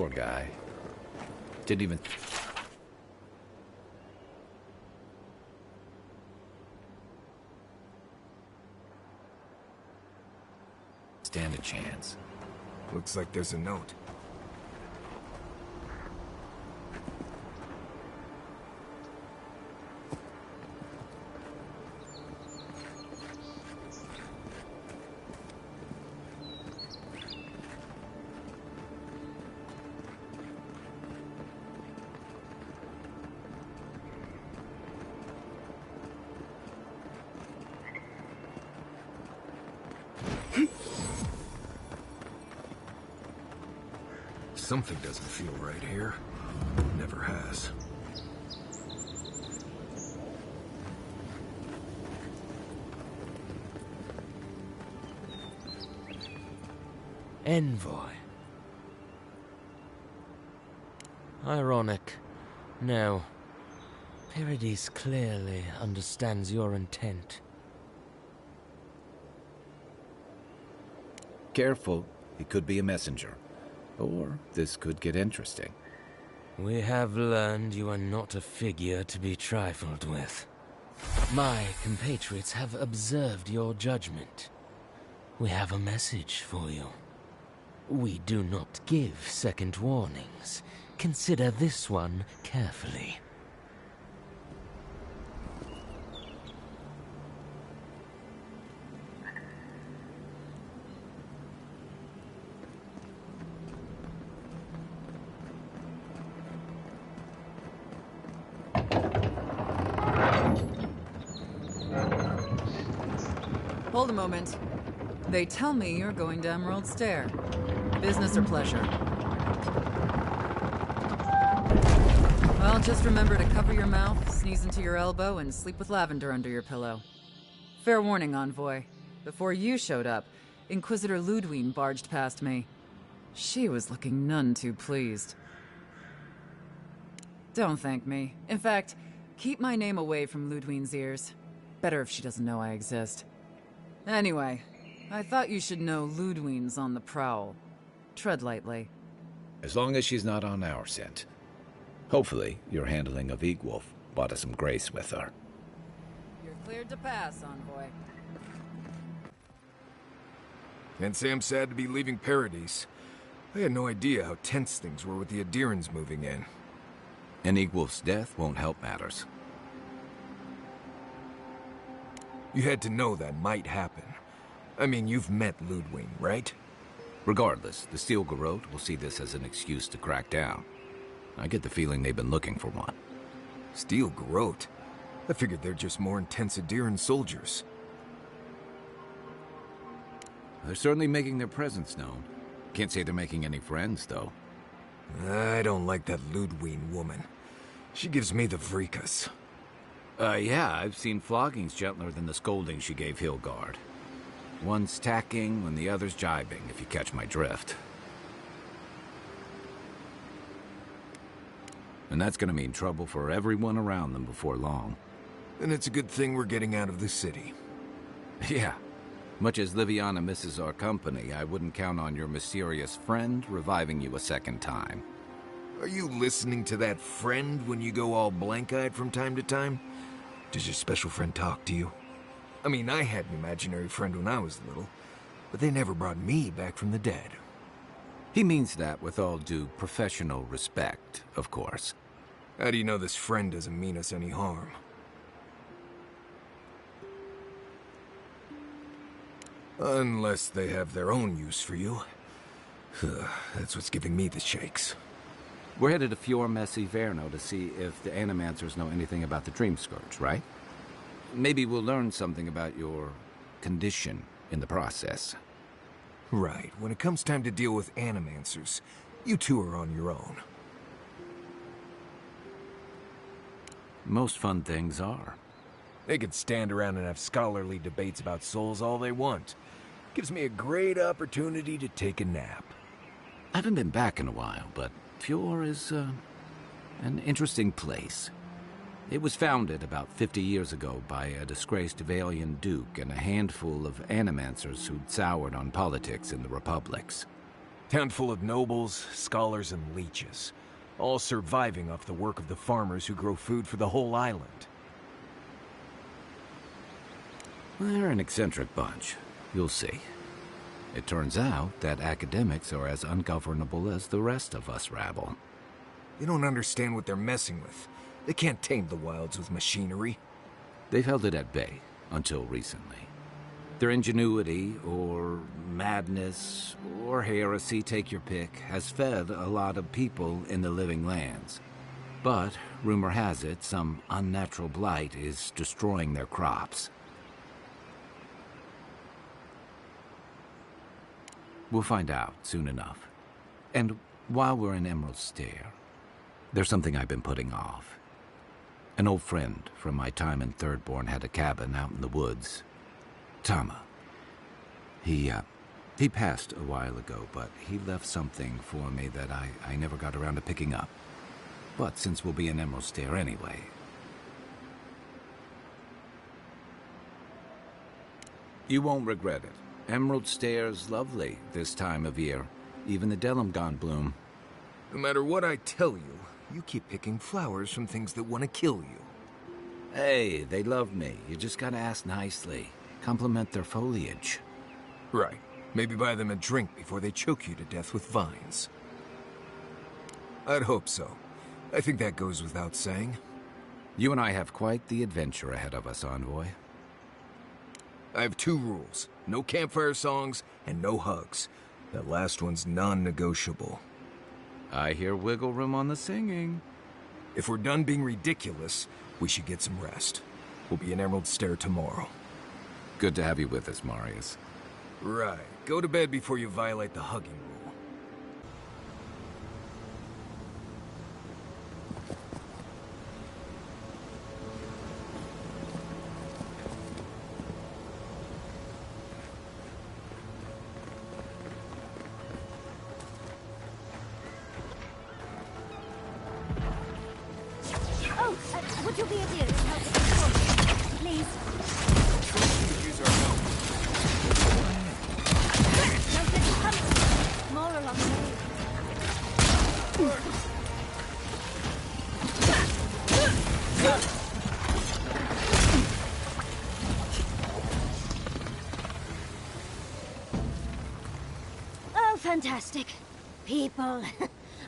Poor guy. Didn't even... stand a chance. Looks like there's a note. Something doesn't feel right here. Never has. Envoy. Ironic. No. Paradis clearly understands your intent. Careful, he could be a messenger. Or this could get interesting. We have learned you are not a figure to be trifled with. My compatriots have observed your judgment. We have a message for you. We do not give second warnings. Consider this one carefully. Hold a moment. They tell me you're going to Emerald Stair. Business or pleasure? Well, just remember to cover your mouth, sneeze into your elbow, and sleep with lavender under your pillow. Fair warning, Envoy. Before you showed up, Inquisitor Ludwine barged past me. She was looking none too pleased. Don't thank me. In fact, keep my name away from Ludwine's ears. Better if she doesn't know I exist. Anyway, I thought you should know Ludwine's on the prowl. Tread lightly. As long as she's not on our scent. Hopefully, your handling of Egwolf bought us some grace with her. You're cleared to pass, Envoy. Can't say I'm sad to be leaving Paradis. I had no idea how tense things were with the Adirans moving in. And Egwolf's death won't help matters. You had to know that might happen. I mean, you've met Ludwine, right? Regardless, the Steel Garrote will see this as an excuse to crack down. I get the feeling they've been looking for one. Steel Garrote? I figured they're just more intense Adiran soldiers. They're certainly making their presence known. Can't say they're making any friends, though. I don't like that Ludwine woman. She gives me the vreekas. Yeah, I've seen floggings gentler than the scolding she gave Hilgard. One's tacking when the other's jibing, if you catch my drift. And that's gonna mean trouble for everyone around them before long. And it's a good thing we're getting out of the city. Yeah. Much as Liviana misses our company, I wouldn't count on your mysterious friend reviving you a second time. Are you listening to that friend when you go all blank-eyed from time to time? Does your special friend talk to you? I mean, I had an imaginary friend when I was little, but they never brought me back from the dead. He means that with all due professional respect, of course. How do you know this friend doesn't mean us any harm? Unless they have their own use for you. That's what's giving me the shakes. We're headed to Fior Messi Verno to see if the Animancers know anything about the Dream Scourge, right? Maybe we'll learn something about your condition in the process. Right. When it comes time to deal with Animancers, you two are on your own. Most fun things are. They can stand around and have scholarly debates about souls all they want. Gives me a great opportunity to take a nap. I haven't been back in a while, but Fior is an interesting place. It was founded about 50 years ago by a disgraced Valian duke and a handful of animancers who'd soured on politics in the republics. Town full of nobles, scholars, and leeches. All surviving off the work of the farmers who grow food for the whole island. They're an eccentric bunch. You'll see. It turns out that academics are as ungovernable as the rest of us rabble. They don't understand what they're messing with. They can't tame the wilds with machinery. They've held it at bay, until recently. Their ingenuity, or madness, or heresy, take your pick, has fed a lot of people in the living lands. But, rumor has it, some unnatural blight is destroying their crops. We'll find out soon enough. And while we're in Emerald Stair, there's something I've been putting off. An old friend from my time in Thirdborn had a cabin out in the woods. Tama. He passed a while ago, but he left something for me that I never got around to picking up. But since we'll be in Emerald Stair anyway... You won't regret it. Emerald Stair's lovely this time of year. Even the Delimgon bloom. No matter what I tell you, you keep picking flowers from things that want to kill you. Hey, they love me. You just gotta ask nicely. Compliment their foliage. Right. Maybe buy them a drink before they choke you to death with vines. I'd hope so. I think that goes without saying. You and I have quite the adventure ahead of us, Envoy. I have 2 rules. No campfire songs, and no hugs. That last one's non-negotiable. I hear wiggle room on the singing. If we're done being ridiculous, we should get some rest. We'll be in Emerald Stair tomorrow. Good to have you with us, Marius. Right. Go to bed before you violate the hugging rule. Would you be a dear and help with the phone, please? Use our help. No, just come. More along the way. Oh, fantastic. People.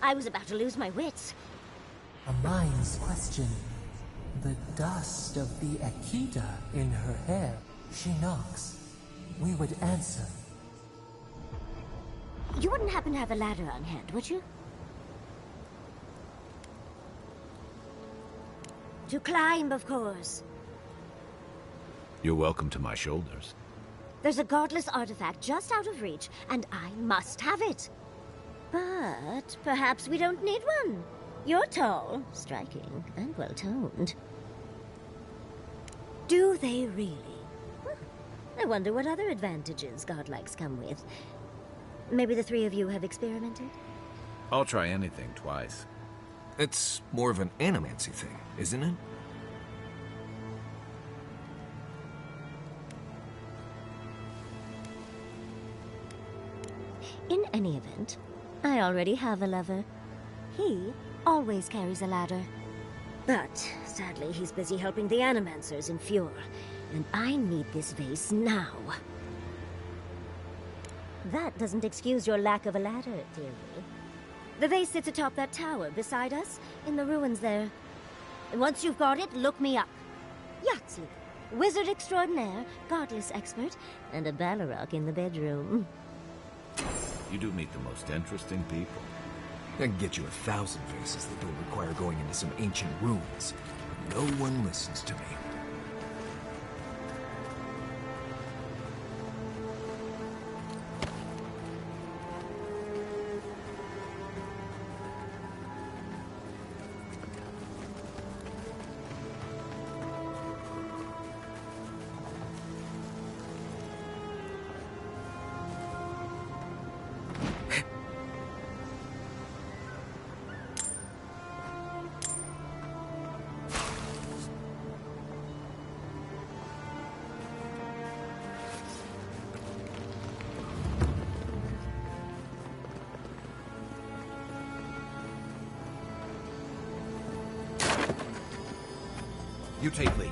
I was about to lose my wits. A mind's question. The dust of the Akita in her hair. She knocks. We would answer. You wouldn't happen to have a ladder on hand, would you? To climb, of course. You're welcome to my shoulders. There's a godless artifact just out of reach, and I must have it. But perhaps we don't need one. You're tall, striking, and well-toned. Do they really? I wonder what other advantages godlikes come with. Maybe the 3 of you have experimented? I'll try anything twice. It's more of an animancy thing, isn't it? In any event, I already have a lover. He always carries a ladder. But, sadly, he's busy helping the Animancers in Fjord, and I need this vase now. That doesn't excuse your lack of a ladder, dearie. The vase sits atop that tower beside us, in the ruins there. And once you've got it, look me up. Yahtzee, wizard extraordinaire, godless expert, and a Balrog in the bedroom. You do meet the most interesting people. I can get you 1,000 vases that don't require going into some ancient ruins. But no one listens to me. You take lead.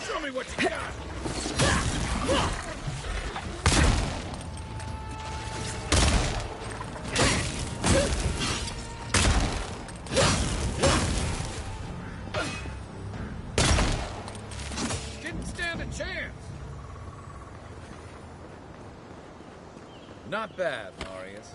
Show me what you got! Didn't stand a chance! Not bad, Marius.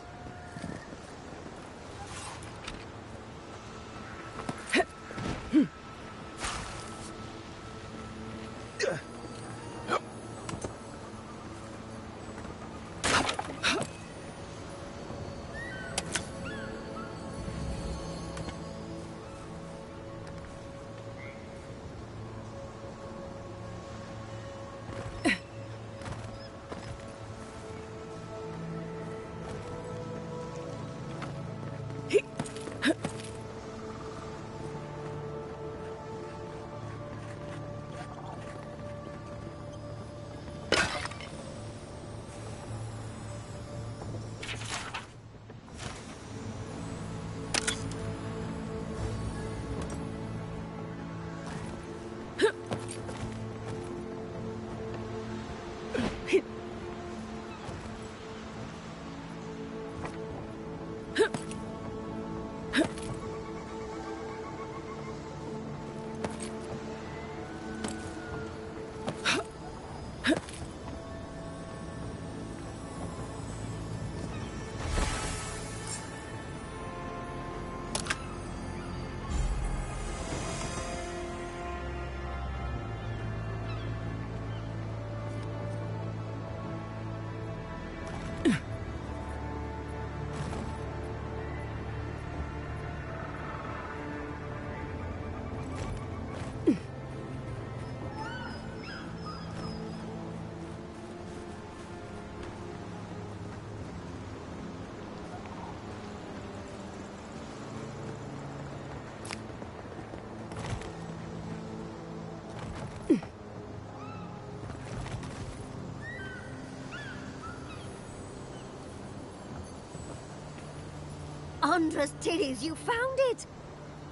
Andra's titties, you found it!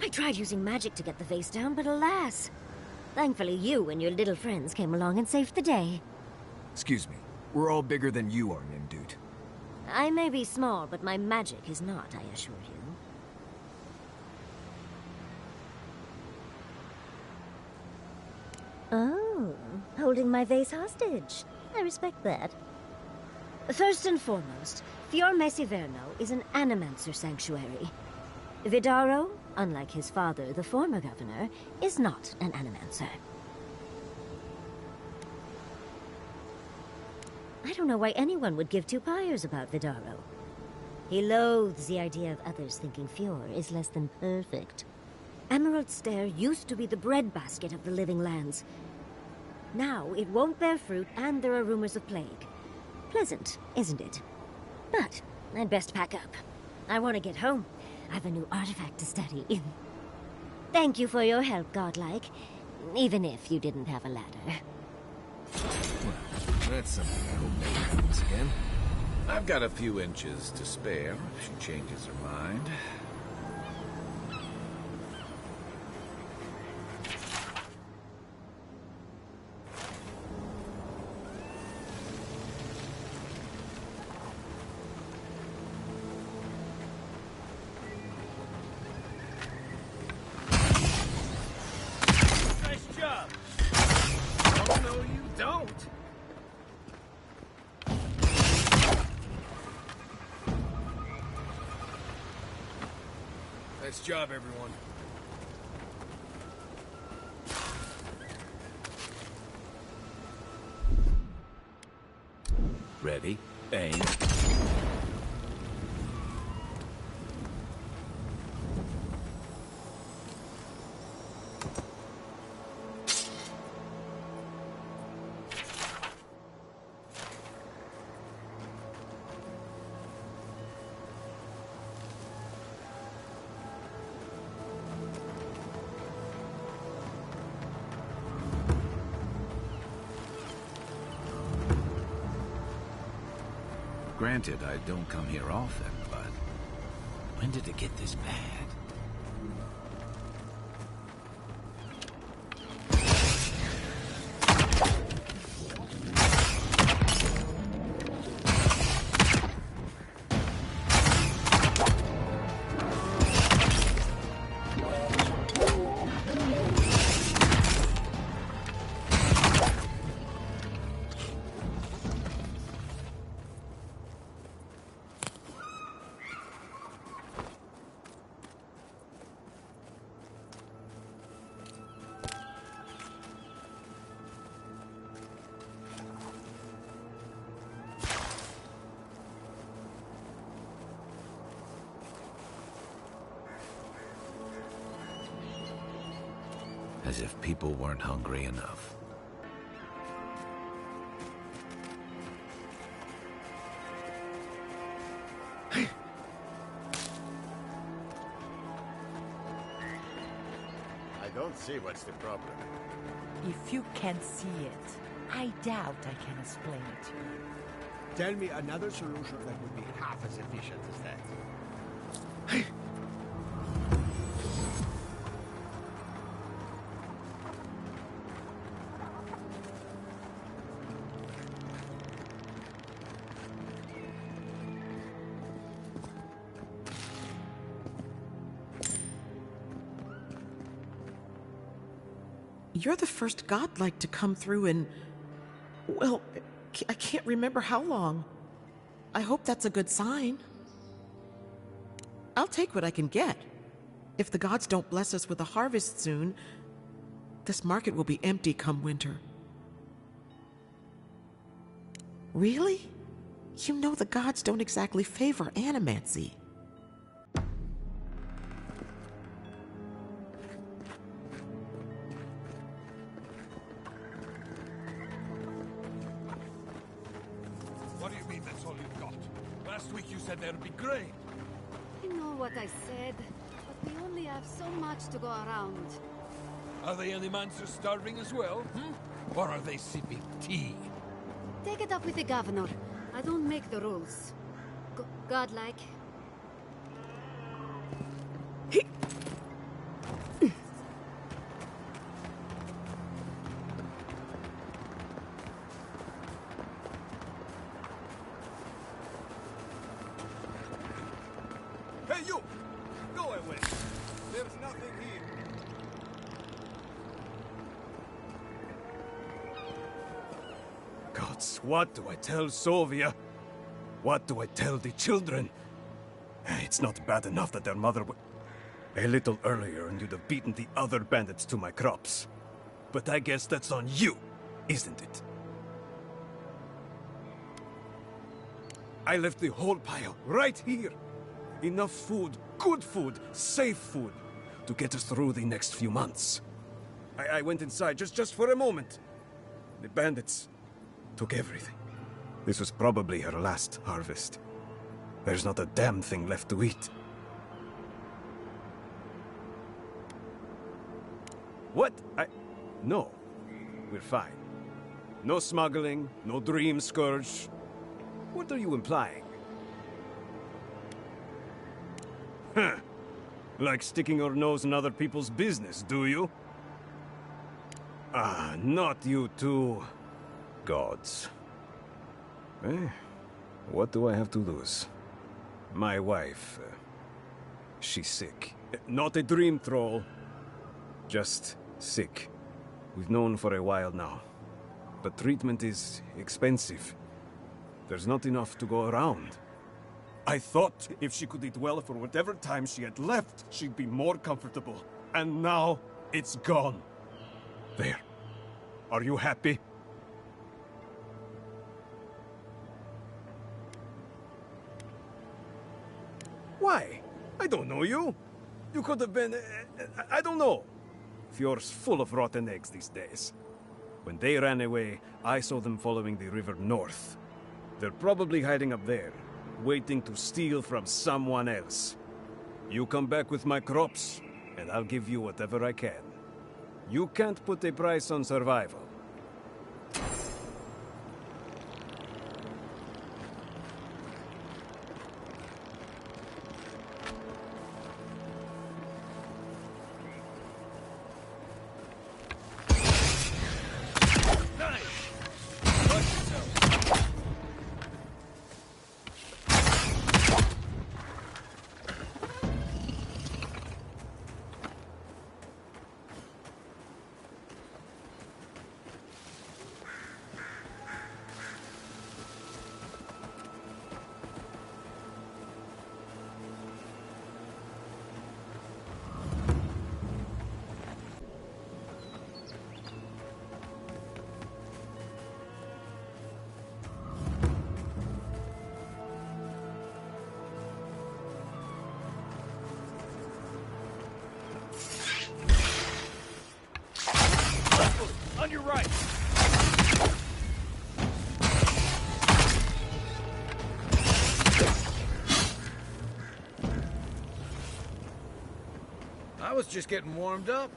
I tried using magic to get the vase down, but alas. Thankfully you and your little friends came along and saved the day. Excuse me. We're all bigger than you are, Nimdude. I may be small, but my magic is not, I assure you. Oh, holding my vase hostage. I respect that. First and foremost, Fior Mesiverno is an animancer sanctuary. Vidaro, unlike his father, the former governor, is not an animancer. I don't know why anyone would give two pyres about Vidaro. He loathes the idea of others thinking Fior is less than perfect. Emerald Stair used to be the breadbasket of the Living Lands. Now it won't bear fruit, and there are rumors of plague. Pleasant, isn't it? But I'd best pack up. I want to get home. I have a new artifact to study. Thank you for your help, Godlike. Even if you didn't have a ladder. Well, that's something I hope never happens again. I've got a few inches to spare if she changes her mind. Nice job, everyone. Ready, aim. Granted, I don't come here often, but when did it get this bad? As if people weren't hungry enough. I don't see what's the problem. If you can't see it, I doubt I can explain it to you. Tell me another solution that would be half as efficient as that. You're the first godlike to come through in... well, I can't remember how long. I hope that's a good sign. I'll take what I can get. If the gods don't bless us with a harvest soon, this market will be empty come winter. Really? You know the gods don't exactly favor animancy. That'd be great. I know what I said, but we only have so much to go around. Are the envoys starving as well? Or are they sipping tea? Take it up with the governor. I don't make the rules. Godlike. What do I tell Sovia? What do I tell the children? It's not bad enough that their mother a little earlier and you'd have beaten the other bandits to my crops. But I guess that's on you, isn't it? I left the whole pile right here. Enough food, good food, safe food, to get us through the next few months. I went inside just for a moment. The bandits took everything. This was probably her last harvest. There's not a damn thing left to eat. What? No. We're fine. No smuggling, no dream scourge. What are you implying? Huh. Like sticking your nose in other people's business, do you? Ah, not you two. Gods. Eh? What do I have to lose? My wife, she's sick. Not a dream troll. Just sick. We've known for a while now. But treatment is expensive. There's not enough to go around. I thought if she could eat well for whatever time she had left, she'd be more comfortable. And now, it's gone. There. Are you happy? Why? I don't know you. You could have been... I don't know. Fjord's full of rotten eggs these days. When they ran away, I saw them following the river north. They're probably hiding up there, waiting to steal from someone else. You come back with my crops, and I'll give you whatever I can. You can't put a price on survival. your right. I was just getting warmed up.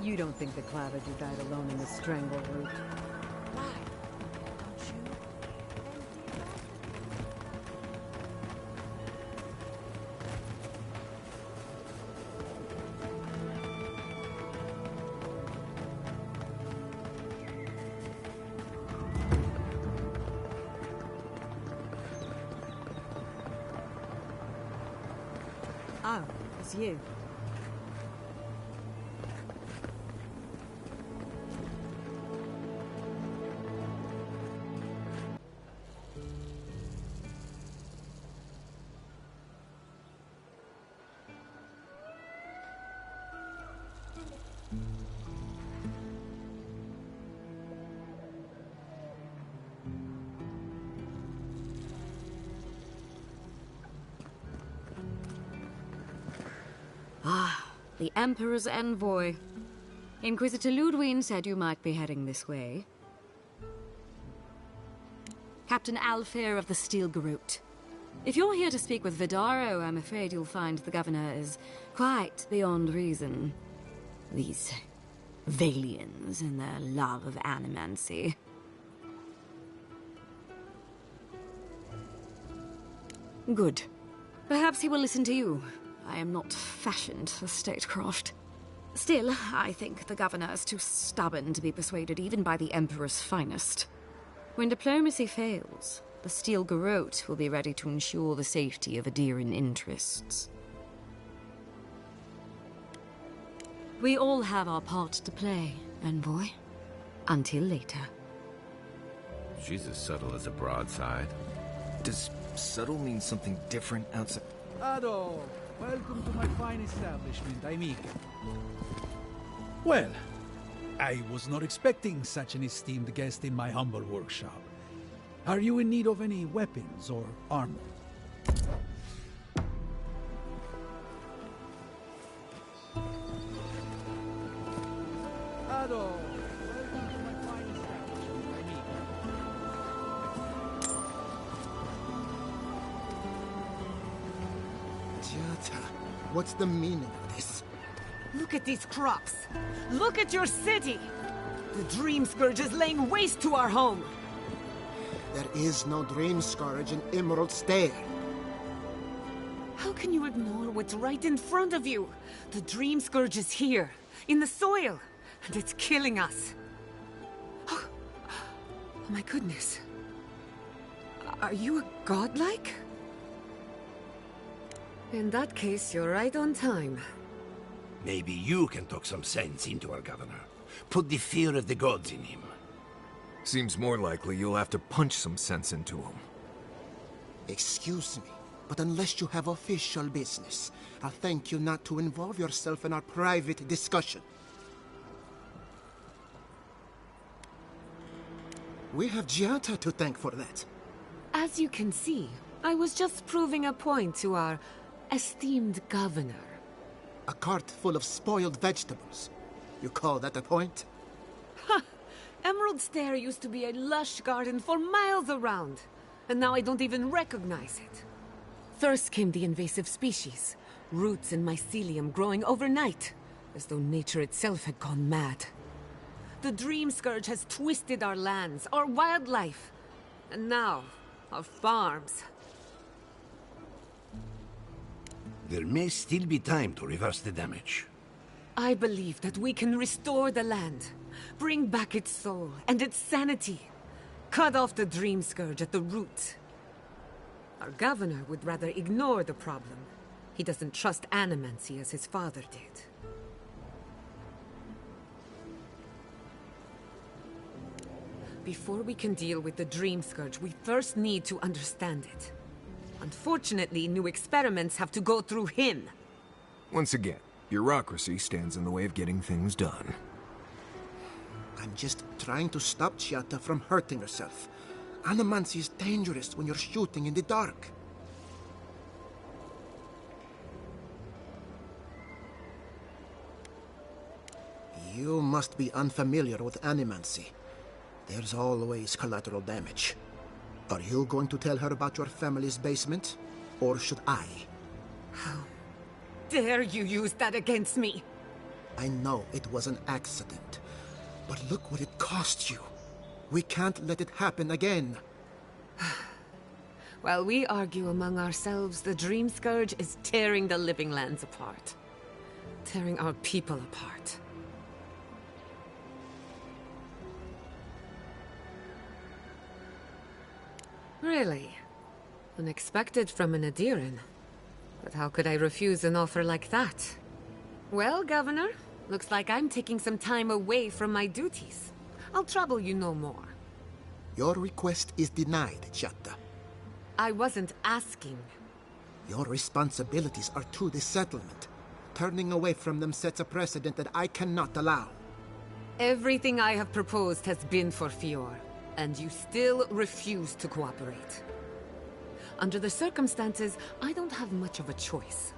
You don't think the Clavager died alone in the strangle route? Why? Don't you? Oh, it's you. The Emperor's envoy. Inquisitor Ludwig said you might be heading this way. Captain Alfair of the Steel Garrote. If you're here to speak with Vidaro, I'm afraid you'll find the governor is quite beyond reason. These Valians and their love of animancy. Good. Perhaps he will listen to you. I am not fashioned for statecraft. Still, I think the governor is too stubborn to be persuaded even by the Emperor's finest. When diplomacy fails, the Steel Garrote will be ready to ensure the safety of Adirian interests. We all have our part to play, envoy. Until later. She's as subtle as a broadside. Does subtle mean something different outside? Ado! Welcome to my fine establishment, amica. Well, I was not expecting such an esteemed guest in my humble workshop. Are you in need of any weapons or armor? Ado! Welcome to my fine establishment, amica. Jota, what's the meaning of this? Look at these crops. Look at your city. The Dream Scourge is laying waste to our home. There is no Dream Scourge in Emerald Stair. How can you ignore what's right in front of you? The Dream Scourge is here, in the soil, and it's killing us. Oh my goodness. Are you a godlike? In that case, you're right on time. Maybe you can talk some sense into our governor. Put the fear of the gods in him. Seems more likely you'll have to punch some sense into him. Excuse me, but unless you have official business, I'll thank you not to involve yourself in our private discussion. We have Gianta to thank for that. As you can see, I was just proving a point to our esteemed governor. A cart full of spoiled vegetables. You call that a point? Ha! Emerald Stair used to be a lush garden for miles around, and now I don't even recognize it. First came the invasive species, roots and mycelium growing overnight, as though nature itself had gone mad. The Dream Scourge has twisted our lands, our wildlife, and now, our farms. There may still be time to reverse the damage. I believe that we can restore the land, bring back its soul and its sanity, cut off the Dream Scourge at the root. Our governor would rather ignore the problem. He doesn't trust animancy as his father did. Before we can deal with the Dream Scourge, we first need to understand it. Unfortunately, new experiments have to go through him. Once again, bureaucracy stands in the way of getting things done. I'm just trying to stop Giatta from hurting herself. Animancy is dangerous when you're shooting in the dark. You must be unfamiliar with animancy. There's always collateral damage. Are you going to tell her about your family's basement? Or should I? How dare you use that against me? I know it was an accident. But look what it cost you. We can't let it happen again. While we argue among ourselves, the Dream Scourge is tearing the living lands apart. Tearing our people apart. Really? Unexpected from an Adiran. But how could I refuse an offer like that? Well, Governor, looks like I'm taking some time away from my duties. I'll trouble you no more. Your request is denied, Giatta. I wasn't asking. Your responsibilities are to the settlement. Turning away from them sets a precedent that I cannot allow. Everything I have proposed has been for Fior, and you still refuse to cooperate. Under the circumstances, I don't have much of a choice.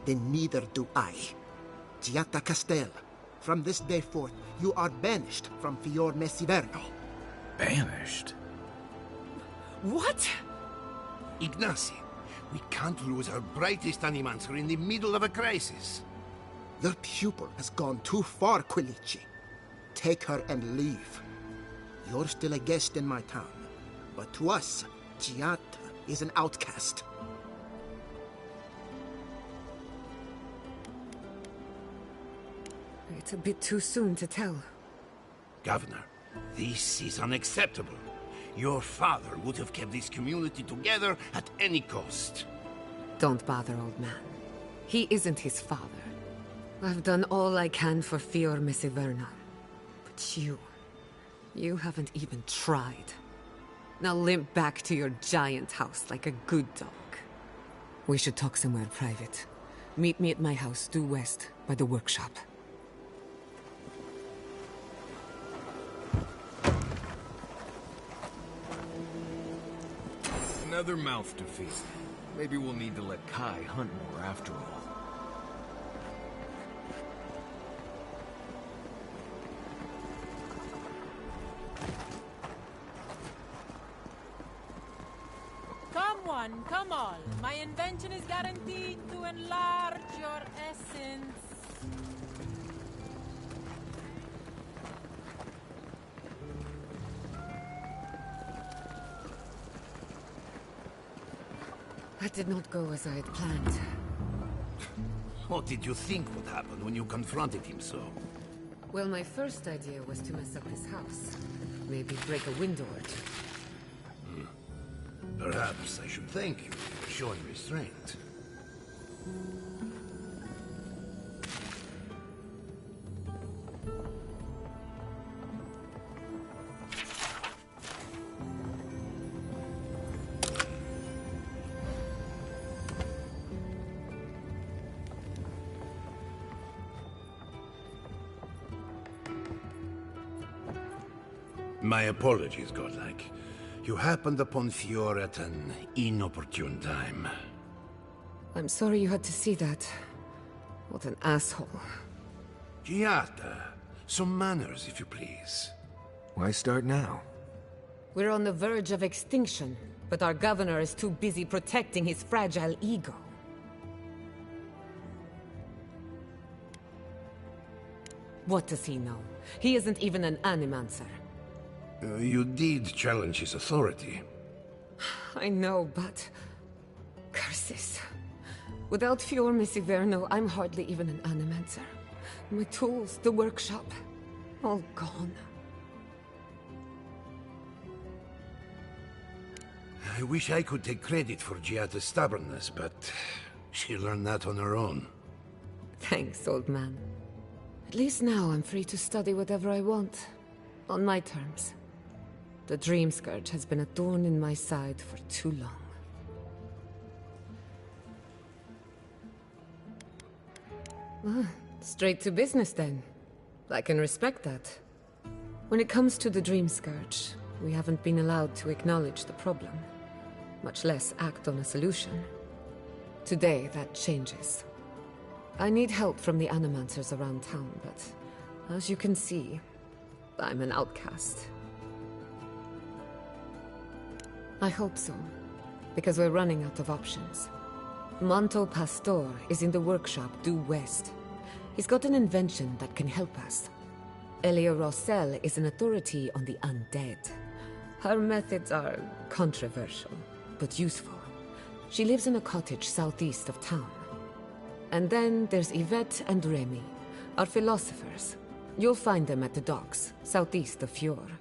Then neither do I. Giatta Castel, from this day forth, you are banished from Fior Messiverno. Banished? What? Ignacy, we can't lose our brightest animancer in the middle of a crisis. Your pupil has gone too far, Quilici. Take her and leave. You're still a guest in my town, but to us, Giatta is an outcast. It's a bit too soon to tell. Governor, this is unacceptable. Your father would have kept this community together at any cost. Don't bother, old man. He isn't his father. I've done all I can for Fior Messiverno. But you haven't even tried. Now limp back to your giant house like a good dog. We should talk somewhere private. Meet me at my house due west by the workshop. Another mouth to feed. Maybe we'll need to let Kai hunt more after all. Come all. My invention is guaranteed to enlarge your essence. That did not go as I had planned. What did you think would happen when you confronted him so? Well, my first idea was to mess up his house. Maybe break a window or two. Perhaps I should thank you for showing restraint. My apologies, Godlike. You happened upon Fior at an inopportune time. I'm sorry you had to see that. What an asshole. Giatta, some manners, if you please. Why start now? We're on the verge of extinction, but our governor is too busy protecting his fragile ego. What does he know? He isn't even an animancer. You did challenge his authority. I know, but... curses. Without Fior Messiverno, I'm hardly even an animancer. My tools, the workshop, all gone. I wish I could take credit for Giatta's stubbornness, but she learned that on her own. Thanks, old man. At least now I'm free to study whatever I want. On my terms. The Dream Scourge has been a thorn in my side for too long. Straight to business then. I can respect that. When it comes to the Dream Scourge, we haven't been allowed to acknowledge the problem, much less act on a solution. Today, that changes. I need help from the animancers around town, but as you can see, I'm an outcast. I hope so, because we're running out of options. Manto Pastor is in the workshop due west. He's got an invention that can help us. Elia Rossell is an authority on the undead. Her methods are controversial, but useful. She lives in a cottage southeast of town. And then there's Yvette and Remy, our philosophers. You'll find them at the docks, southeast of Fjord.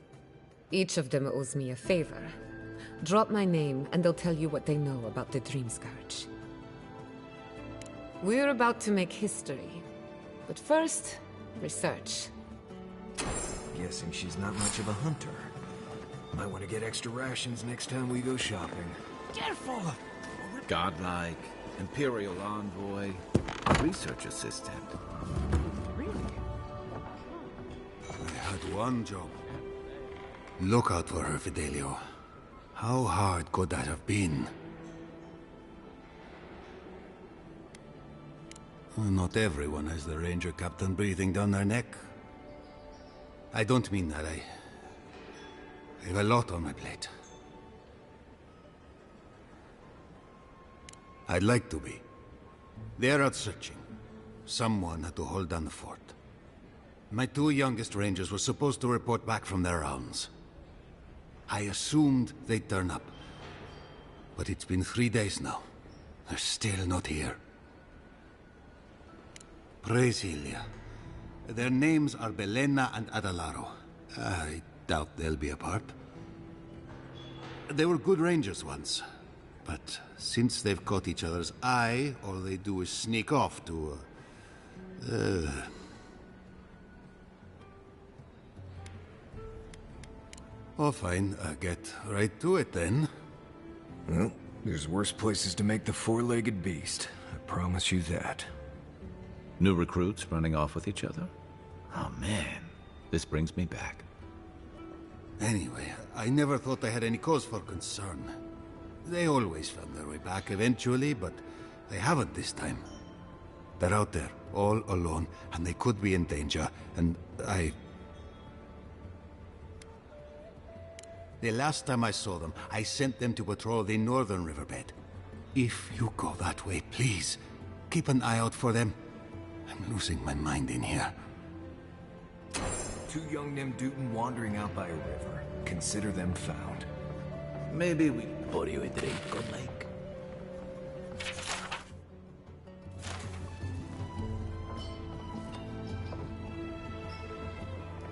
Each of them owes me a favor. Drop my name and they'll tell you what they know about the Dream Scourge. We're about to make history. But first, research. Guessing she's not much of a hunter. Might want to get extra rations next time we go shopping. Careful! Godlike, Imperial envoy, research assistant. Really? I had one job. Look out for her, Fidelio. How hard could that have been? Not everyone has the ranger captain breathing down their neck. I don't mean that. I have a lot on my plate. I'd like to be. They're out searching. Someone had to hold down the fort. My two youngest rangers were supposed to report back from their rounds. I assumed they'd turn up. But it's been 3 days now. They're still not here. Praise Ilia. Their names are Belena and Adalaro. I doubt they'll be apart. They were good rangers once. But since they've caught each other's eye, all they do is sneak off to... Oh, fine. Get right to it, then. Well, there's worse places to make the four-legged beast. I promise you that. New recruits running off with each other? Oh, man. This brings me back. Anyway, I never thought I had any cause for concern. They always found their way back eventually, but they haven't this time. They're out there, all alone, and they could be in danger, and The last time I saw them, I sent them to patrol the northern riverbed. If you go that way, please, keep an eye out for them. I'm losing my mind in here. Two young Nemdutin wandering out by a river. Consider them found. Maybe we pour you a drink, Godlike.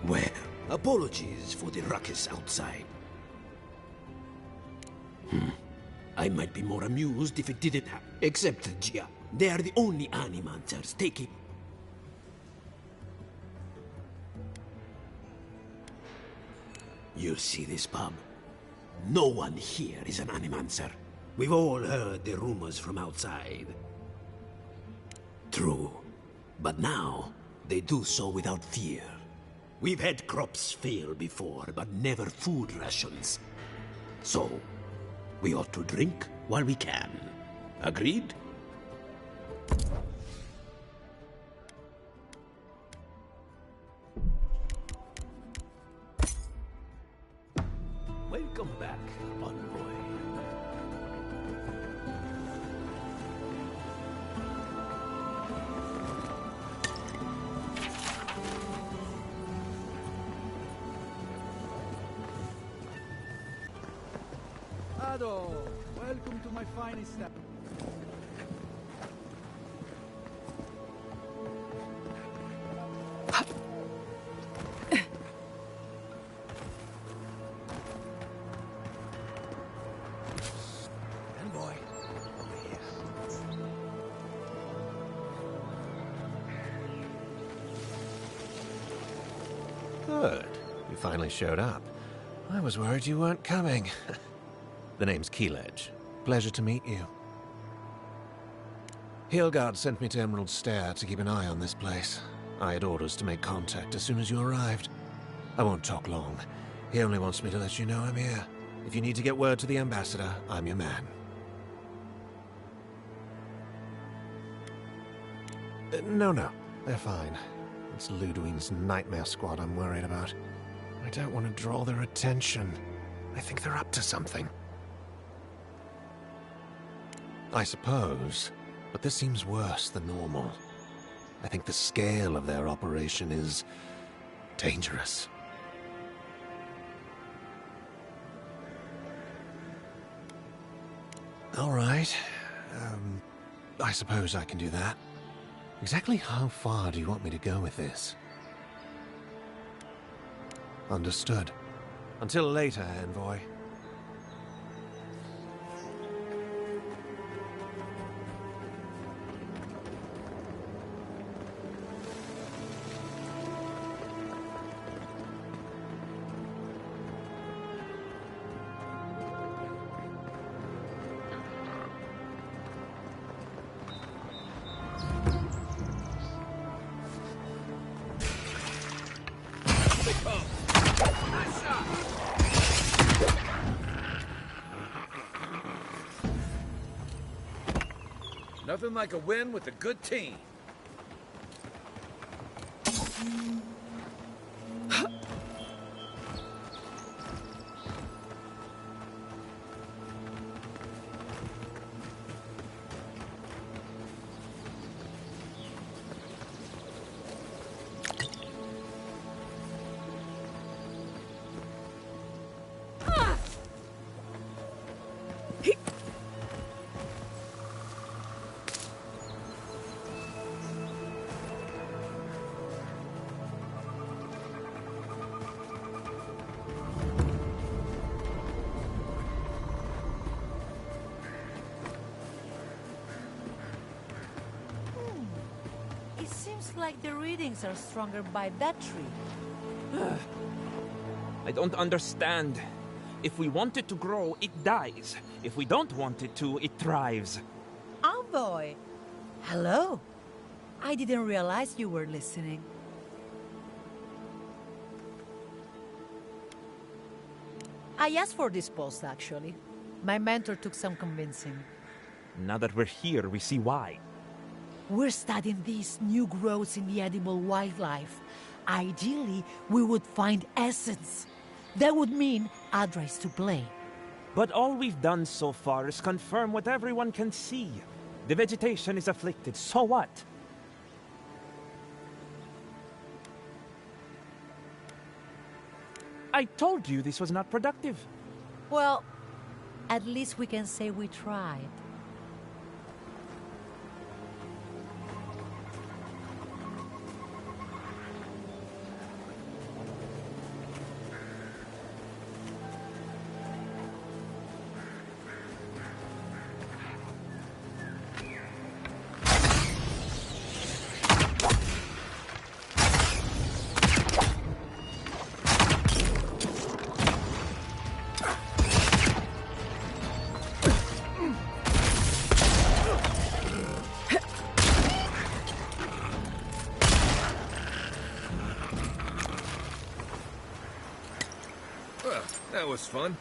Well, apologies for the ruckus outside. I might be more amused if it didn't happen. Except Gia. They are the only animancers taking... You see this pub? No one here is an animancer. We've all heard the rumors from outside. True. But now, they do so without fear. We've had crops fail before, but never food rations. So, we ought to drink while we can. Agreed? Welcome back, envoy. Ado, welcome to my fine establishment. Envoy, over here. Good. You finally showed up. I was worried you weren't coming. The name's Keeledge. Pleasure to meet you. Hilgard sent me to Emerald Stair to keep an eye on this place. I had orders to make contact as soon as you arrived. I won't talk long. He only wants me to let you know I'm here. If you need to get word to the ambassador, I'm your man. No, they're fine. It's Ludwig's nightmare squad I'm worried about. I don't want to draw their attention. I think they're up to something. I suppose, but this seems worse than normal. I think the scale of their operation is dangerous. All right. I suppose I can do that. Exactly how far do you want me to go with this? Understood. Until later, envoy. Nothing like a win with a good team. Like the readings are stronger by that tree. I don't understand. If we want it to grow, it dies. If we don't want it to, it thrives. Envoy! Hello. I didn't realize you were listening. I asked for this post, actually. My mentor took some convincing. Now that we're here, we see why. We're studying these new growths in the edible wildlife. Ideally, we would find essence. That would mean Adra is to blame. But all we've done so far is confirm what everyone can see. The vegetation is afflicted, so what? I told you this was not productive. Well, at least we can say we tried. That was fun.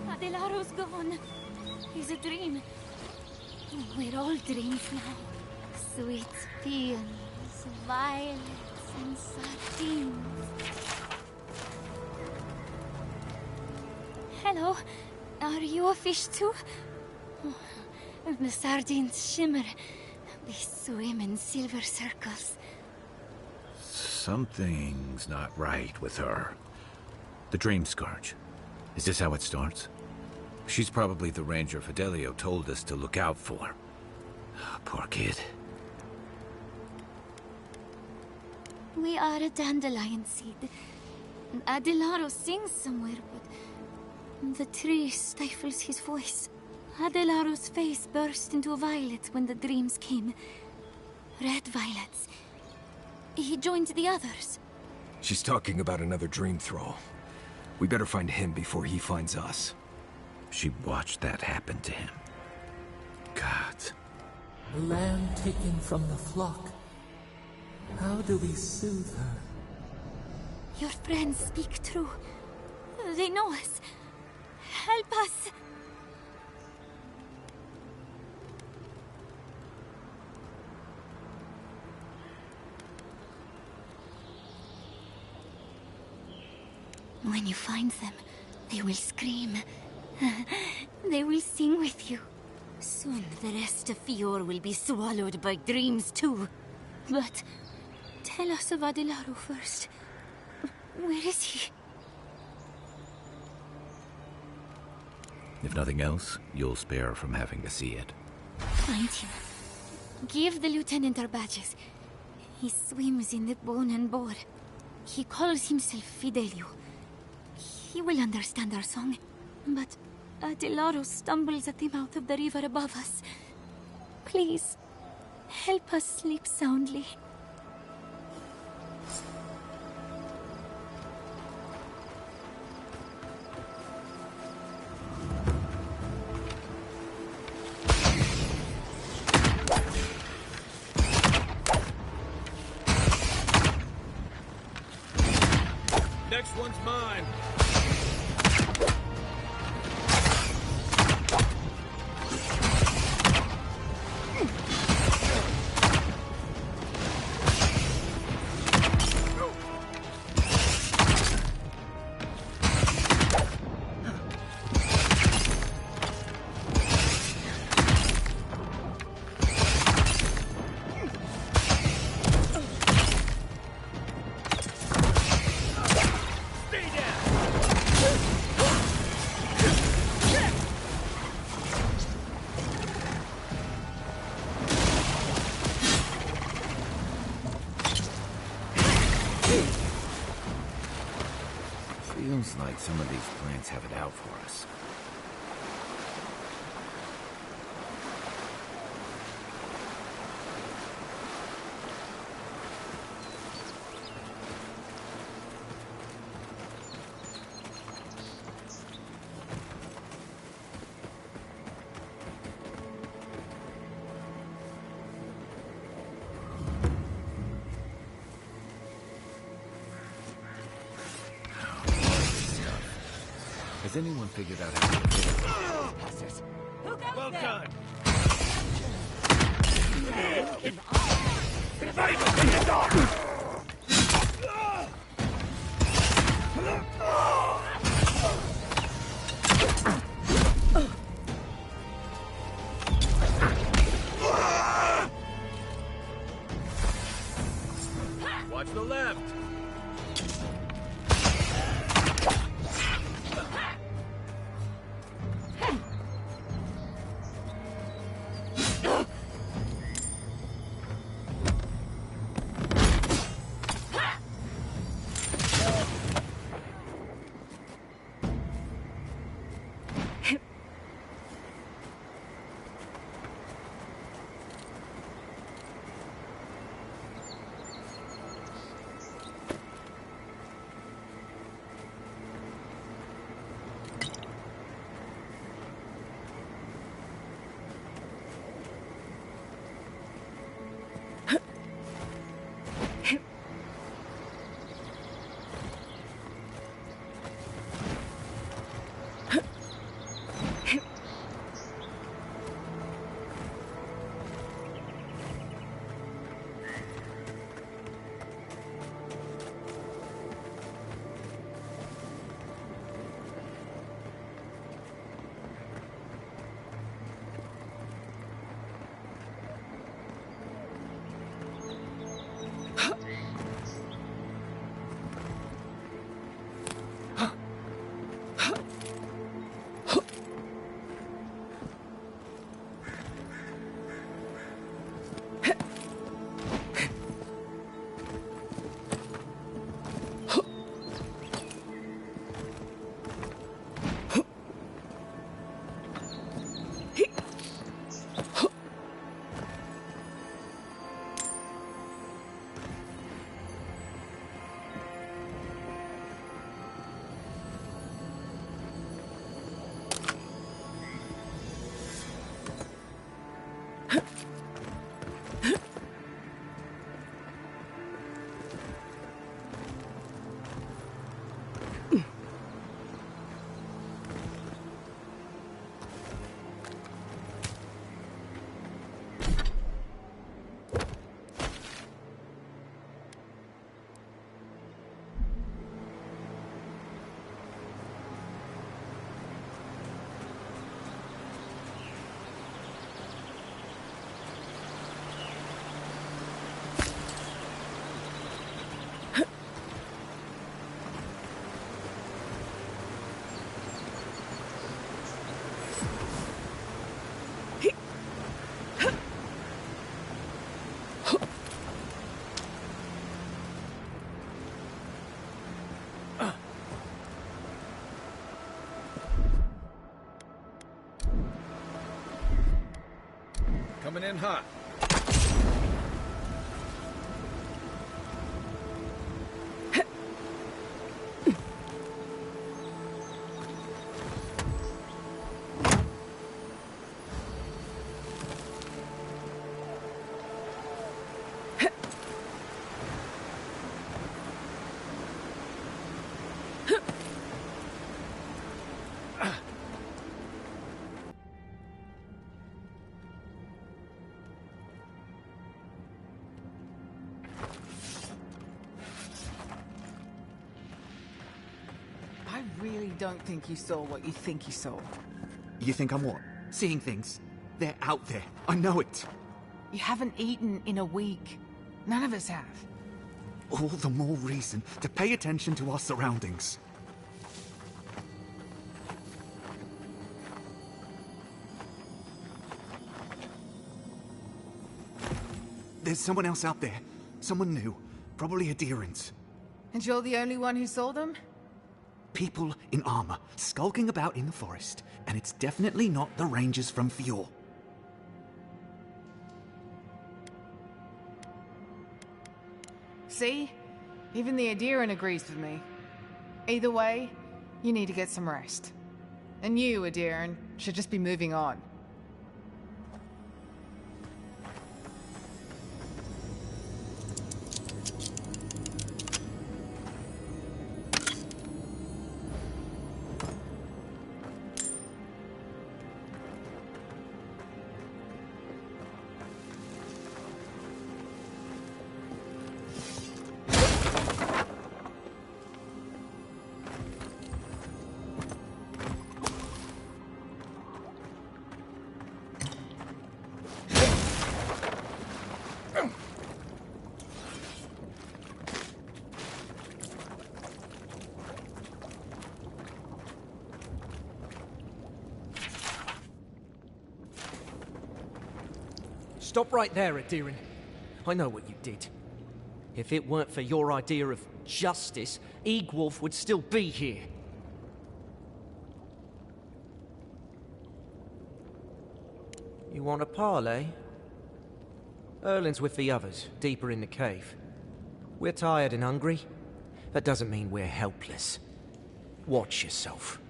Adelaro's gone. He's a dream. We're all dreams now. Sweet peons, violets, and sardines. Hello, are you a fish too? Oh, the sardines shimmer. They swim in silver circles. Something's not right with her. The Dream Scourge. Is this how it starts? She's probably the ranger Fidelio told us to look out for. Poor kid. We are a dandelion seed. Adelaro sings somewhere, but the tree stifles his voice. Adelaro's face burst into violets when the dreams came. Red violets, he joined the others. She's talking about another dream thrall. We better find him before he finds us. She watched that happen to him. God. The lamb taken from the flock. How do we soothe her? Your friends speak true. They know us. Help us! When you find them, they will scream. They will sing with you. Soon the rest of Fior will be swallowed by dreams too. But tell us of Adelaro first. Where is he? If nothing else, you'll spare her from having to see it. Find him. Give the lieutenant our badges. He swims in the bone and boar. He calls himself Fidelio. He will understand our song. But Adelaro stumbles at the mouth of the river above us. Please, help us sleep soundly. Next one's mine. Feels like some of these plants have it out for us. Has anyone figured out how to get it? Well done. Watch the left. Coming in hot. I really don't think you saw what you think you saw. You think I'm what? Seeing things? They're out there. I know it. You haven't eaten in a week. None of us have. All the more reason to pay attention to our surroundings. There's someone else out there. Someone new. Probably adherents. And you're the only one who saw them? People in armor, skulking about in the forest. And it's definitely not the rangers from Fjord. See? Even the adherent agrees with me. Either way, you need to get some rest. And you, adherent, should just be moving on. Stop right there, Adirin. I know what you did. If it weren't for your idea of justice, Egwolf would still be here. You want a parley? Erlin's with the others, deeper in the cave. We're tired and hungry. That doesn't mean we're helpless. Watch yourself.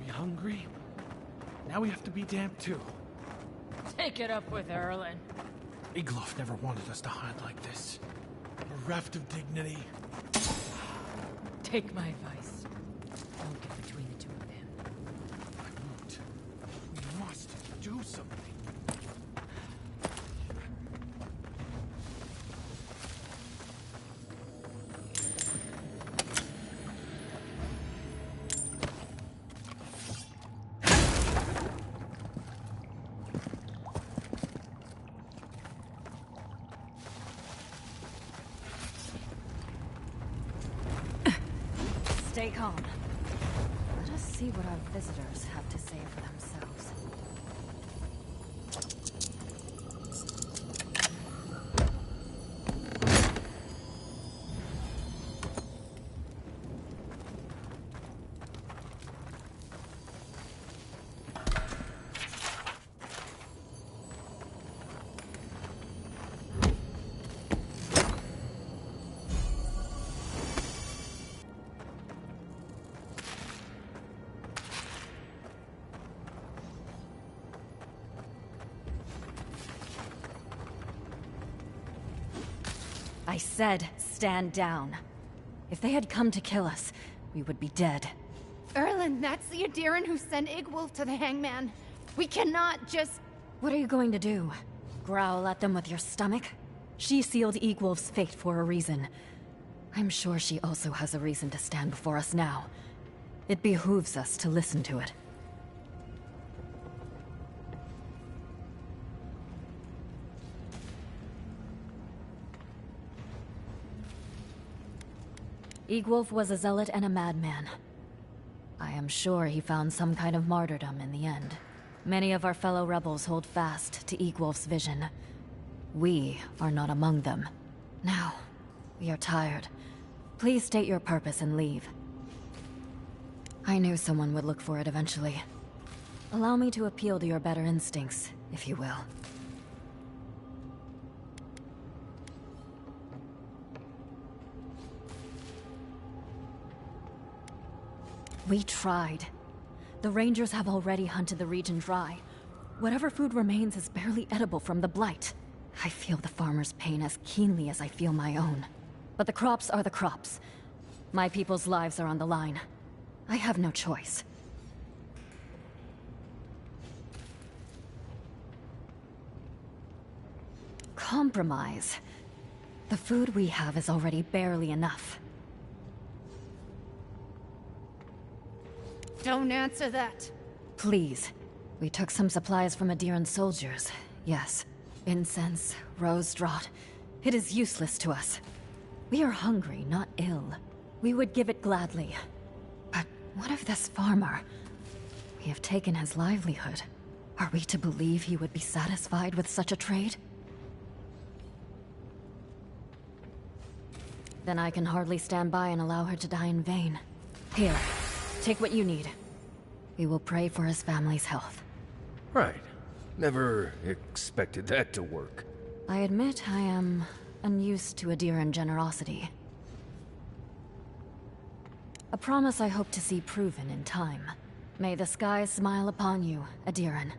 Hungry? Now we have to be damned too. Take it up with Erlin. Egloff never wanted us to hide like this. Bereft of dignity. Take my advice. Don't get between the two of them. I won't. We must do something. Stay calm. Let us see what our visitors have to say for themselves. I said stand down. If they had come to kill us, we would be dead. Erlen, that's the Adiran who sent Igwulf to the hangman. We cannot just... What are you going to do? Growl at them with your stomach? She sealed Igwulf's fate for a reason. I'm sure she also has a reason to stand before us now. It behooves us to listen to it. Igwulf was a zealot and a madman. I am sure he found some kind of martyrdom in the end. Many of our fellow rebels hold fast to Igwulf's vision. We are not among them. Now, we are tired. Please state your purpose and leave. I knew someone would look for it eventually. Allow me to appeal to your better instincts, if you will. We tried. The Rangers have already hunted the region dry. Whatever food remains is barely edible from the blight. I feel the farmer's pain as keenly as I feel my own. But the crops are the crops. My people's lives are on the line. I have no choice. Compromise. The food we have is already barely enough. Don't answer that. Please. We took some supplies from Adiran soldiers. Yes. Incense, rose draught. It is useless to us. We are hungry, not ill. We would give it gladly. But what of this farmer? We have taken his livelihood. Are we to believe he would be satisfied with such a trade? Then I can hardly stand by and allow her to die in vain. Here, take what you need. We will pray for his family's health. Right. Never expected that to work. I admit I am unused to Adiran generosity. A promise I hope to see proven in time. May the skies smile upon you, Adiran.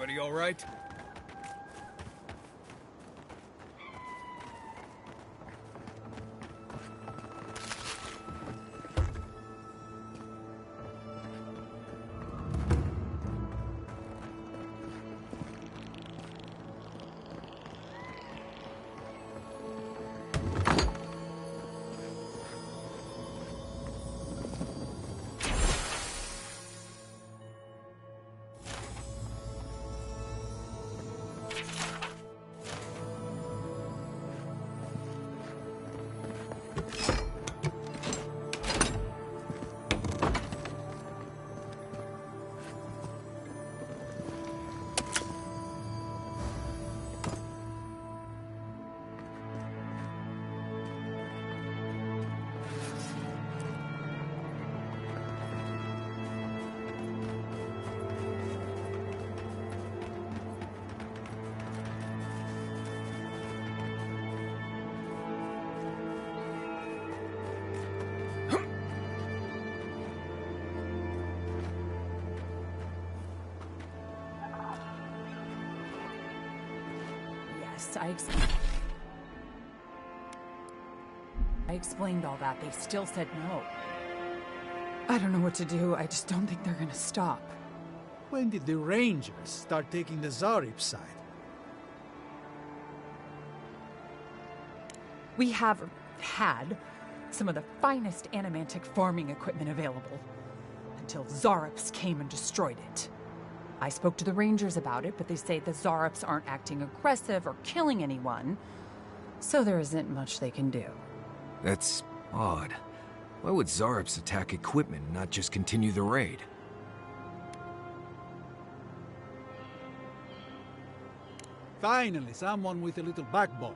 Everybody all right? I explained all that. They still said no. I don't know what to do. I just don't think they're gonna stop. When did the Rangers start taking the Zarib side? We have had Some of the finest animantic farming equipment available. Until Zarops came and destroyed it. I spoke to the rangers about it, but they say the Zarops aren't acting aggressive or killing anyone, so there isn't much they can do. That's odd. Why would Zarops attack equipment and not just continue the raid? Finally, someone with a little backbone.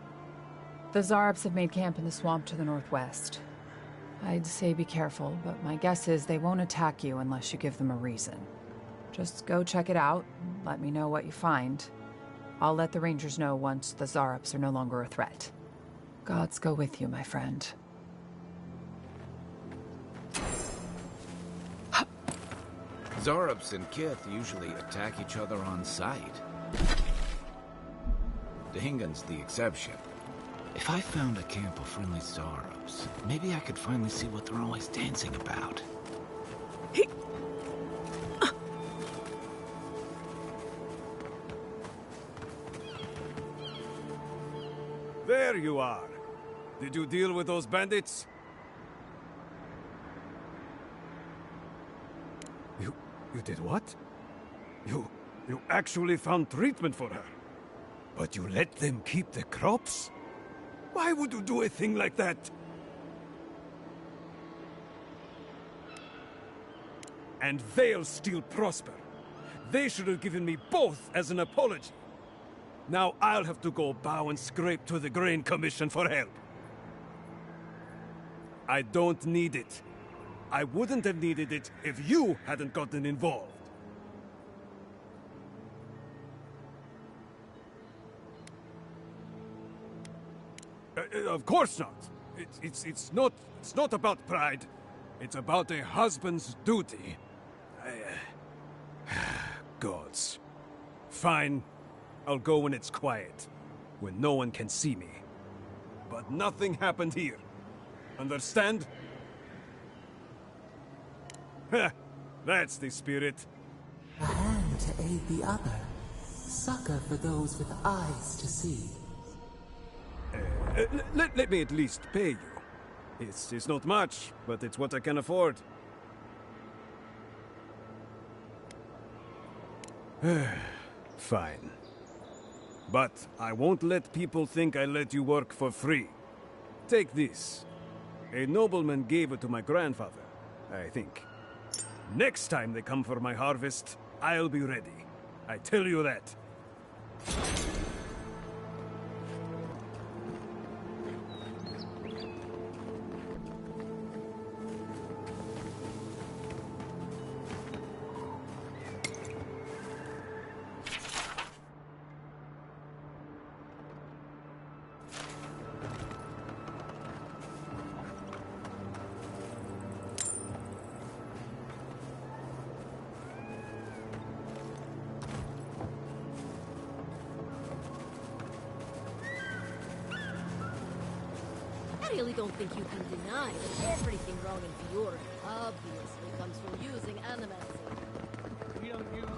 The Zarops have made camp in the swamp to the northwest. I'd say be careful, but my guess is they won't attack you unless you give them a reason. Just go check it out, and let me know what you find. I'll let the rangers know once the Zarops are no longer a threat. Gods go with you, my friend. Zarops and Kith usually attack each other on sight. Dahingan's the exception. If I found a camp of friendly Zarops, maybe I could finally see what they're always dancing about. There you are. Did you deal with those bandits? You did what? You actually found treatment for her. But you let them keep the crops? Why would you do a thing like that? And they'll still prosper. They should have given me both as an apology. Now I'll have to go bow and scrape to the Grain Commission for help. I don't need it. I wouldn't have needed it if you hadn't gotten involved. Of course not. It's not about pride. It's about a husband's duty. Gods. Fine. I'll go when it's quiet, when no one can see me. But nothing happened here. Understand? That's the spirit. A hand to aid the other. Succor for those with eyes to see. Let me at least pay you. It's not much, but it's what I can afford. Fine. But I won't let people think I let you work for free. Take this. A nobleman gave it to my grandfather, I think. Next time they come for my harvest, I'll be ready. I tell you that. I really don't think you can deny that everything wrong in Eora obviously comes from using animancy. We don't use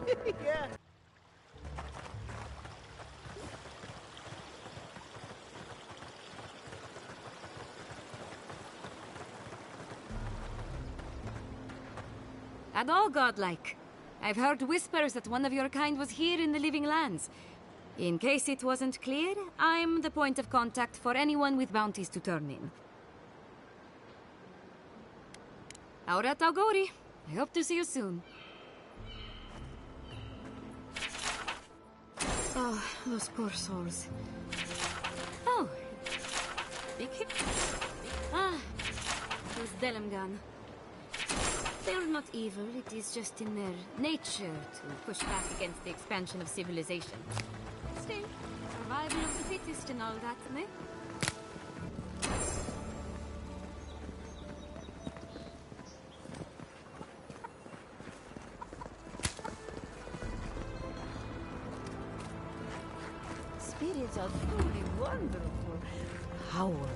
it. Yeah. At all godlike. I've heard whispers that one of your kind was here in the Living Lands. In case it wasn't clear, I'm the point of contact for anyone with bounties to turn in. Aura Taugori. I hope to see you soon. Oh, those poor souls. Oh. Big hip. Ah, those Delimgan. They're not evil, it is just in their nature to push back against the expansion of civilization. Still, survival of the fittest and all that, eh? Spirits are truly wonderful, powerful,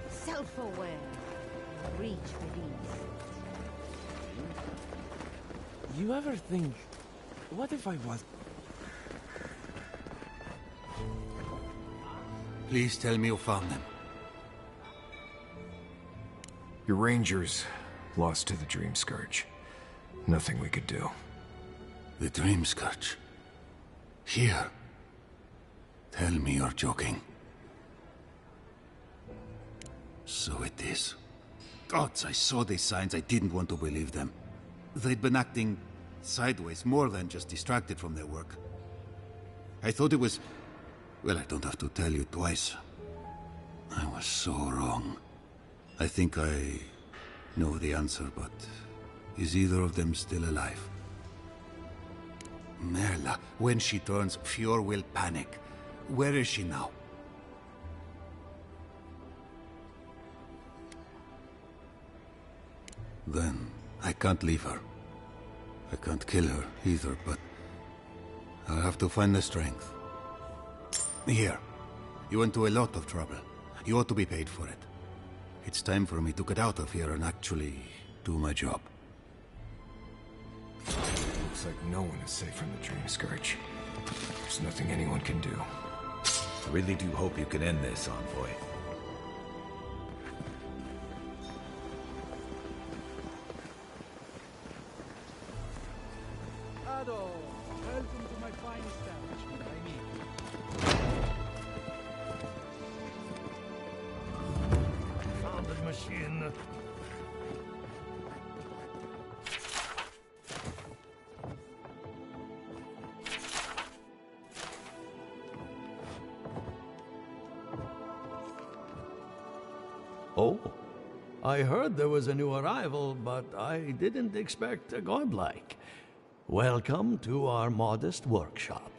self-aware, reach beneath. You ever think, what if I was... Please tell me you found them. Your rangers lost to the Dream Scourge. Nothing we could do. The Dream Scourge? Here? Tell me you're joking. So it is. Gods, I saw these signs. I didn't want to believe them. They'd been acting sideways, more than just distracted from their work. I thought it was... Well, I don't have to tell you twice. I was so wrong. I think I know the answer, but is either of them still alive? Merla, when she turns, Fjord will panic. Where is she now? Then I can't leave her. I can't kill her either, but I'll have to find the strength. Here. You went to a lot of trouble. You ought to be paid for it. It's time for me to get out of here and actually do my job. Looks like no one is safe from the Dream Scourge. There's nothing anyone can do. I really do hope you can end this, envoy. Ado, welcome to my fine establishment, I mean. Found the machine. Oh, I heard there was a new arrival, but I didn't expect a godlike. Welcome to our modest workshop.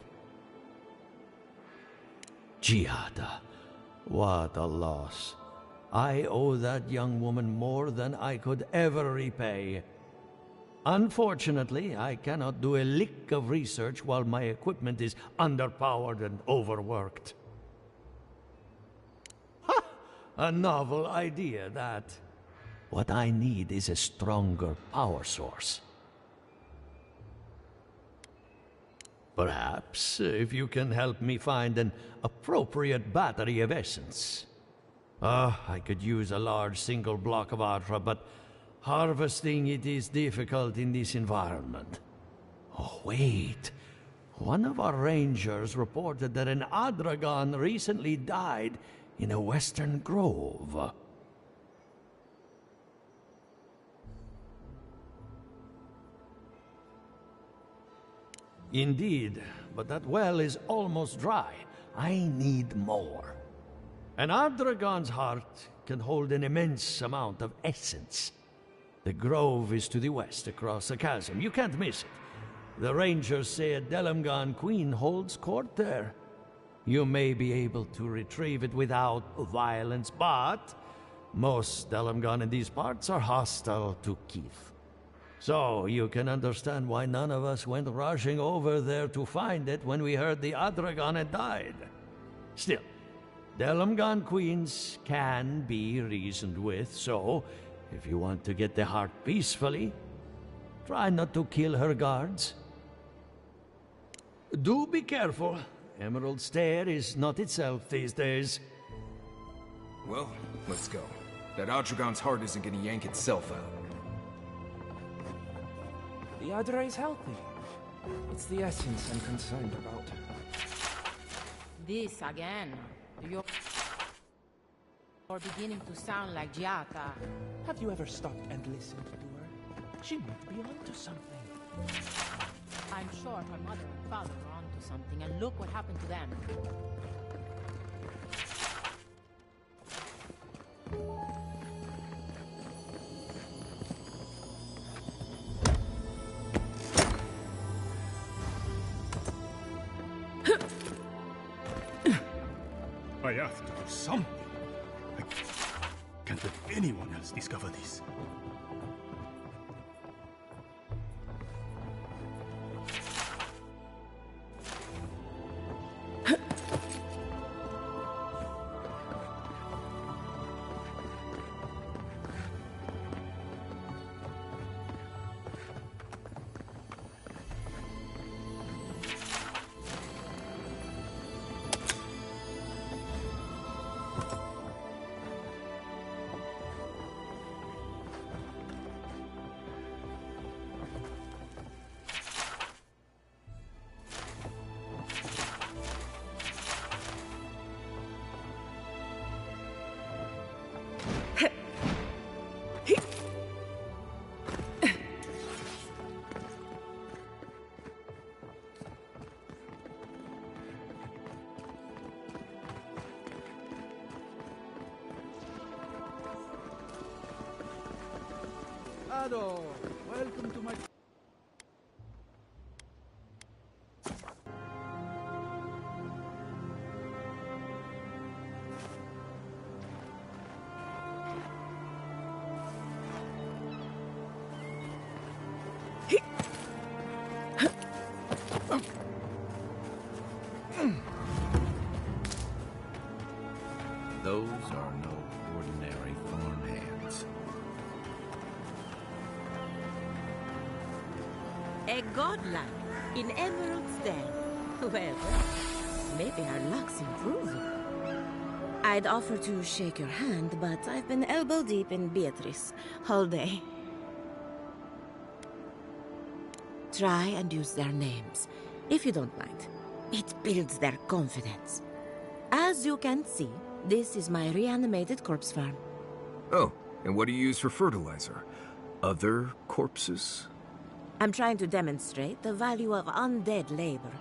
Giada, what a loss. I owe that young woman more than I could ever repay. Unfortunately, I cannot do a lick of research while my equipment is underpowered and overworked. Ha! A novel idea, that. What I need is a stronger power source. Perhaps, if you can help me find an appropriate battery of essence. I could use a large single block of Ardra, but harvesting it is difficult in this environment. Oh, wait. One of our rangers reported that an Adragon recently died in a western grove. Indeed, but that well is almost dry. I need more. An Ardragon's heart can hold an immense amount of essence. The grove is to the west, across the chasm. You can't miss it. The rangers say a Delamgan queen holds court there. You may be able to retrieve it without violence, but most Delamgan in these parts are hostile to Keith. So, you can understand why none of us went rushing over there to find it when we heard the Adragon had died. Still, Delamgan queens can be reasoned with, so if you want to get the heart peacefully, try not to kill her guards. Do be careful. Emerald Stair is not itself these days. Well, let's go. That Adragon's heart isn't gonna yank itself out. The Adra is healthy. It's the essence I'm concerned about. This again. You're beginning to sound like Giata. Have you ever stopped and listened to her? She might be onto something. I'm sure her mother and father were onto something, and look what happened to them. I have to do something. I can't let anyone else discover this. Shadow! Welcome to my... Those are no ordinary farmhands. A godlike in Emerald's Den. Well, maybe our luck's improving. I'd offer to shake your hand, but I've been elbow deep in Beatrice all day. Try and use their names, if you don't mind. It builds their confidence. As you can see, this is my reanimated corpse farm. Oh, and what do you use for fertilizer? Other corpses? I'm trying to demonstrate the value of undead labor.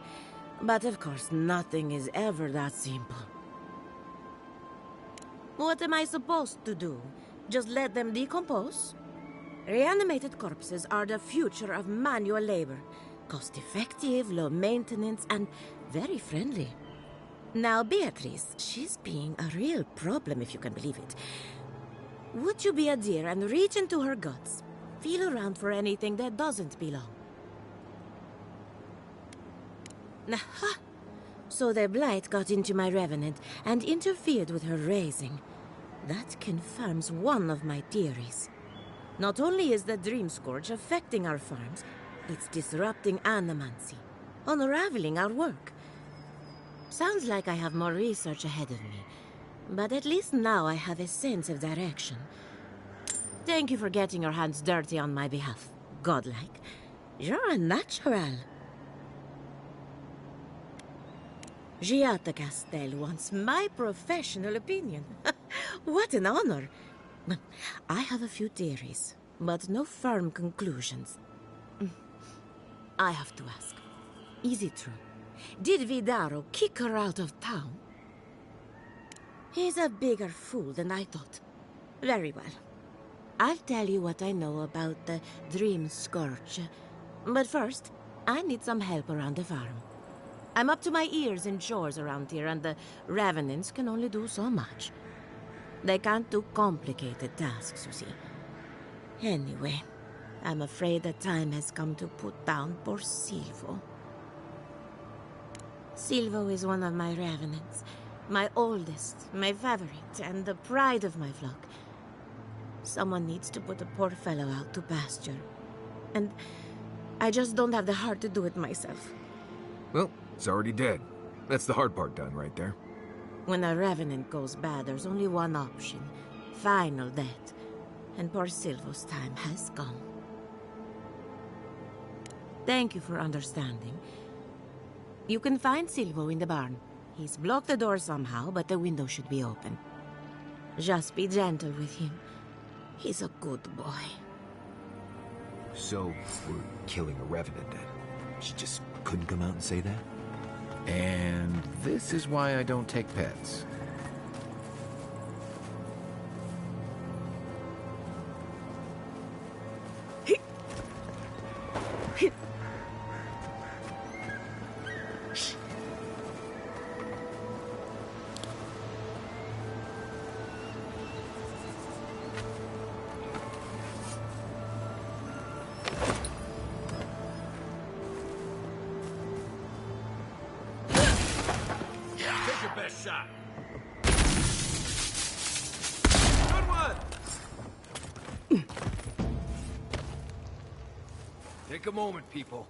But of course, nothing is ever that simple. What am I supposed to do? Just let them decompose? Reanimated corpses are the future of manual labor. Cost-effective, low maintenance, and very friendly. Now, Beatrice, she's being a real problem, if you can believe it. Would you be a dear and reach into her guts? Feel around for anything that doesn't belong. Aha! So the blight got into my revenant and interfered with her raising. That confirms one of my theories. Not only is the Dream Scourge affecting our farms, it's disrupting animancy, unraveling our work. Sounds like I have more research ahead of me, but at least now I have a sense of direction. Thank you for getting your hands dirty on my behalf, godlike. You're a natural. Giata Castel wants my professional opinion. What an honor. I have a few theories, but no firm conclusions. I have to ask, is it true? Did Vidaro kick her out of town? He's a bigger fool than I thought. Very well. I'll tell you what I know about the Dream Scourge. But first, I need some help around the farm. I'm up to my ears in chores around here, and the Revenants can only do so much. They can't do complicated tasks, you see. Anyway, I'm afraid the time has come to put down poor Silvo. Silvo is one of my Revenants. My oldest, my favorite, and the pride of my flock. Someone needs to put the poor fellow out to pasture. And I just don't have the heart to do it myself. Well, it's already dead. That's the hard part done right there. When a revenant goes bad, there's only one option. Final death. And poor Silvo's time has come. Thank you for understanding. You can find Silvo in the barn. He's blocked the door somehow, but the window should be open. Just be gentle with him. He's a good boy. So, we're killing a revenant then? She just couldn't come out and say that? And this is why I don't take pets. Best shot. Good one! Take a moment, people.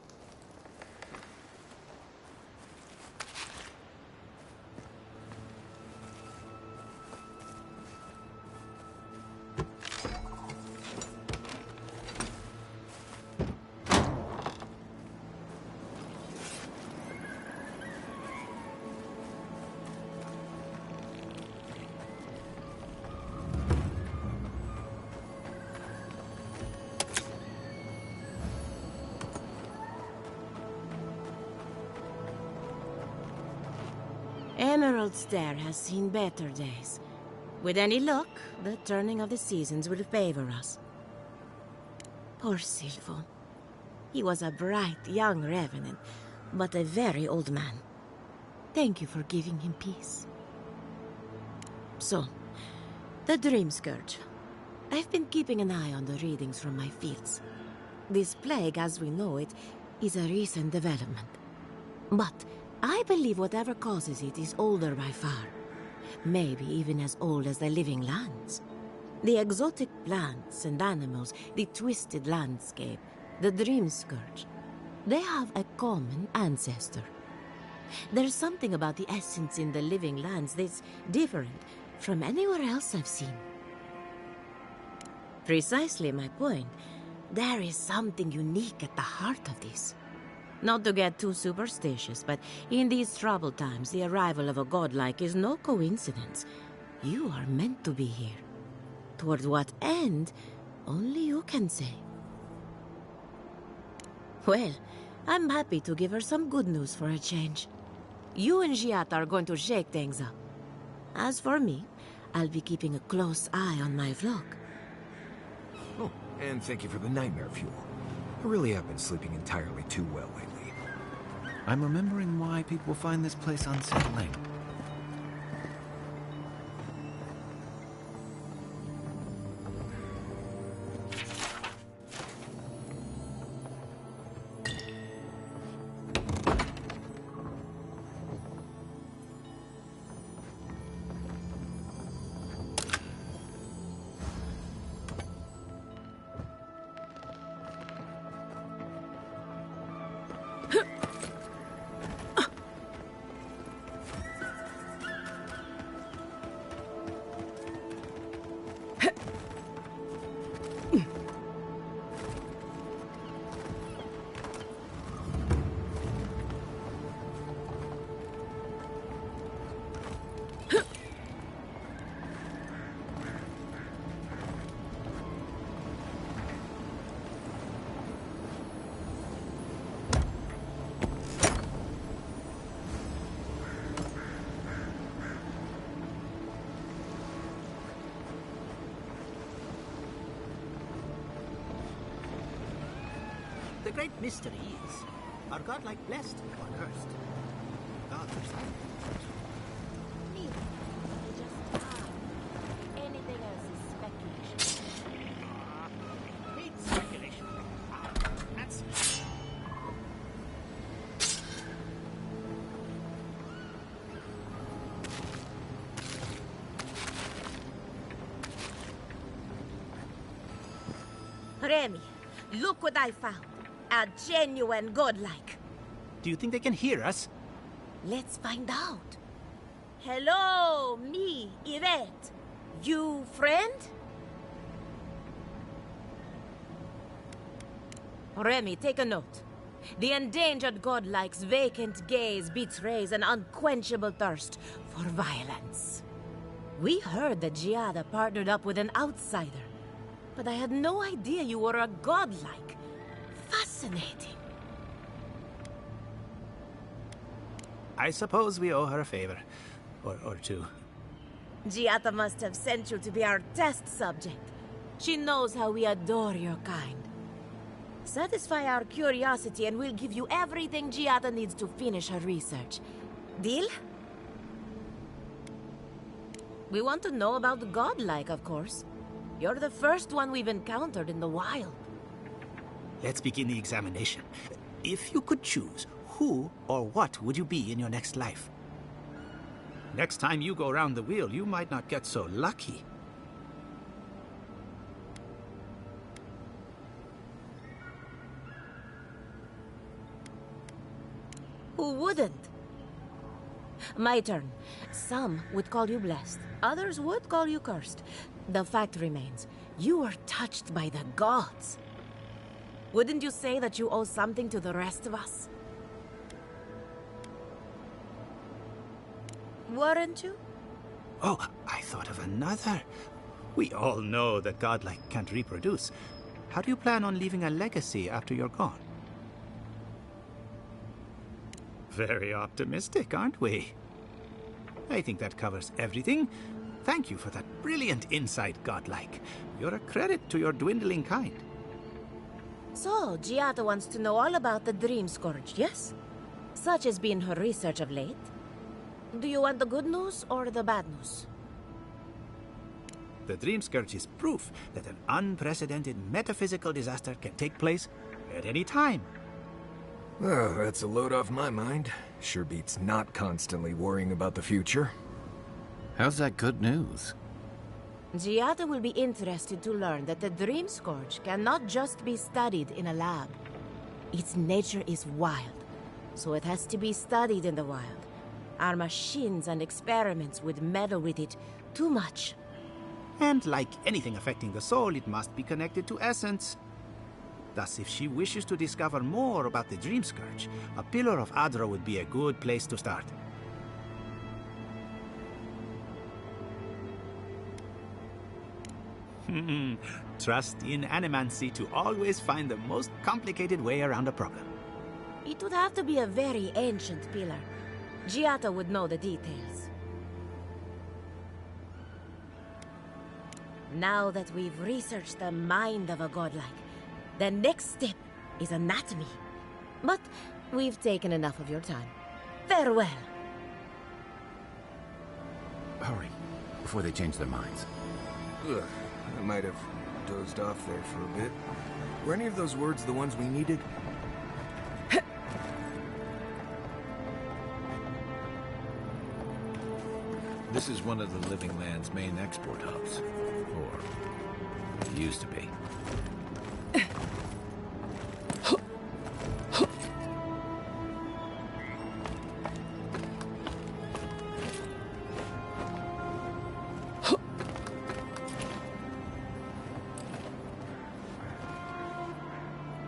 Emerald Stair has seen better days. With any luck, the turning of the seasons will favor us. Poor Silvo. He was a bright, young revenant, but a very old man. Thank you for giving him peace. So, the Dream Scourge. I've been keeping an eye on the readings from my fields. This plague, as we know it, is a recent development. But I believe whatever causes it is older by far. Maybe even as old as the living lands. The exotic plants and animals, the twisted landscape, the Dream Scourge, they have a common ancestor. There's something about the essence in the living lands that's different from anywhere else I've seen. Precisely my point. There is something unique at the heart of this. Not to get too superstitious, but in these troubled times, the arrival of a godlike is no coincidence. You are meant to be here. Toward what end, only you can say. Well, I'm happy to give her some good news for a change. You and Giat are going to shake things up. As for me, I'll be keeping a close eye on my flock. Oh, and thank you for the nightmare fuel. I really have been sleeping entirely too well lately. I'm remembering why people find this place unsettling. The great mystery is, are godlike blessed or cursed? God or something? Neither. They just are. Anything else is speculation. Hate speculation. That's... Remy, look what I found. A genuine godlike. Do you think they can hear us? Let's find out. Hello, me, Yvette. You friend? Remy, take a note. The endangered godlike's vacant gaze betrays an unquenchable thirst for violence. We heard that Giada partnered up with an outsider, but I had no idea you were a godlike. Fascinating. I suppose we owe her a favor. Or two. Giata must have sent you to be our test subject. She knows how we adore your kind. Satisfy our curiosity and we'll give you everything Giata needs to finish her research. Deal? We want to know about the godlike, of course. You're the first one we've encountered in the wild. Let's begin the examination. If you could choose, who or what would you be in your next life? Next time you go round the wheel, you might not get so lucky. Who wouldn't? My turn. Some would call you blessed. Others would call you cursed. The fact remains, you were touched by the gods. Wouldn't you say that you owe something to the rest of us? Weren't you? Oh, I thought of another. We all know that godlike can't reproduce. How do you plan on leaving a legacy after you're gone? Very optimistic, aren't we? I think that covers everything. Thank you for that brilliant insight, godlike. You're a credit to your dwindling kind. So, Giada wants to know all about the Dream Scourge, yes? Such has been her research of late. Do you want the good news or the bad news? The Dream Scourge is proof that an unprecedented metaphysical disaster can take place at any time. Well, that's a load off my mind. Sure beats not constantly worrying about the future. How's that good news? Giada will be interested to learn that the Dream Scourge cannot just be studied in a lab. Its nature is wild, so it has to be studied in the wild. Our machines and experiments would meddle with it too much. And like anything affecting the soul, it must be connected to essence. Thus, if she wishes to discover more about the Dream Scourge, a Pillar of Adra would be a good place to start. Trust in animancy to always find the most complicated way around a problem. It would have to be a very ancient pillar. Giada would know the details. Now that we've researched the mind of a godlike, the next step is anatomy. But we've taken enough of your time. Farewell. Hurry, before they change their minds. Ugh, I might have dozed off there for a bit. Were any of those words the ones we needed? This is one of the Living Land's main export hubs. Or it used to be.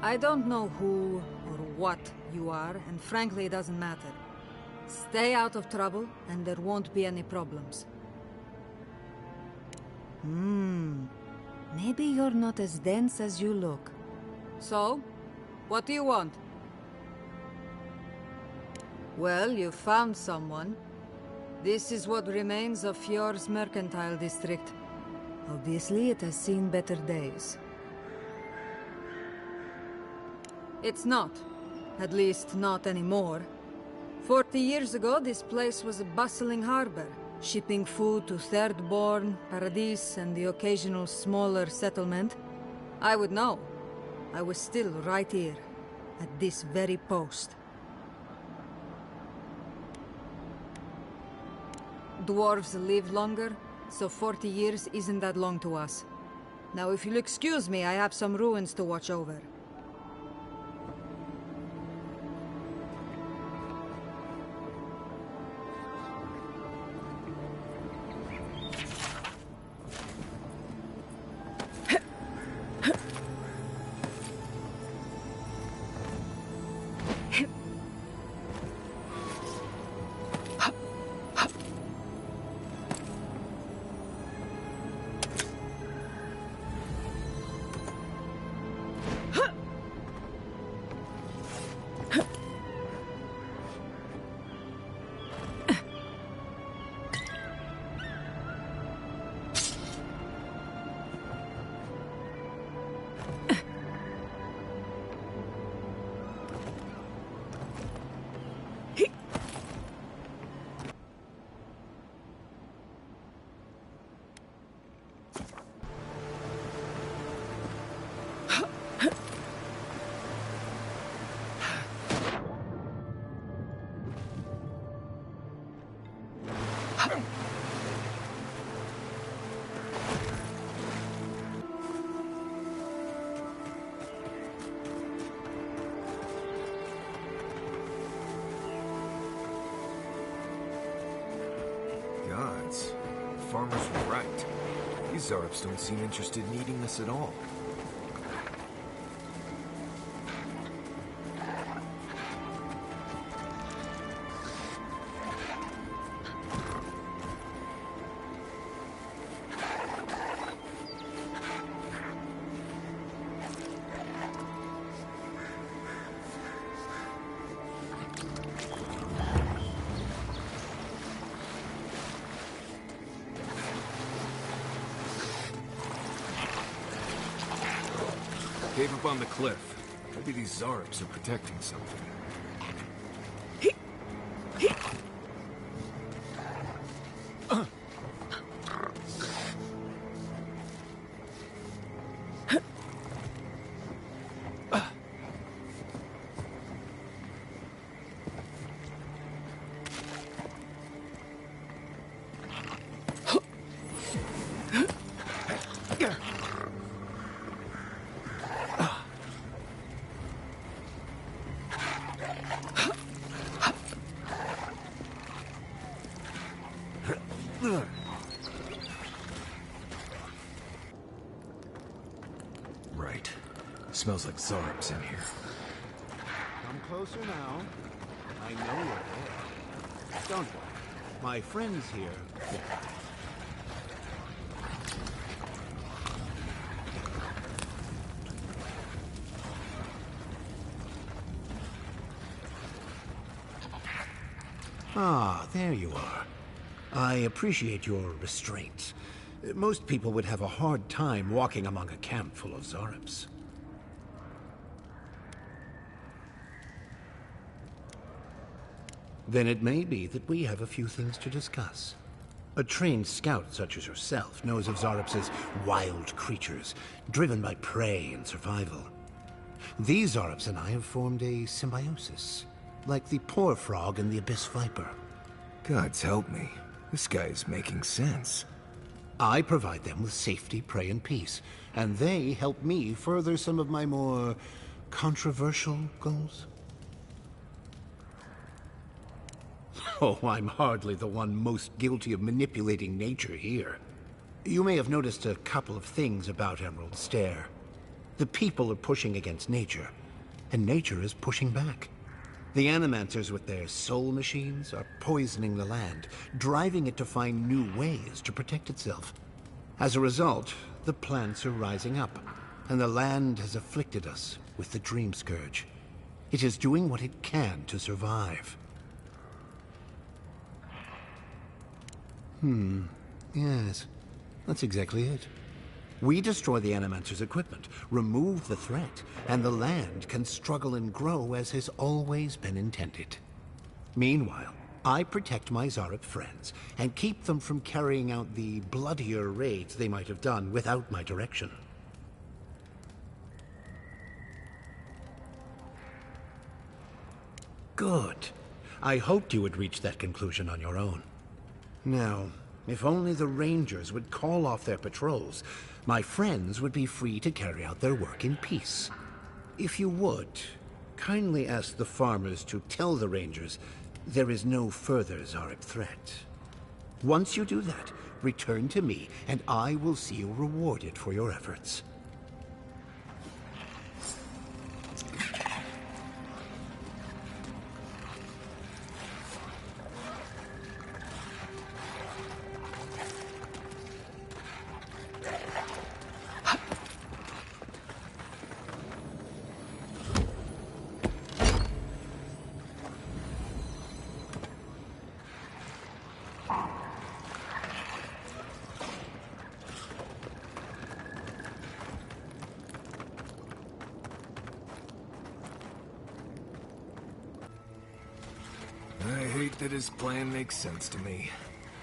I don't know who or what you are, and frankly it doesn't matter. Stay out of trouble, and there won't be any problems. Maybe you're not as dense as you look. So, what do you want? Well, you found someone. This is what remains of Fjord's mercantile district. Obviously, it has seen better days. It's not. At least, not anymore. 40 years ago, this place was a bustling harbor, shipping food to Thirdborn, Paradis, and the occasional smaller settlement. I would know. I was still right here, at this very post. Dwarves live longer, so 40 years isn't that long to us. Now, if you'll excuse me, I have some ruins to watch over. Gods, the farmers were right. These Zarps don't seem interested in eating us at all. Cave up on the cliff. Maybe these Zarps are protecting something. Right. Smells like Zarps in here. Come closer now. I know you're there. Don't worry. My friends here. Ah, there you are. I appreciate your restraint. Most people would have a hard time walking among a camp full of Zarps. Then it may be that we have a few things to discuss. A trained scout such as yourself knows of Zarps as wild creatures, driven by prey and survival. These Zarps and I have formed a symbiosis, like the poor frog and the abyss viper. Gods help me. This guy is making sense. I provide them with safety, prey, and peace, and they help me further some of my more controversial goals. Oh, I'm hardly the one most guilty of manipulating nature here. You may have noticed a couple of things about Emerald Stair. The people are pushing against nature, and nature is pushing back. The Animancers with their soul machines are poisoning the land, driving it to find new ways to protect itself. As a result, the plants are rising up, and the land has afflicted us with the Dream Scourge. It is doing what it can to survive. Yes, that's exactly it. We destroy the Animancer's equipment, remove the threat, and the land can struggle and grow as has always been intended. Meanwhile, I protect my Zarp friends and keep them from carrying out the bloodier raids they might have done without my direction. Good. I hoped you would reach that conclusion on your own. Now, if only the Rangers would call off their patrols, my friends would be free to carry out their work in peace. If you would, kindly ask the farmers to tell the Rangers there is no further Zarp threat. Once you do that, return to me, and I will see you rewarded for your efforts. I hate that his plan makes sense to me.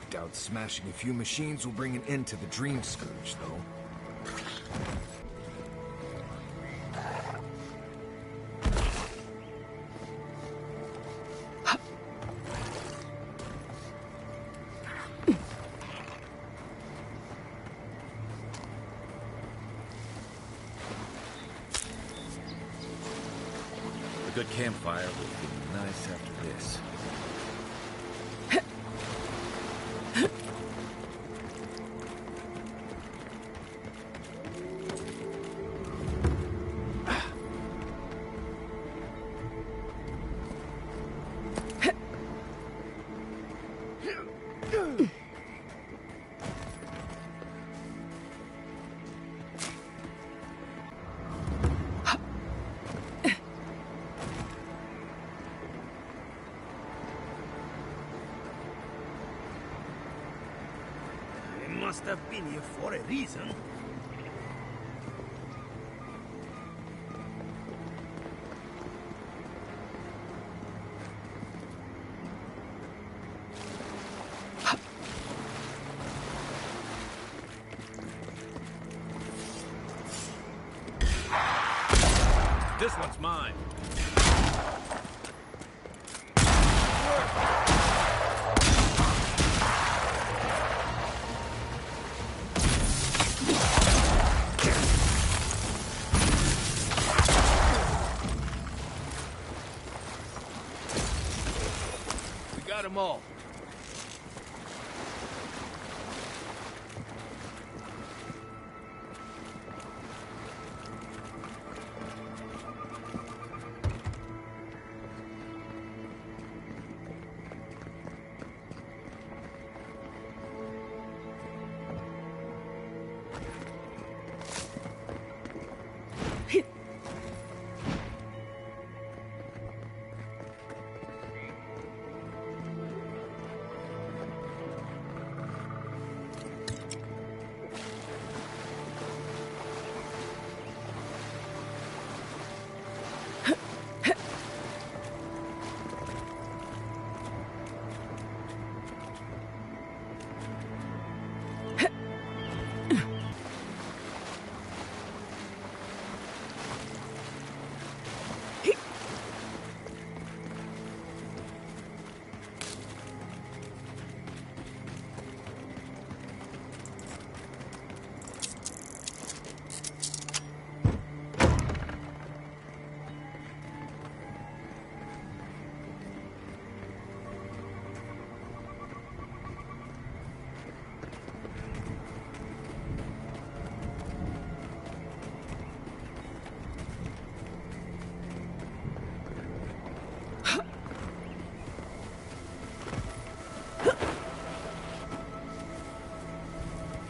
Doubt smashing a few machines will bring an end to the Dream Scourge, though. A good campfire would be nice after this. Must have been here for a reason. This one's mine. We got them all.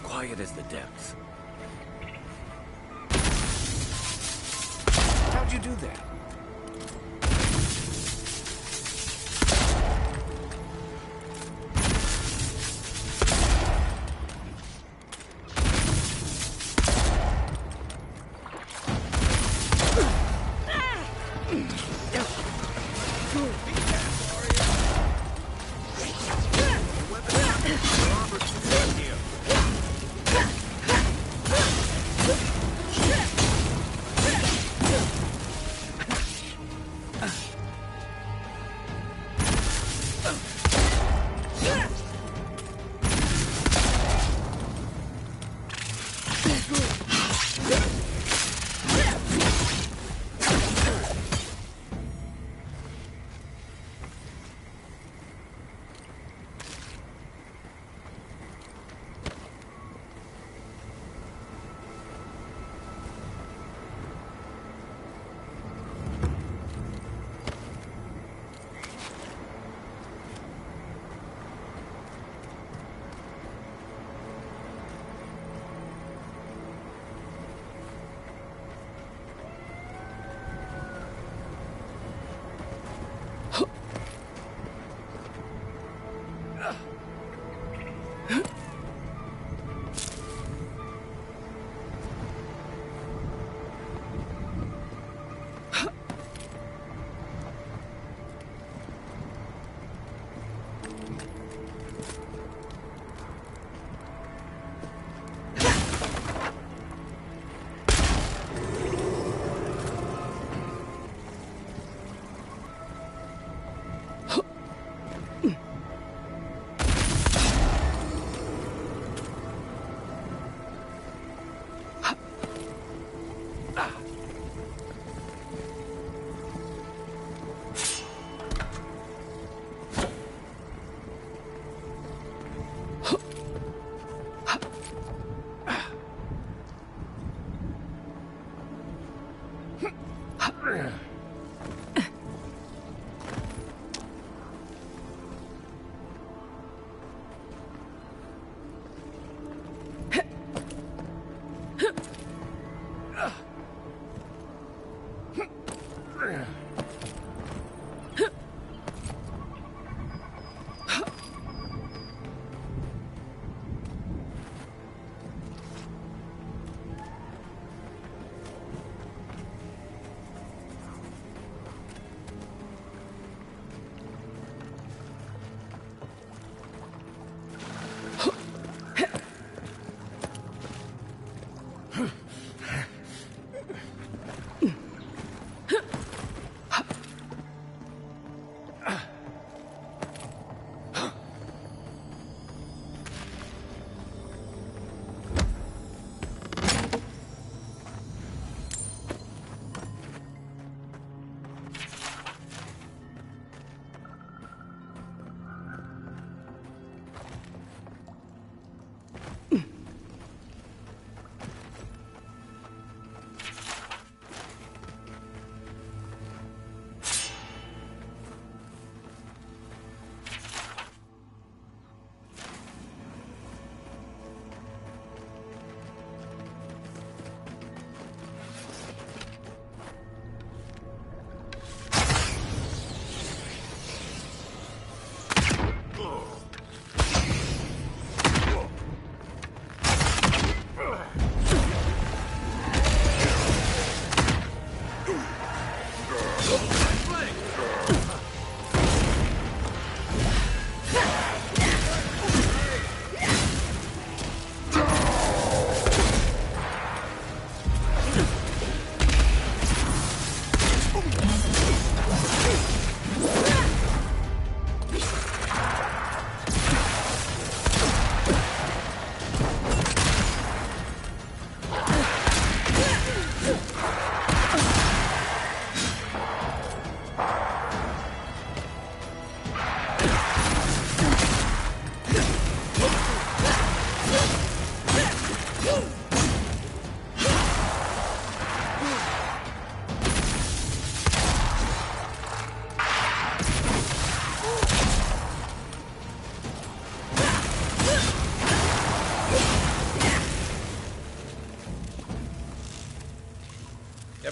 Quiet as the depths. How'd you do that?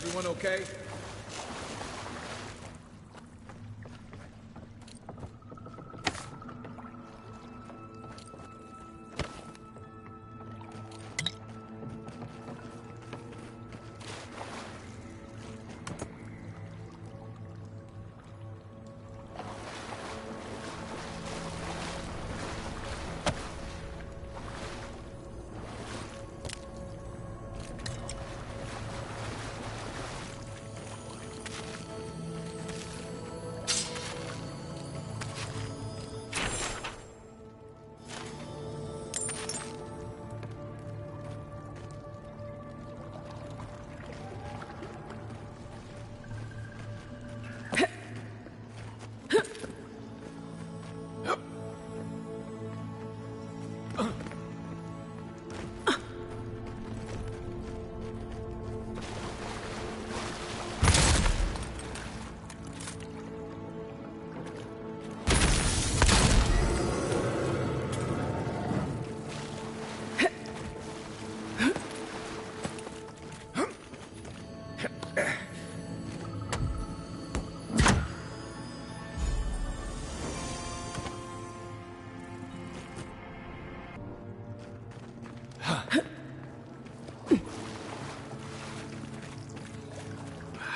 Everyone okay?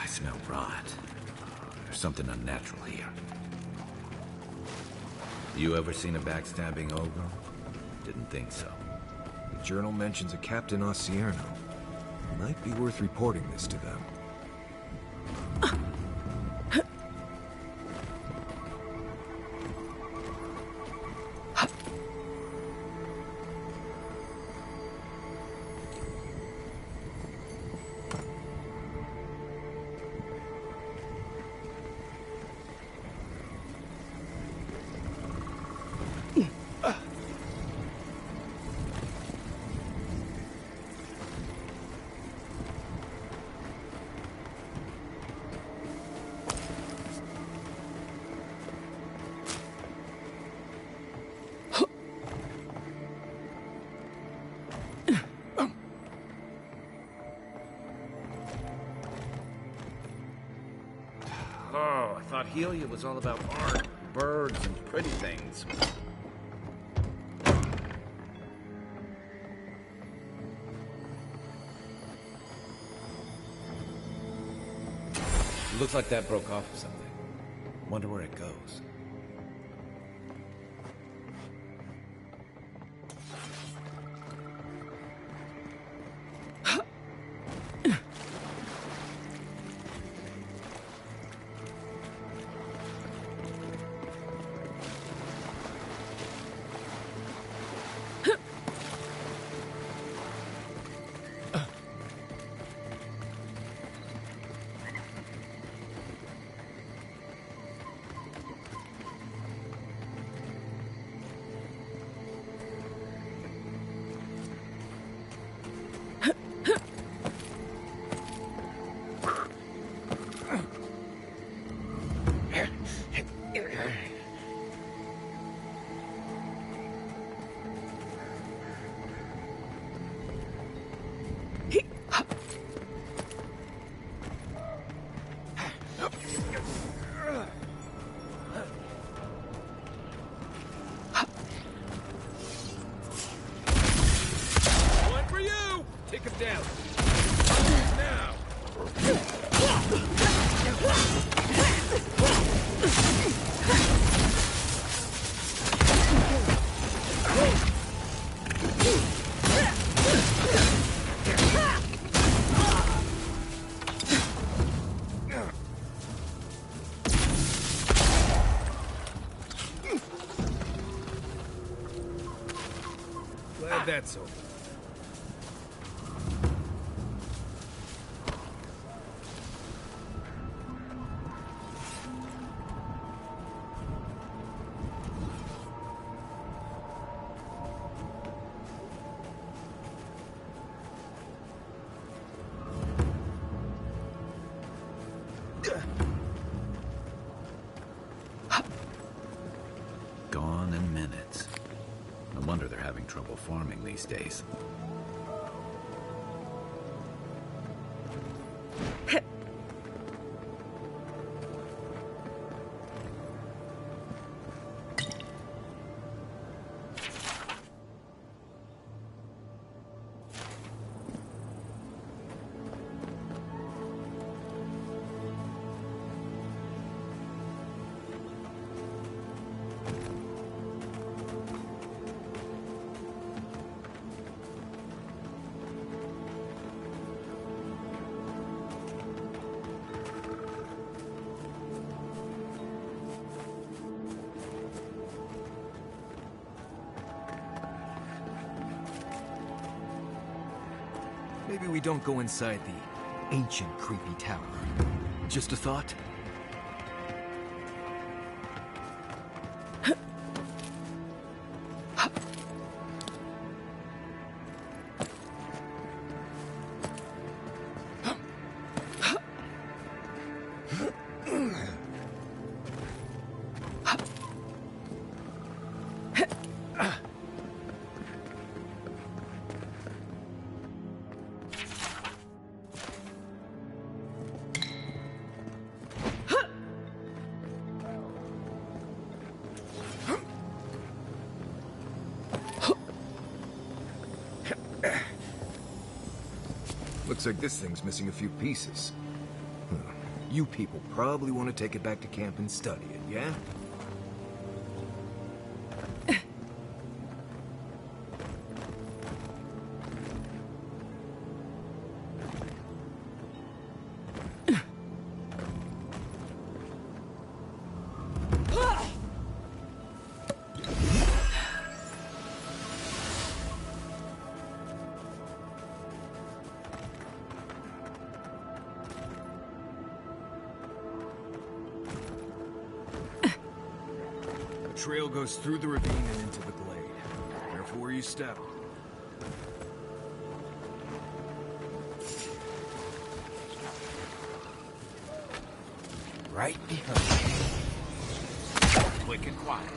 I smell rot. There's something unnatural here. You ever seen a backstabbing ogre? Didn't think so. The journal mentions a Captain Ocierno. Might be worth reporting this to them. Oh, I thought Helia was all about art, birds, and pretty things. Looks like that broke off of something. Wonder where it goes. That's over. Gone in minutes. No wonder they're having trouble farming these days. Maybe we don't go inside the ancient creepy tower. Just a thought? Looks like this thing's missing a few pieces. You people probably want to take it back to camp and study it, yeah? Trail goes through the ravine and into the glade. Careful where you step. Right behind you. Quick and quiet.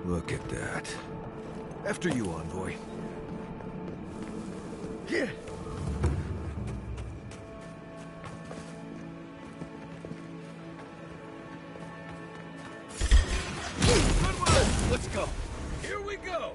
Look at that. After you, envoy. Yeah. Good one! Let's go. Here we go.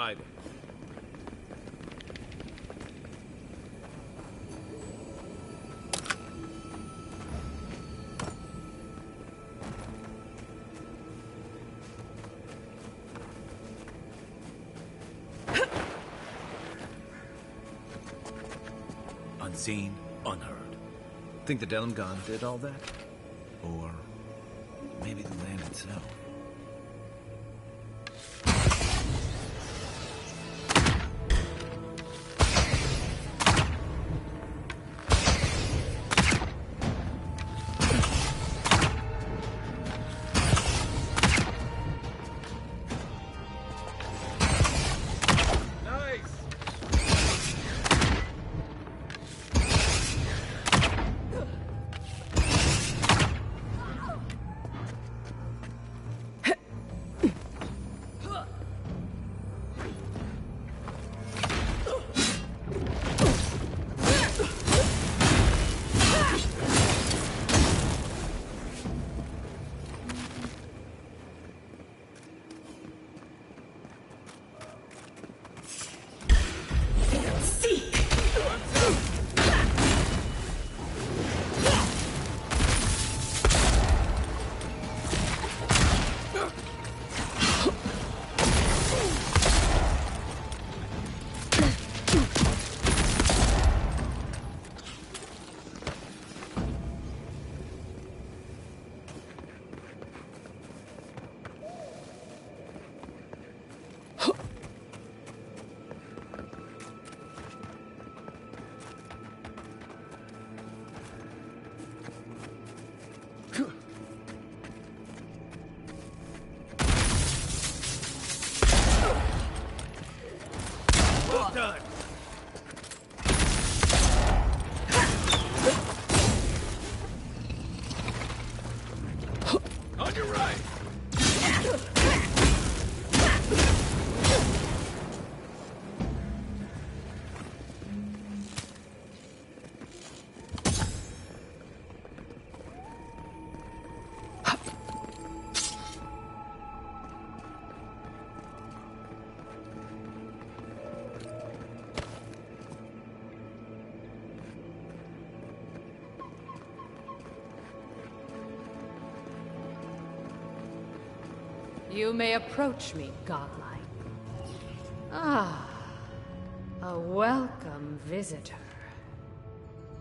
Identified. Unseen, unheard. Think the Delimgon did all that? Or maybe the land itself? You may approach me, godlike. Ah, a welcome visitor.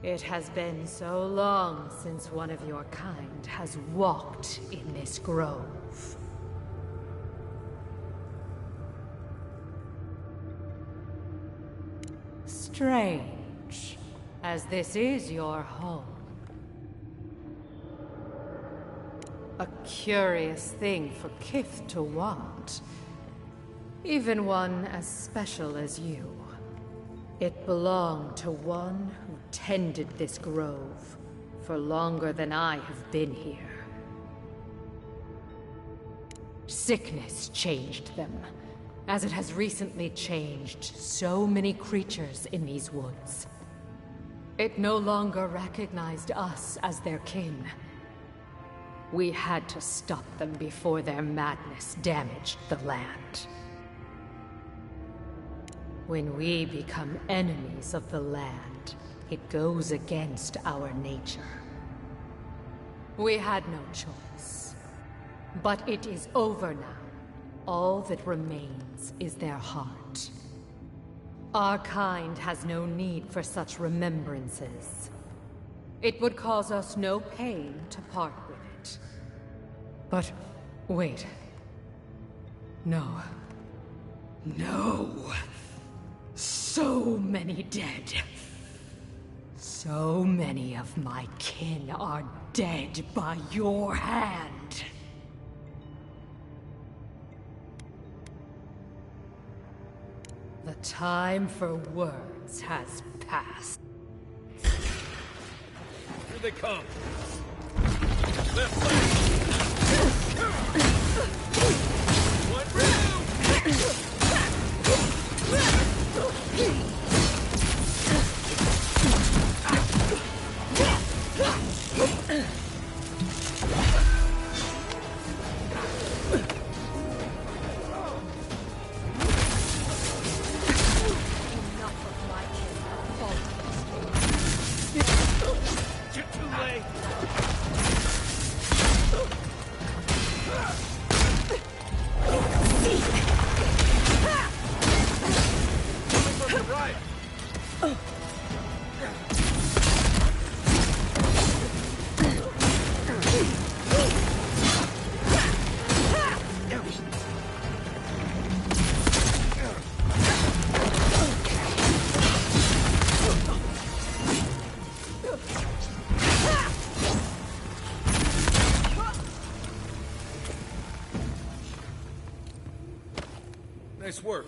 It has been so long since one of your kind has walked in this grove. Strange, as this is your home. A curious thing for Kith to want. Even one as special as you. It belonged to one who tended this grove for longer than I have been here. Sickness changed them, as it has recently changed so many creatures in these woods. It no longer recognized us as their kin. We had to stop them before their madness damaged the land. When we become enemies of the land, it goes against our nature. We had no choice. But it is over now. All that remains is their heart. Our kind has no need for such remembrances. It would cause us no pain to part with it. But wait. No. No. So many dead. So many of my kin are dead by your hand. The time for words has passed. Here they come. Left leg. One for me! Coming from the right! Nice work.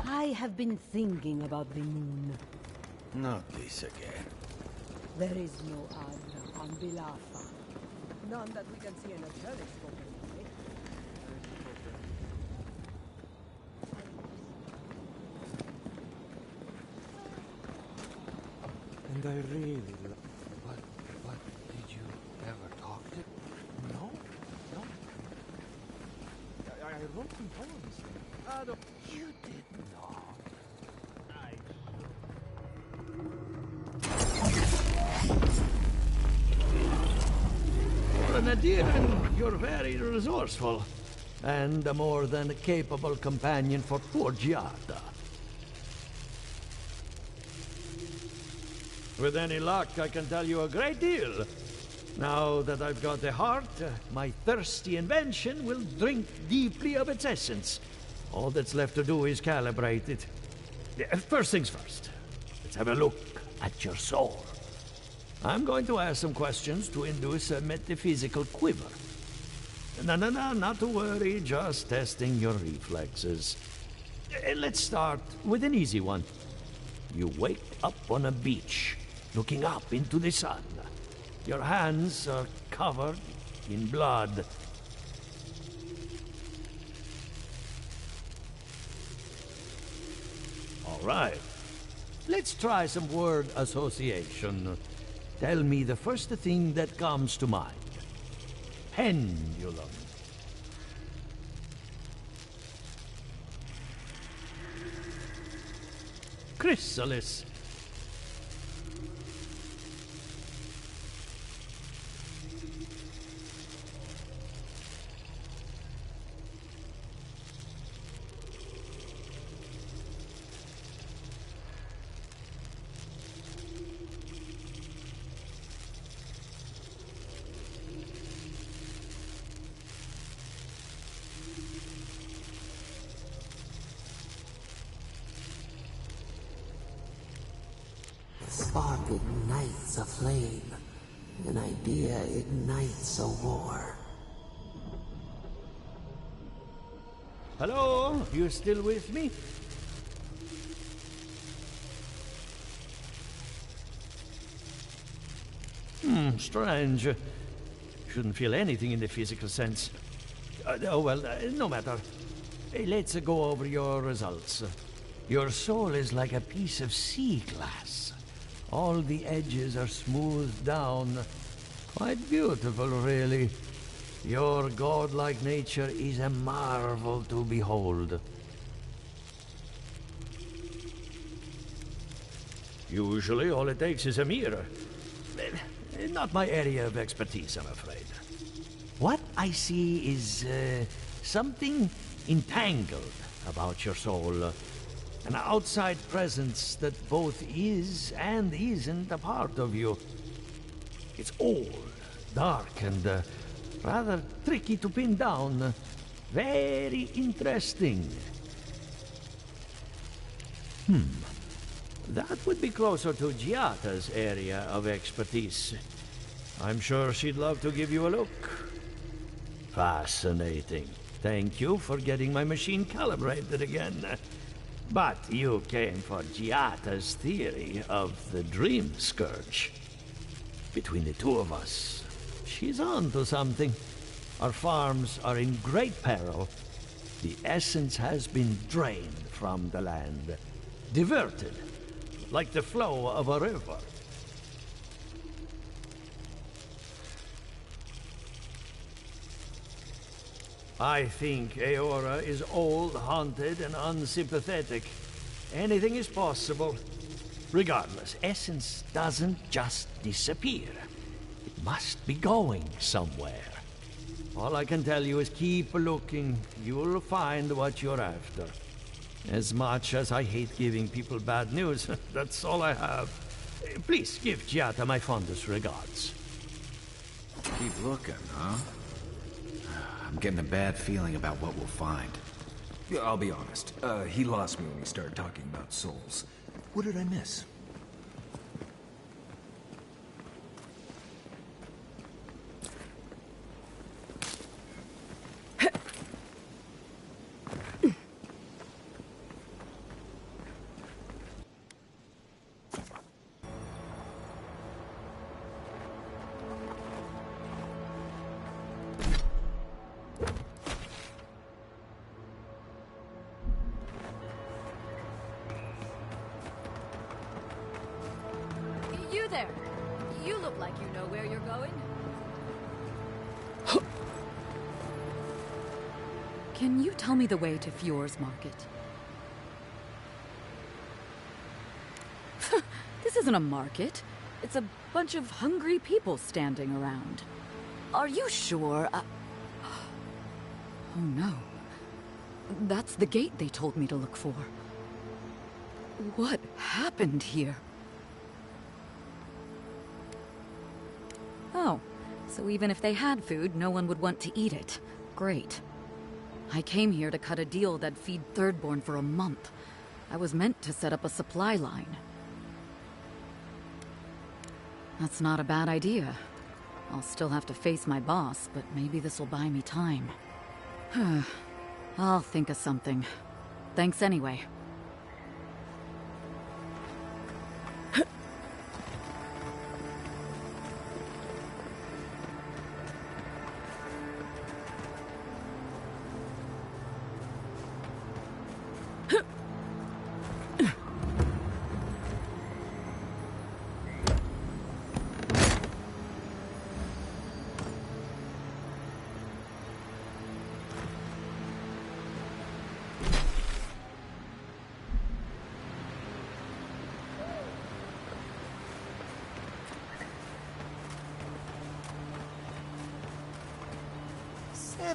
I have been thinking about the moon. Not this again. There is no Adra on Bilafa. None that we can see in a telescope anyway. And I really What did you ever talk to? No? No? I wrote some poems. You did not. Nadiran, you're very resourceful, and a more than capable companion for poor Giada. With any luck, I can tell you a great deal. Now that I've got the heart, my thirsty invention will drink deeply of its essence. All that's left to do is calibrate it. First things first, let's have a look at your soul. I'm going to ask some questions to induce a metaphysical quiver. No, not to worry, just testing your reflexes. Let's start with an easy one. You wake up on a beach, looking up into the sun. Your hands are covered in blood. All right. Let's try some word association. Tell me the first thing that comes to mind. Pendulum. Chrysalis. Spark ignites a flame. An idea ignites a war. Hello? You still with me? Strange. Shouldn't feel anything in the physical sense. Oh well, no matter. Let's go over your results. Your soul is like a piece of sea glass. All the edges are smoothed down. Quite beautiful, really. Your godlike nature is a marvel to behold. Usually, all it takes is a mirror. Not my area of expertise, I'm afraid. What I see is something entangled about your soul. An outside presence that both is and isn't a part of you. It's old, dark, and rather tricky to pin down. Very interesting. That would be closer to Giata's area of expertise. I'm sure she'd love to give you a look. Fascinating. Thank you for getting my machine calibrated again. But you came for Giata's theory of the Dream Scourge. Between the two of us, she's on to something. Our farms are in great peril. The essence has been drained from the land. Diverted, like the flow of a river. I think Eora is old, haunted, and unsympathetic. Anything is possible. Regardless, essence doesn't just disappear. It must be going somewhere. All I can tell you is keep looking. You'll find what you're after. As much as I hate giving people bad news, that's all I have. Please give Giata my fondest regards. Keep looking, huh? I'm getting a bad feeling about what we'll find. Yeah, I'll be honest. He lost me when he started talking about souls. What did I miss? You there! You look like you know where you're going. Can you tell me the way to Fjord's Market? This isn't a market. It's a bunch of hungry people standing around. Are you sure? Oh no. That's the gate they told me to look for. What happened here? Oh, so even if they had food, no one would want to eat it. Great. I came here to cut a deal that'd feed Thirdborn for a month. I was meant to set up a supply line. That's not a bad idea. I'll still have to face my boss, but maybe this'll buy me time. I'll think of something. Thanks anyway.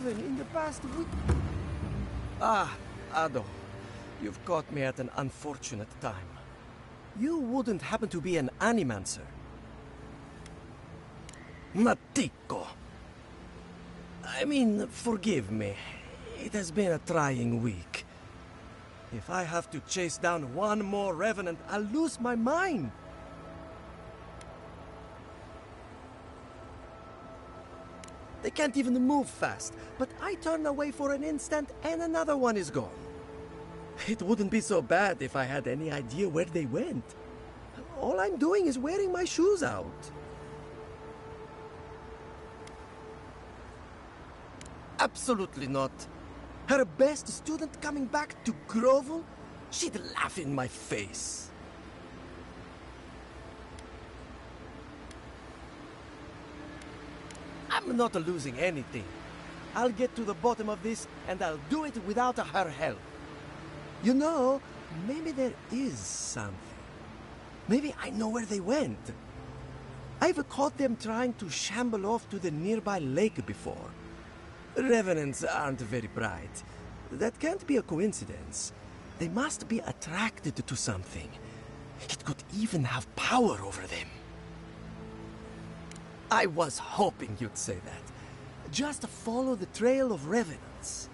In the past week. Ah, Ado. You've caught me at an unfortunate time. You wouldn't happen to be an animancer? Matiko. I mean, forgive me. It has been a trying week. If I have to chase down one more revenant, I'll lose my mind. They can't even move fast, but I turn away for an instant and another one is gone. It wouldn't be so bad if I had any idea where they went. All I'm doing is wearing my shoes out. Absolutely not. Her best student coming back to grovel? She'd laugh in my face. I'm not losing anything. I'll get to the bottom of this, and I'll do it without her help. You know, maybe there is something. Maybe I know where they went. I've caught them trying to shamble off to the nearby lake before. Revenants aren't very bright. That can't be a coincidence. They must be attracted to something. It could even have power over them. I was hoping you'd say that. Just follow the trail of revenants.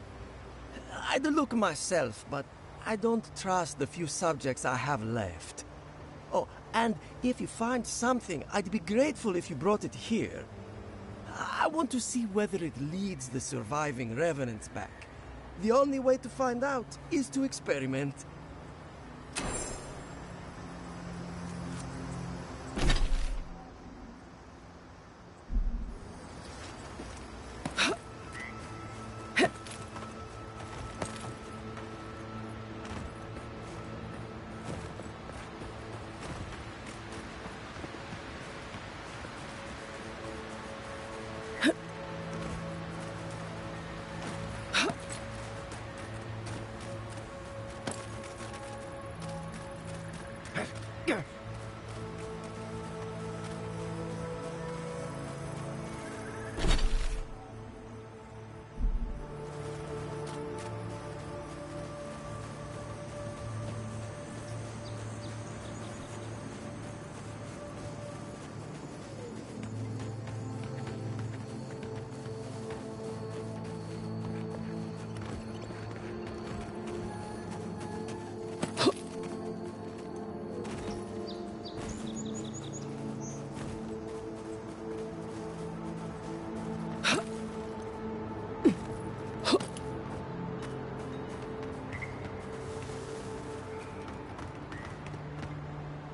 I'd look myself, but I don't trust the few subjects I have left. Oh, and if you find something, I'd be grateful if you brought it here. I want to see whether it leads the surviving revenants back. The only way to find out is to experiment.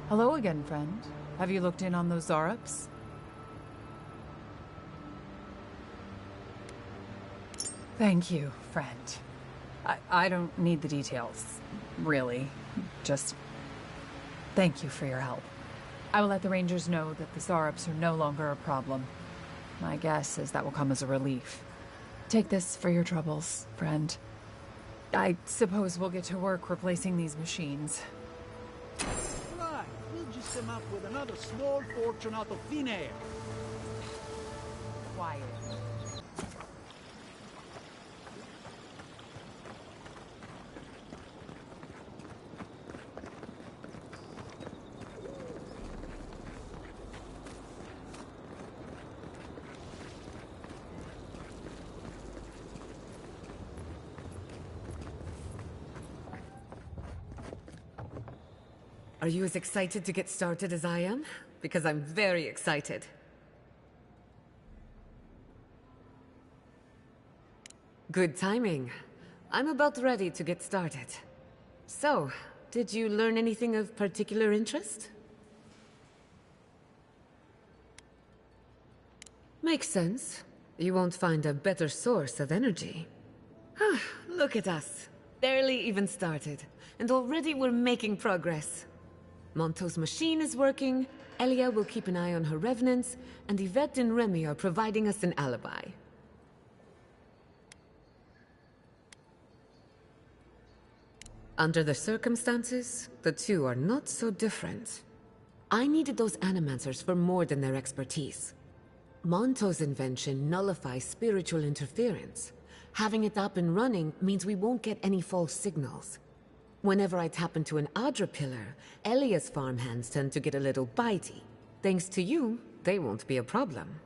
Hello again, friend. Have you looked in on those Zarups? Thank you, friend. I don't need the details, really. Just thank you for your help. I will let the Rangers know that the Zarups are no longer a problem. My guess is that will come as a relief. Take this for your troubles, friend. I suppose we'll get to work replacing these machines. Right, we'll just come up with another small fortune out of thin air. Quiet. Are you as excited to get started as I am? Because I'm very excited. Good timing. I'm about ready to get started. So, did you learn anything of particular interest? Makes sense. You won't find a better source of energy. Look at us. Barely even started, and already we're making progress. Monto's machine is working, Elia will keep an eye on her revenants, and Yvette and Remy are providing us an alibi. Under the circumstances, the two are not so different. I needed those animancers for more than their expertise. Monto's invention nullifies spiritual interference. Having it up and running means we won't get any false signals. Whenever I tap into an Adra pillar, Elia's farmhands tend to get a little bitey. Thanks to you, they won't be a problem.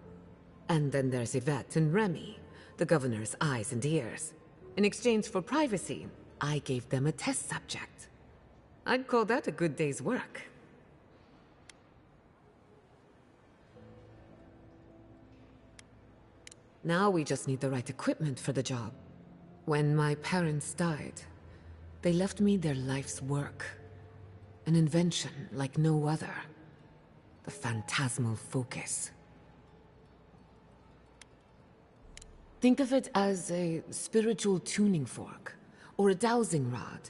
And then there's Yvette and Remy, the governor's eyes and ears. In exchange for privacy, I gave them a test subject. I'd call that a good day's work. Now we just need the right equipment for the job. When my parents died, they left me their life's work. An invention like no other. The phantasmal focus. Think of it as a spiritual tuning fork, or a dowsing rod.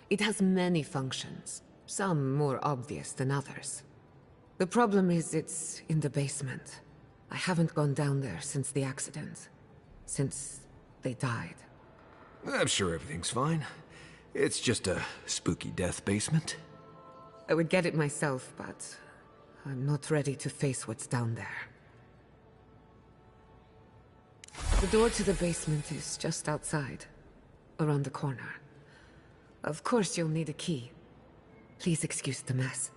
It has many functions, some more obvious than others. The problem is it's in the basement. I haven't gone down there since the accident. Since they died. I'm sure everything's fine. It's just a spooky death basement. I would get it myself, but I'm not ready to face what's down there. The door to the basement is just outside, around the corner. Of course you'll need a key. Please excuse the mess.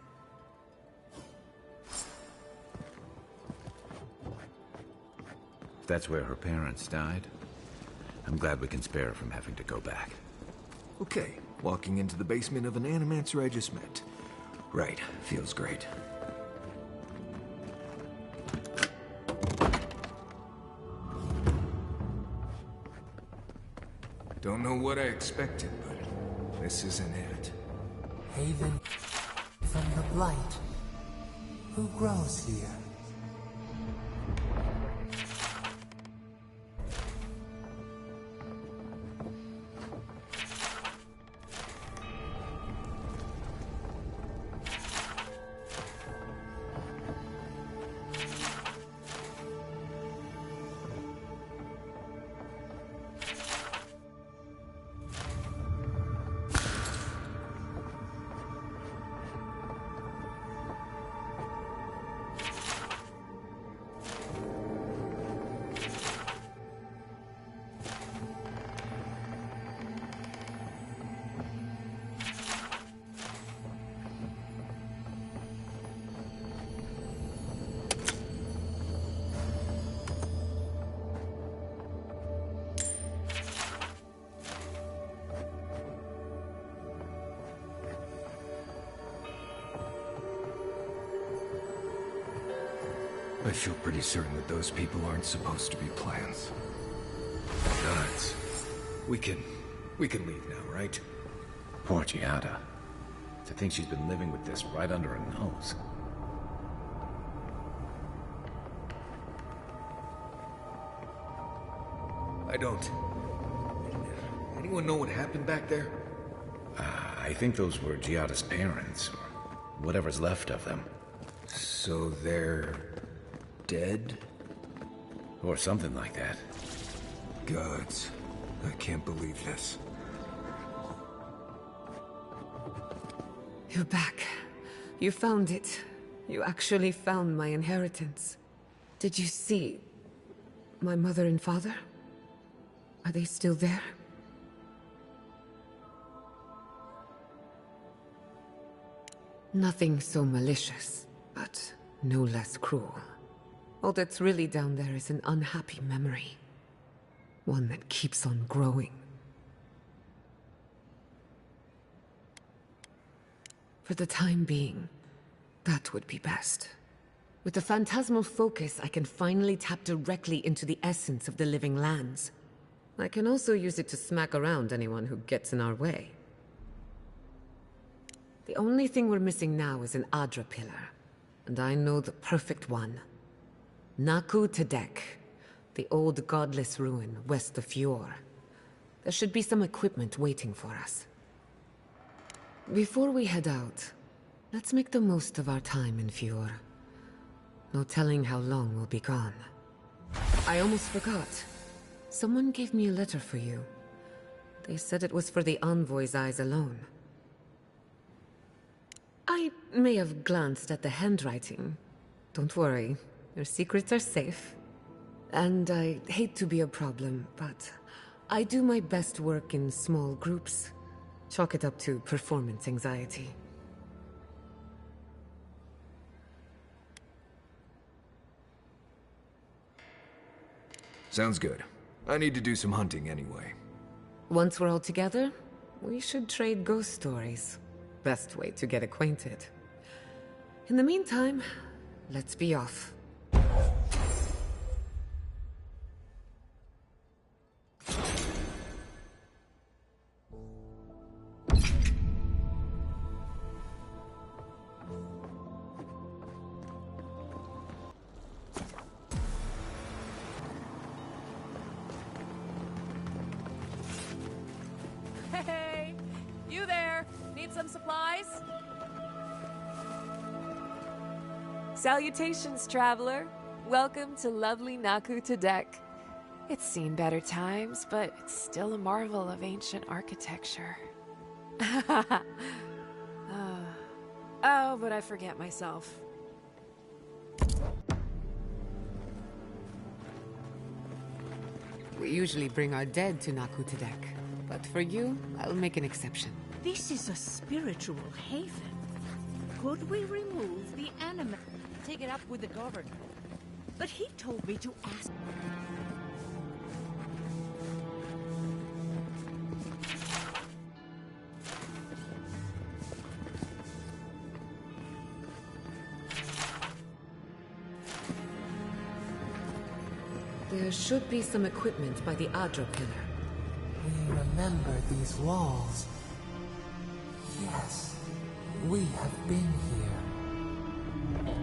If that's where her parents died, I'm glad we can spare her from having to go back. Okay, walking into the basement of an animancer I just met. Right, feels great. Don't know what I expected, but this isn't it. Haven from the Blight. Who grows here? I feel pretty certain that those people aren't supposed to be plants. Guys, we can leave now, right? Poor Giada. To think she's been living with this right under her nose. I don't. Anyone know what happened back there? I think those were Giada's parents, or whatever's left of them. So they're dead? Or something like that. Gods, I can't believe this. You're back. You found it. You actually found my inheritance. Did you see my mother and father? Are they still there? Nothing so malicious, but no less cruel. All that's really down there is an unhappy memory. One that keeps on growing. For the time being, that would be best. With the phantasmal focus, I can finally tap directly into the essence of the living lands. I can also use it to smack around anyone who gets in our way. The only thing we're missing now is an Adra pillar, and I know the perfect one. Naku Tedek, the old godless ruin west of Eora. There should be some equipment waiting for us. Before we head out, let's make the most of our time in Eora. No telling how long we'll be gone. I almost forgot. Someone gave me a letter for you. They said it was for the envoy's eyes alone. I may have glanced at the handwriting. Don't worry, your secrets are safe. And I hate to be a problem, but I do my best work in small groups. Chalk it up to performance anxiety. Sounds good. I need to do some hunting anyway. Once we're all together, we should trade ghost stories. Best way to get acquainted. In the meantime, let's be off. Hey, you there? guys! Salutations, traveler. Welcome to lovely Naku Tadek. It's seen better times, but it's still a marvel of ancient architecture. Oh, but I forget myself. We usually bring our dead to Naku Tadek, but for you, I'll make an exception. This is a spiritual haven. Could we remove the animal? Take it up with the governor. But he told me to ask. There should be some equipment by the Adra pillar. We remember these walls. Yes, we have been here.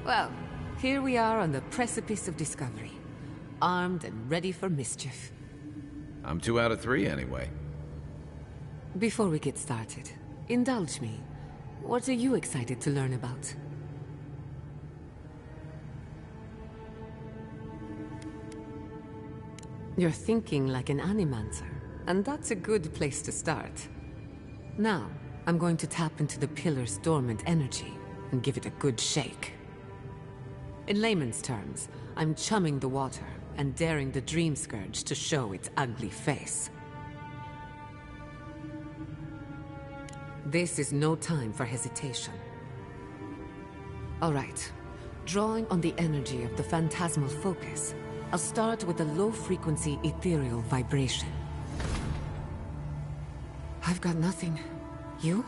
Well, here we are on the precipice of discovery. Armed and ready for mischief. I'm 2 out of 3 anyway. Before we get started, indulge me. What are you excited to learn about? You're thinking like an animancer, and that's a good place to start. Now, I'm going to tap into the pillar's dormant energy and give it a good shake. In layman's terms, I'm chumming the water and daring the Dream Scourge to show its ugly face. This is no time for hesitation. All right, drawing on the energy of the phantasmal focus, I'll start with a low-frequency ethereal vibration. I've got nothing. You?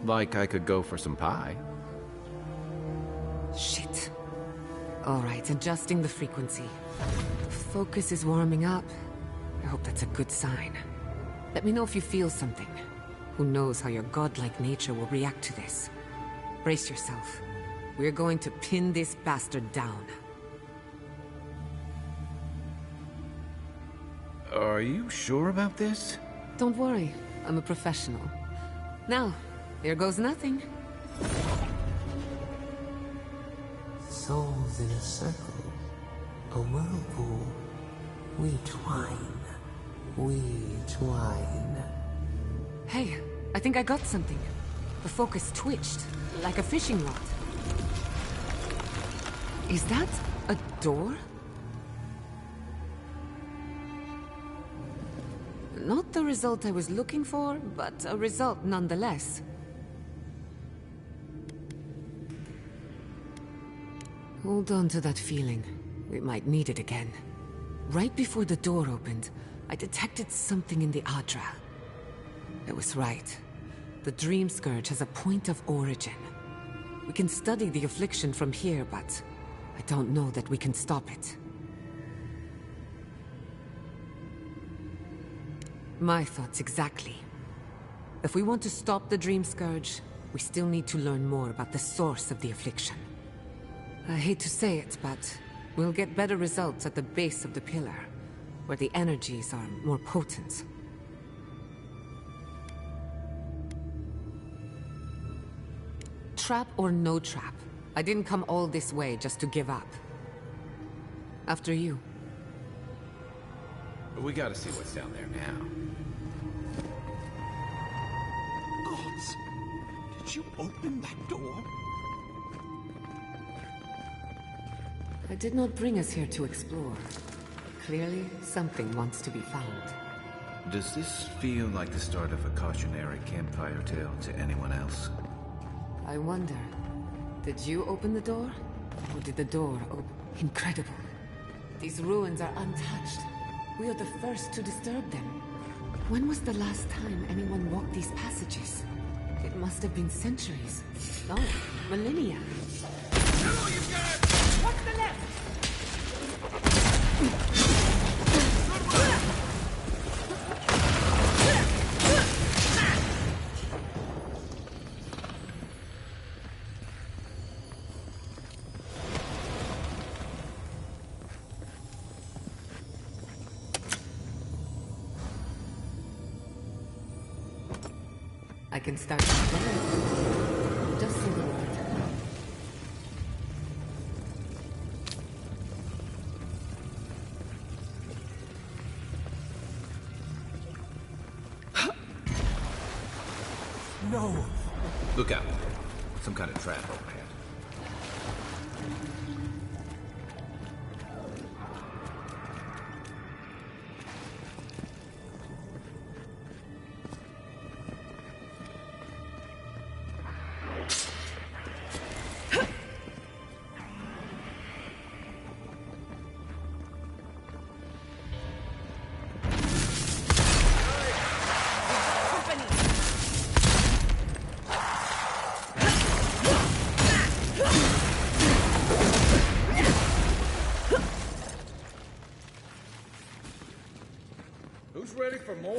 Like I could go for some pie. Shit. All right, adjusting the frequency. The focus is warming up. I hope that's a good sign. Let me know if you feel something. Who knows how your godlike nature will react to this. Brace yourself. We're going to pin this bastard down. Are you sure about this? Don't worry, I'm a professional. Now, here goes nothing. Souls in a circle, a whirlpool. We twine, we twine. Hey, I think I got something. The focus twitched, like a fishing rod. Is that a door? Not the result I was looking for, but a result nonetheless. Hold on to that feeling. We might need it again. Right before the door opened, I detected something in the Adra. I was right. The Dream Scourge has a point of origin. We can study the affliction from here, but I don't know that we can stop it. My thoughts exactly. If we want to stop the Dream Scourge, we still need to learn more about the source of the affliction. I hate to say it, but we'll get better results at the base of the pillar, where the energies are more potent. Trap or no trap, I didn't come all this way just to give up. After you. We gotta see what's down there now. Gods! Did you open that door? I did not bring us here to explore. Clearly, something wants to be found. Does this feel like the start of a cautionary campfire tale to anyone else? I wonder, did you open the door? Or did the door open? Incredible. These ruins are untouched. We are the first to disturb them. When was the last time anyone walked these passages? It must have been centuries. No, millennia. What's the left? I can start today. Just say the word. No! Look out. Some kind of trap overhead. Who's ready for more?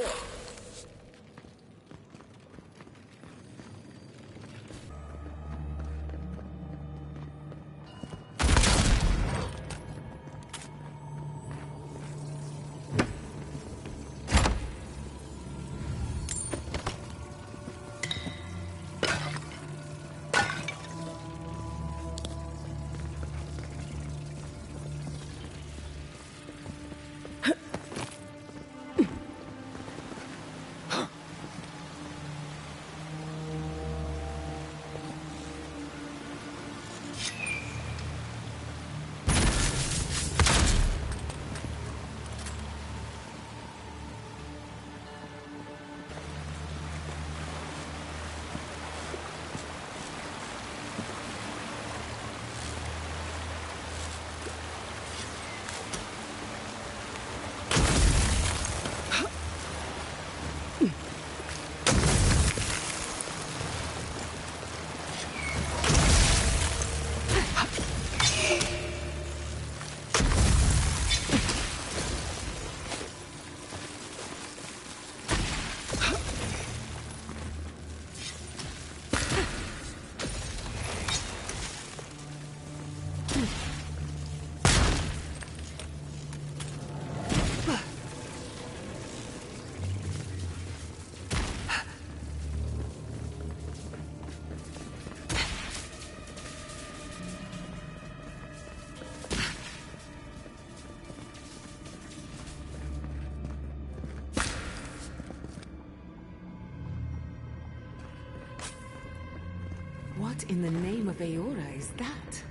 What in the name of Eora is that?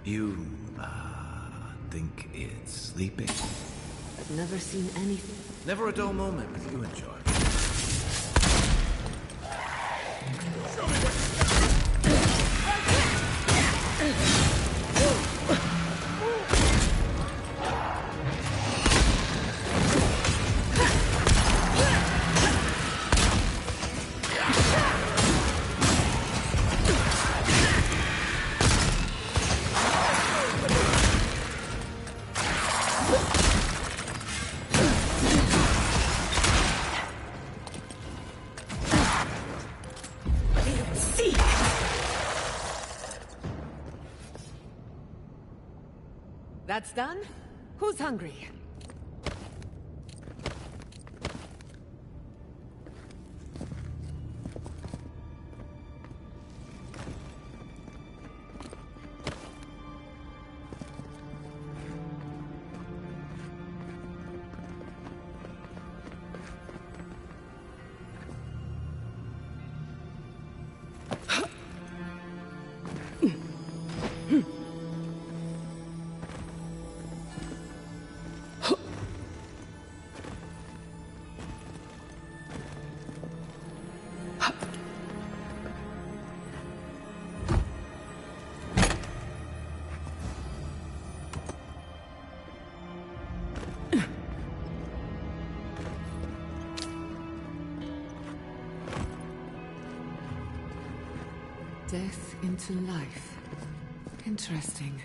You, think it's sleeping? I've never seen anything. Never a dull moment with you in charge. That's done? Who's hungry? Death into life. Interesting.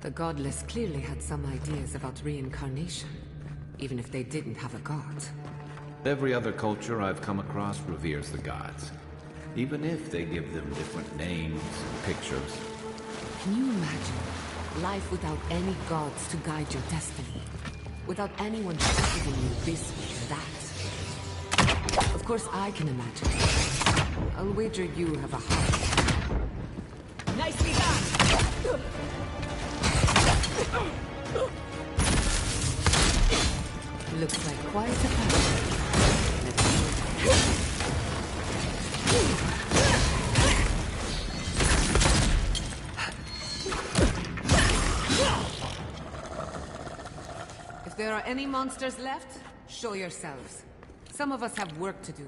The godless clearly had some ideas about reincarnation, even if they didn't have a god. Every other culture I've come across reveres the gods, even if they give them different names and pictures. Can you imagine life without any gods to guide your destiny? Without anyone giving you this or that? Of course I can imagine. I'll wager you have a heart. Nicely done! Looks like quite a pattern. Let's see. If there are any monsters left, show yourselves. Some of us have work to do.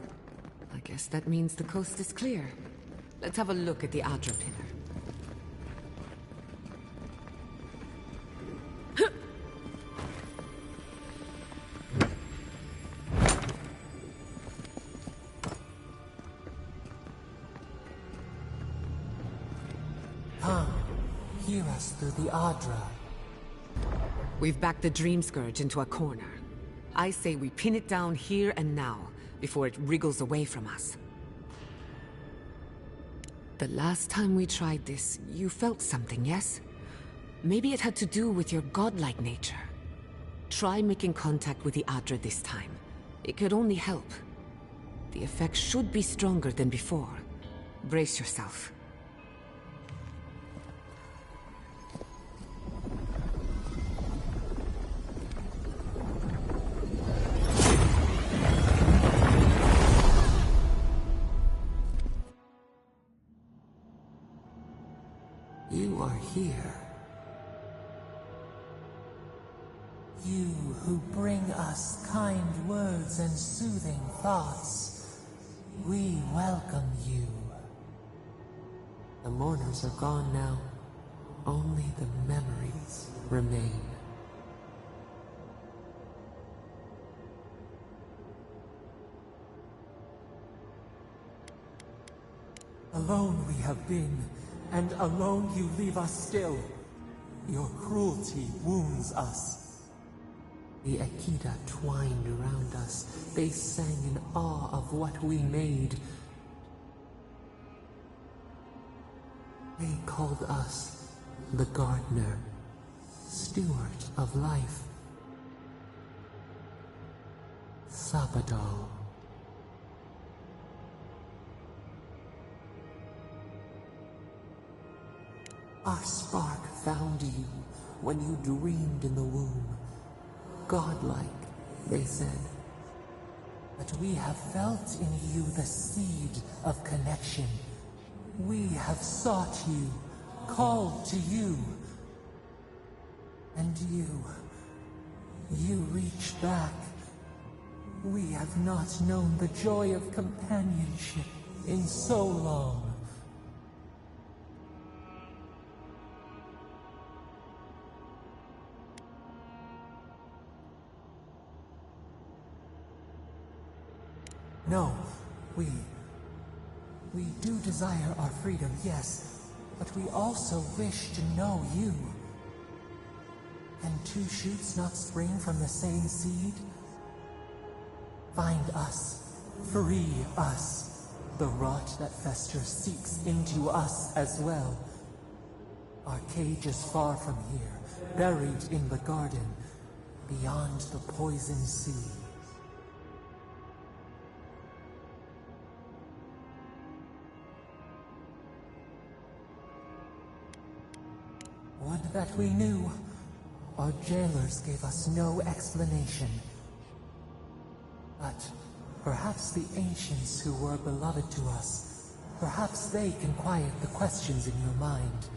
I guess that means the coast is clear. Let's have a look at the Adra pillar. Come, hear us through the Adra. We've backed the Dream Scourge into a corner. I say we pin it down here and now, before it wriggles away from us. The last time we tried this, you felt something, yes? Maybe it had to do with your godlike nature. Try making contact with the Adra this time. It could only help. The effect should be stronger than before. Brace yourself. You are here. You who bring us kind words and soothing thoughts. We welcome you. The mourners are gone now. Only the memories remain. Alone we have been, and alone you leave us still. Your cruelty wounds us. The Akita twined around us. They sang in awe of what we made. They called us the Gardener, steward of life. Sabadal. Our spark found you when you dreamed in the womb. Godlike, they said. But we have felt in you the seed of connection. We have sought you, called to you. And you reach back. We have not known the joy of companionship in so long. No, we do desire our freedom, yes, but we also wish to know you. Can two shoots not spring from the same seed? Find us, free us. The rot that festers seeks into us as well. Our cage is far from here, buried in the garden, beyond the poison sea. Would that we knew. Our jailers gave us no explanation. But perhaps the ancients who were beloved to us, perhaps they can quiet the questions in your mind.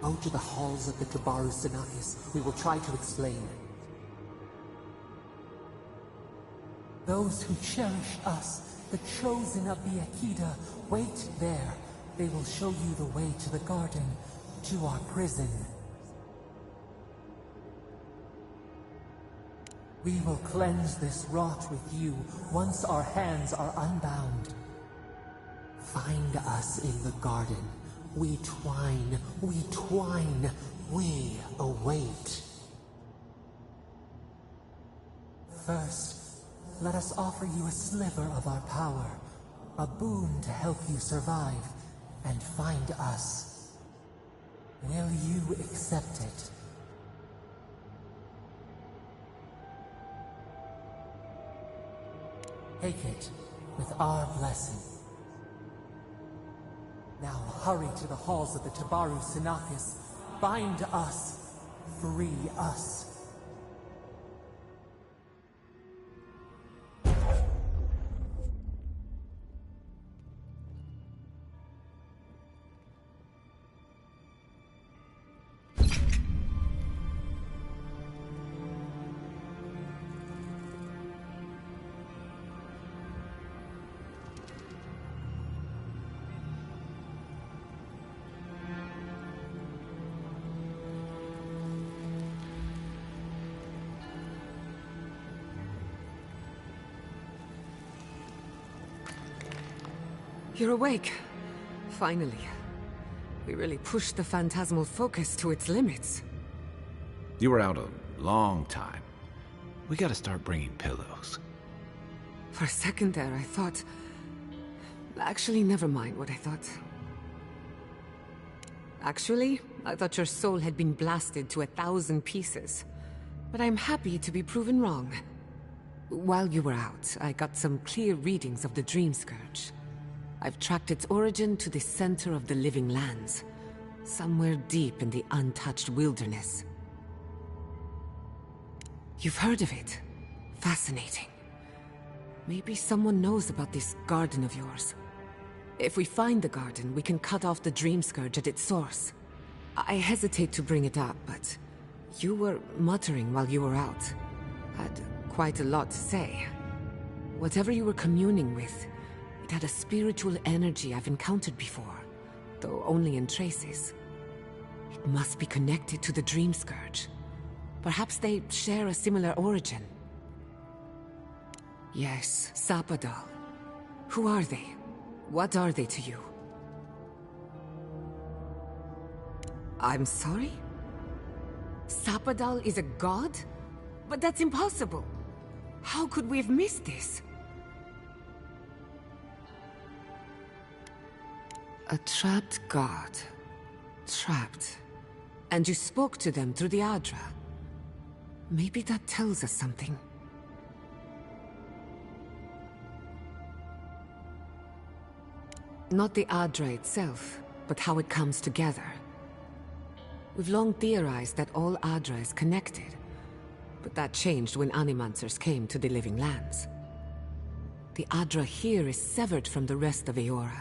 Go to the halls of the Tabaru Sinakis. We will try to explain. Those who cherish us, the chosen of the Akita, wait there. They will show you the way to the garden. To our prison. We will cleanse this rot with you once our hands are unbound. Find us in the garden. We twine, we await. First, let us offer you a sliver of our power, a boon to help you survive and find us. Will you accept it? Take it with our blessing. Now hurry to the halls of the Tabaru Sinakis. Bind us. Free us. You're awake. Finally. We really pushed the phantasmal focus to its limits. You were out a long time. We gotta start bringing pillows. For a second there, I thought... Actually, never mind what I thought. Actually, I thought your soul had been blasted to 1,000 pieces. But I'm happy to be proven wrong. While you were out, I got some clear readings of the Dream Scourge. I've tracked its origin to the center of the living lands. Somewhere deep in the untouched wilderness. You've heard of it. Fascinating. Maybe someone knows about this garden of yours. If we find the garden, we can cut off the Dream Scourge at its source. I hesitate to bring it up, but you were muttering while you were out. Had quite a lot to say. Whatever you were communing with, it had a spiritual energy I've encountered before, though only in traces. It must be connected to the Dream Scourge. Perhaps they share a similar origin. Yes, Sapadal. Who are they? What are they to you? I'm sorry? Sapadal is a god? But that's impossible! How could we have missed this? A trapped god. Trapped. And you spoke to them through the Adra. Maybe that tells us something. Not the Adra itself, but how it comes together. We've long theorized that all Adra is connected, but that changed when Animancers came to the Living Lands. The Adra here is severed from the rest of Eora,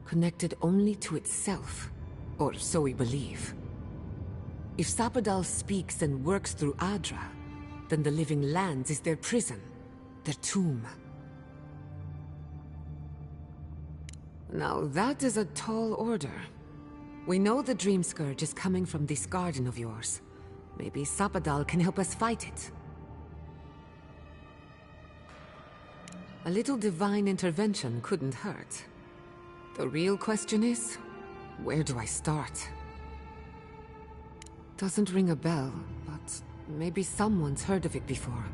connected only to itself, or so we believe. If Sapadal speaks and works through Adra, then the Living Lands is their prison, their tomb. Now that is a tall order. We know the Dream Scourge is coming from this garden of yours. Maybe Sapadal can help us fight it. A little divine intervention couldn't hurt. The real question is, where do I start? Doesn't ring a bell, but maybe someone's heard of it before.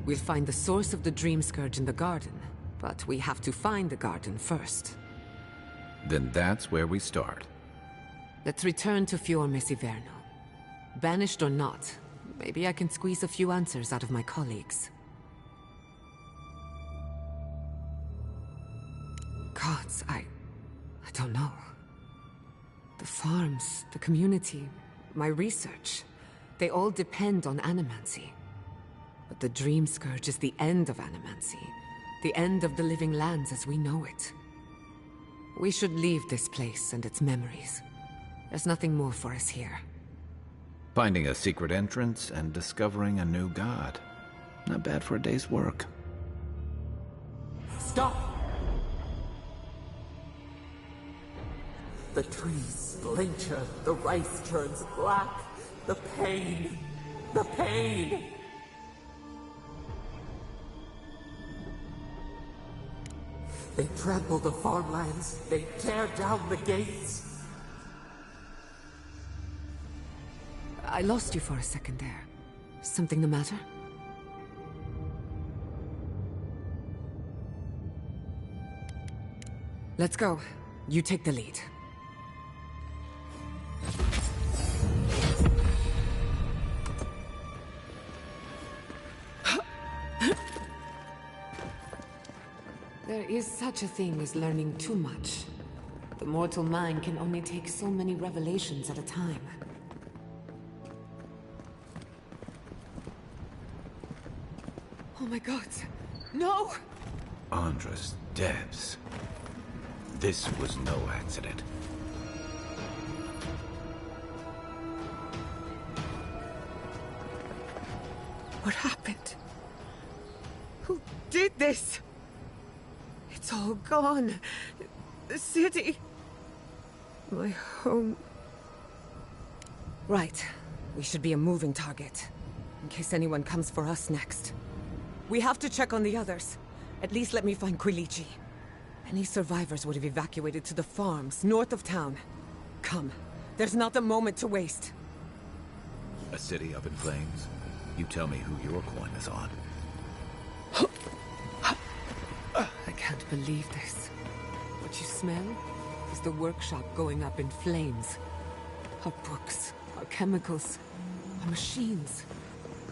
We'll find the source of the Dream Scourge in the garden, but we have to find the garden first. Then that's where we start. Let's return to Fior Mesiverno. Banished or not, maybe I can squeeze a few answers out of my colleagues. Gods, I don't know. The farms, the community, my research, they all depend on animancy. But the Dream Scourge is the end of animancy, the end of the Living Lands as we know it. We should leave this place and its memories. There's nothing more for us here. Finding a secret entrance and discovering a new god. Not bad for a day's work. Stop! The trees splinter, the rice turns black. The pain! The pain! They trample the farmlands, they tear down the gates. I lost you for a second there. Something the matter? Let's go. You take the lead. There is such a thing as learning too much. The mortal mind can only take so many revelations at a time. Oh my god. No! Andra's depths. This was no accident. What happened? Who did this? It's all gone. The city. My home. Right. We should be a moving target. In case anyone comes for us next. We have to check on the others. At least let me find Quilichi. Any survivors would have evacuated to the farms north of town. Come. There's not a moment to waste. A city up in flames? You tell me who your coin is on. I can't believe this. What you smell is the workshop going up in flames. Our books, our chemicals, our machines.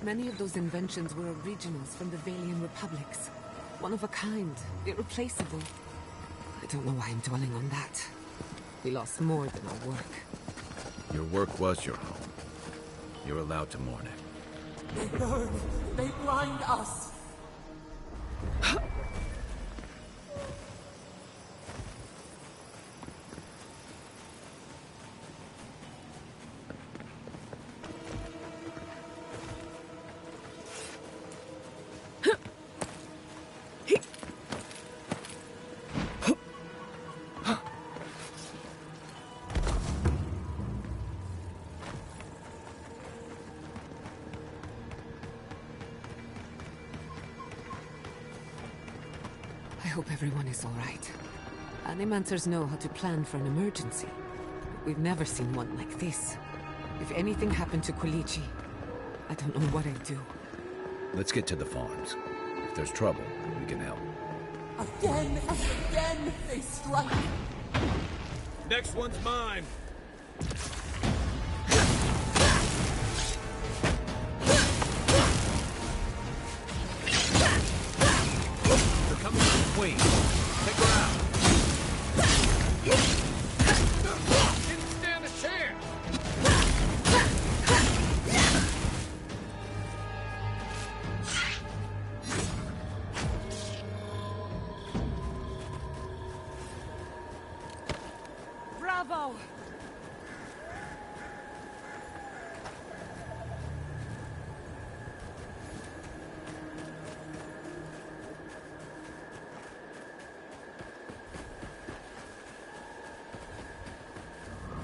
Many of those inventions were originals from the Valian republics. One of a kind, irreplaceable. I don't know why I'm dwelling on that. We lost more than our work. Your work was your home. You're allowed to mourn it. They burn. They blind us. I hope everyone is all right. Animancers know how to plan for an emergency. But we've never seen one like this. If anything happened to Quilichi, I don't know what I'd do. Let's get to the farms. If there's trouble, we can help. Again and again they strike. Next one's mine. They're coming from the queen. Take her out. Didn't stand a chance. Bravo!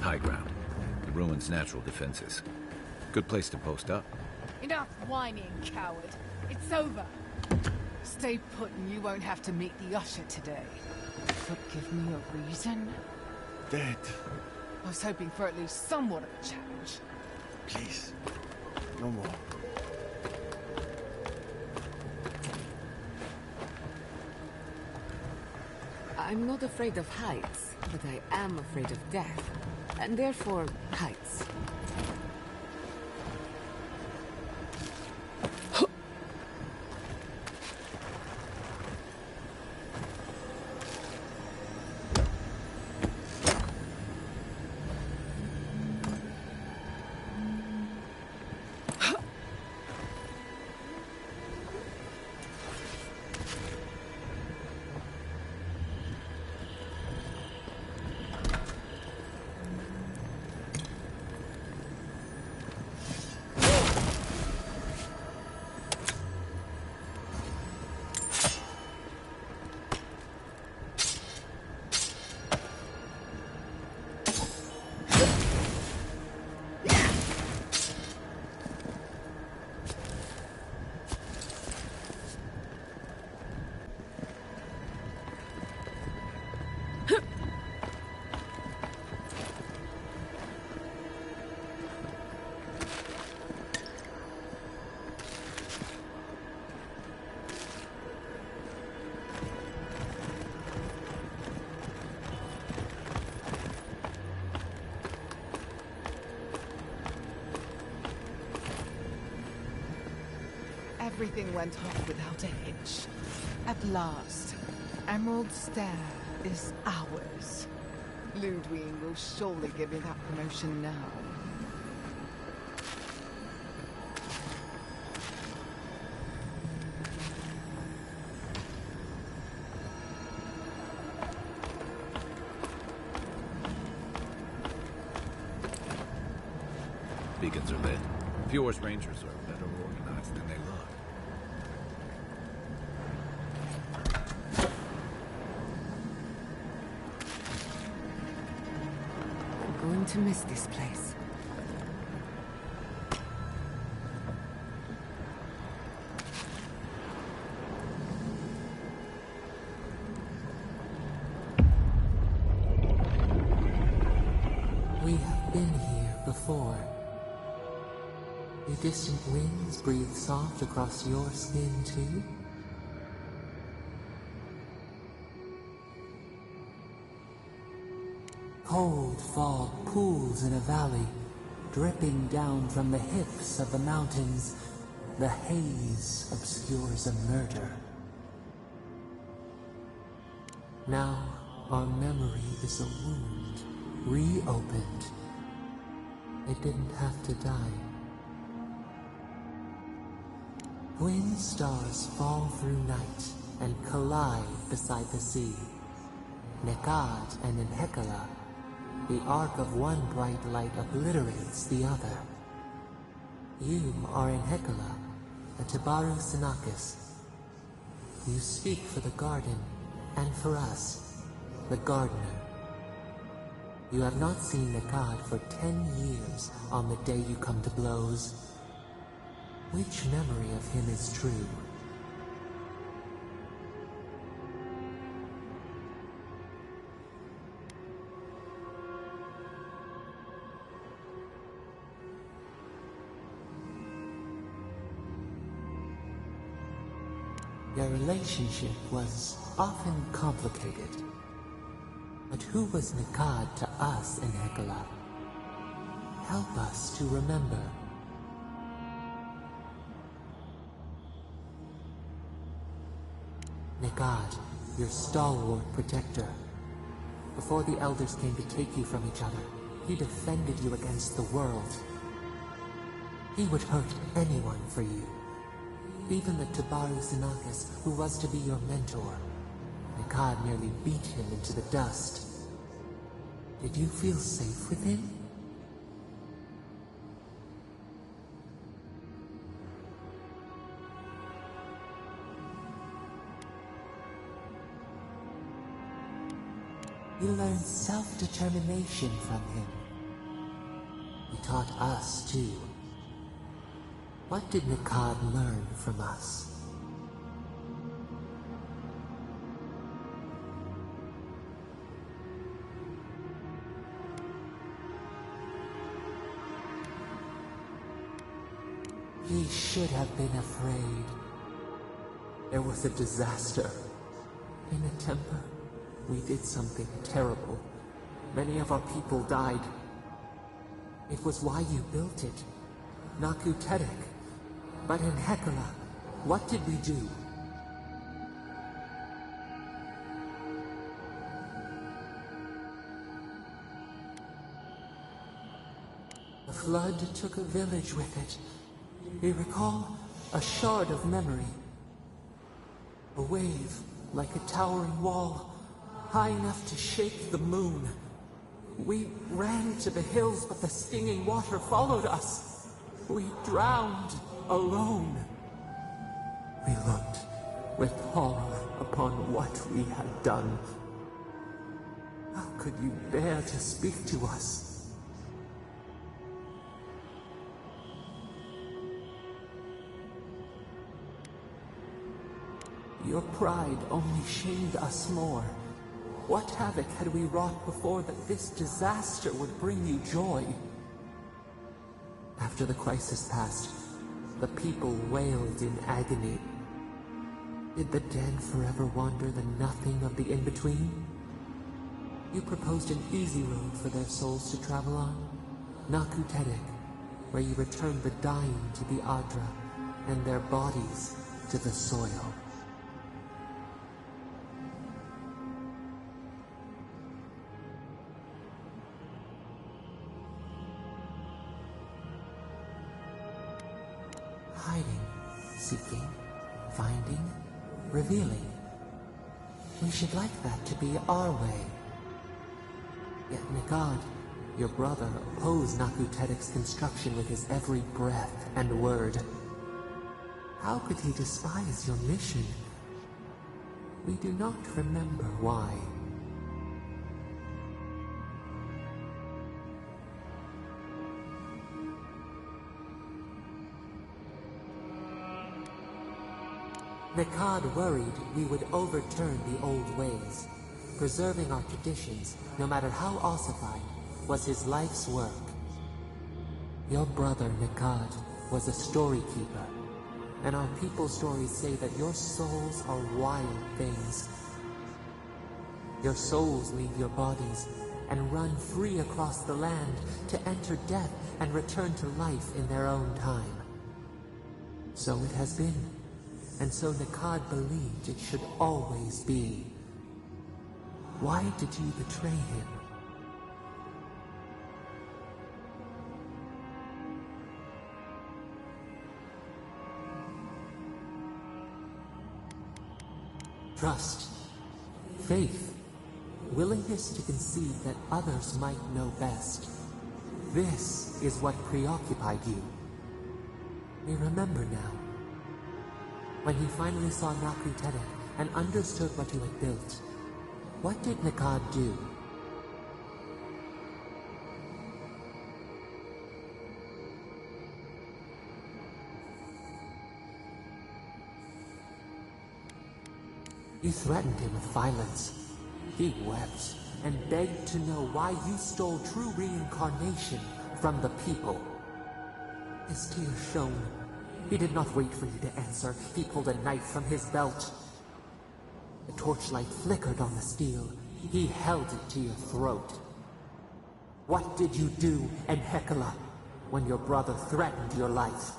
High ground. The ruins' natural defenses. Good place to post up. Enough whining, coward. It's over. Stay put and you won't have to meet the usher today. But give me a reason. Dead. I was hoping for at least somewhat of a challenge. Please. No more. I'm not afraid of heights, but I am afraid of death. And therefore, heights. Everything went off without a hitch. At last, Emerald Stair is ours. Ludwig will surely give you that promotion now. Beacons are lit. Fjord's Rangers are better organized than they look. I'm going to miss this place. We have been here before. Do distant winds breathe soft across your skin too? Cold fog pools in a valley, dripping down from the hips of the mountains. The haze obscures a murder. Now our memory is a wound, reopened. It didn't have to die. Twin stars fall through night and collide beside the sea. Nekad and Enhekala, the arc of one bright light obliterates the other. You are Enhekala, a Tabaru Sinakis. You speak for the garden, and for us, the gardener. You have not seen Nekad for 10 years on the day you come to blows. Which memory of him is true? Your relationship was often complicated. But who was Nekad to us in Hekala? Help us to remember. Nekad, your stalwart protector. Before the elders came to take you from each other, he defended you against the world. He would hurt anyone for you. Even the Tabaru Sinakis, who was to be your mentor. Nekad nearly beat him into the dust. Did you feel safe with him? You learned self-determination from him. He taught us, too. What did Nekad learn from us? He should have been afraid. There was a disaster. In a temper, we did something terrible. Many of our people died. It was why you built it. Naku Tedek. But in Hekala, what did we do? The flood took a village with it. We recall a shard of memory. A wave, like a towering wall, high enough to shake the moon. We ran to the hills, but the stinging water followed us. We drowned alone. We looked with horror upon what we had done. How could you bear to speak to us? Your pride only shamed us more. What havoc had we wrought before that this disaster would bring you joy? After the crisis passed, the people wailed in agony. Did the dead forever wander the nothing of the in-between? You proposed an easy road for their souls to travel on, Naku Tedek, where you returned the dying to the Adra, and their bodies to the soil. revealing. We should like that to be our way. Yet Nikad, your brother, opposed Naku Tedek's construction with his every breath and word. How could he despise your mission? We do not remember why. Nikad worried we would overturn the old ways. Preserving our traditions, no matter how ossified, was his life's work. Your brother Nikad was a story keeper, and our people's stories say that your souls are wild things. Your souls leave your bodies and run free across the land to enter death and return to life in their own time. So it has been. And so Nikad believed it should always be. Why did you betray him? Trust, faith, willingness to concede that others might know best. This is what preoccupied you. We remember now. When he finally saw Naku Tedek and understood what you had built, what did Nikad do? You threatened him with violence. He wept and begged to know why you stole true reincarnation from the people. His tears shone. He did not wait for you to answer. He pulled a knife from his belt. The torchlight flickered on the steel. He held it to your throat. What did you do, Enhekala, when your brother threatened your life?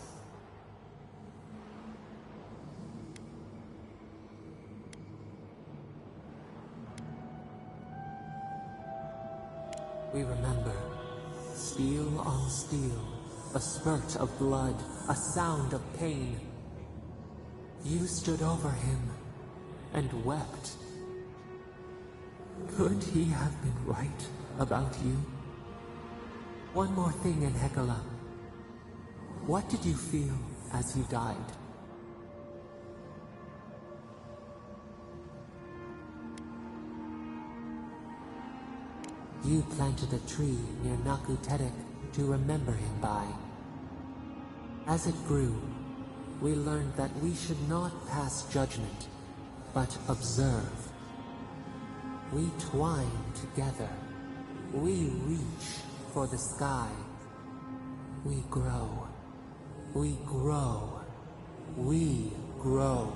We remember. Steel on steel. A spurt of blood. A sound of pain. You stood over him and wept. Could he have been right about you? One more thing, Enhekala. What did you feel as you died? You planted a tree near Naku Tedek to remember him by. As it grew, we learned that we should not pass judgment, but observe. We twine together. We reach for the sky. We grow. We grow. We grow.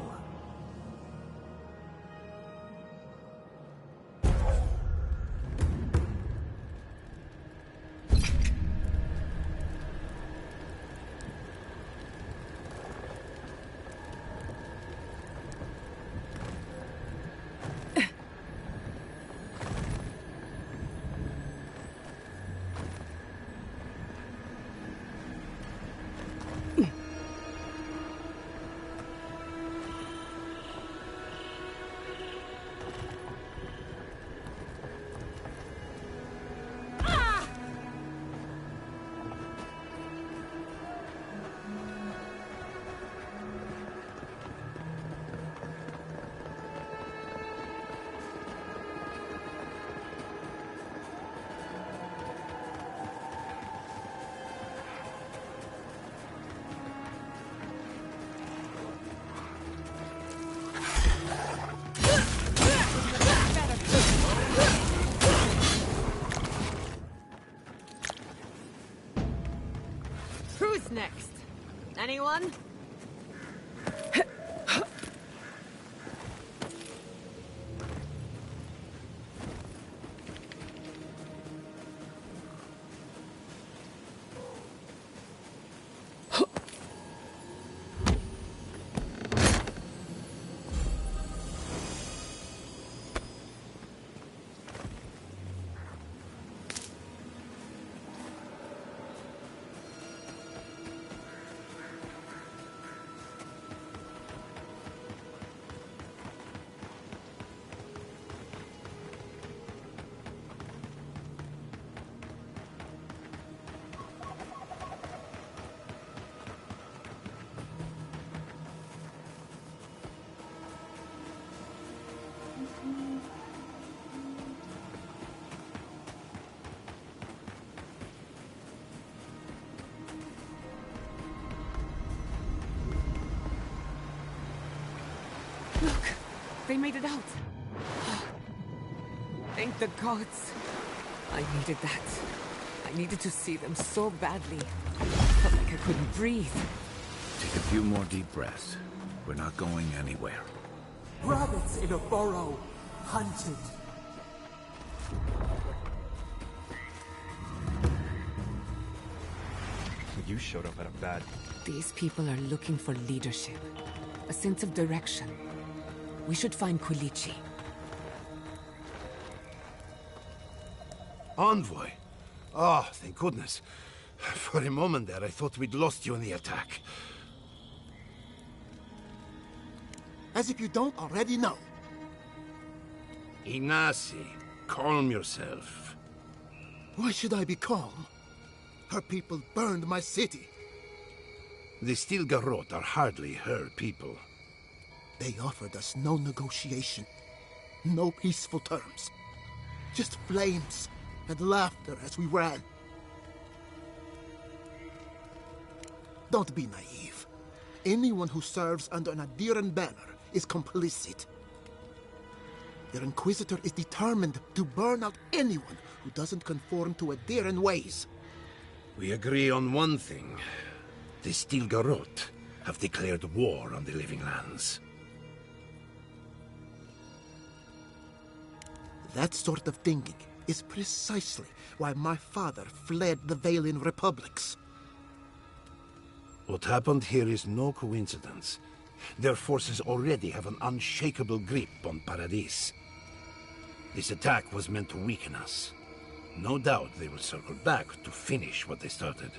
Who's next? Anyone? Look, they made it out. Thank the gods. I needed that. I needed to see them so badly. I felt like I couldn't breathe. Take a few more deep breaths. We're not going anywhere. Rabbits in a burrow, hunted. You showed up at a bad... These people are looking for leadership. A sense of direction. We should find Quilichi. Envoy? Oh, thank goodness. For a moment there, I thought we'd lost you in the attack. As if you don't already know. Inasi, calm yourself. Why should I be calm? Her people burned my city. The Stilgarrot are hardly her people. They offered us no negotiation, no peaceful terms. Just flames and laughter as we ran. Don't be naive. Anyone who serves under an Adiran banner is complicit. Their Inquisitor is determined to burn out anyone who doesn't conform to Adiran ways. We agree on one thing. The Stilgarrot have declared war on the Living Lands. That sort of thinking is precisely why my father fled the Valian republics. What happened here is no coincidence. Their forces already have an unshakable grip on Paradis. This attack was meant to weaken us. No doubt they will circle back to finish what they started.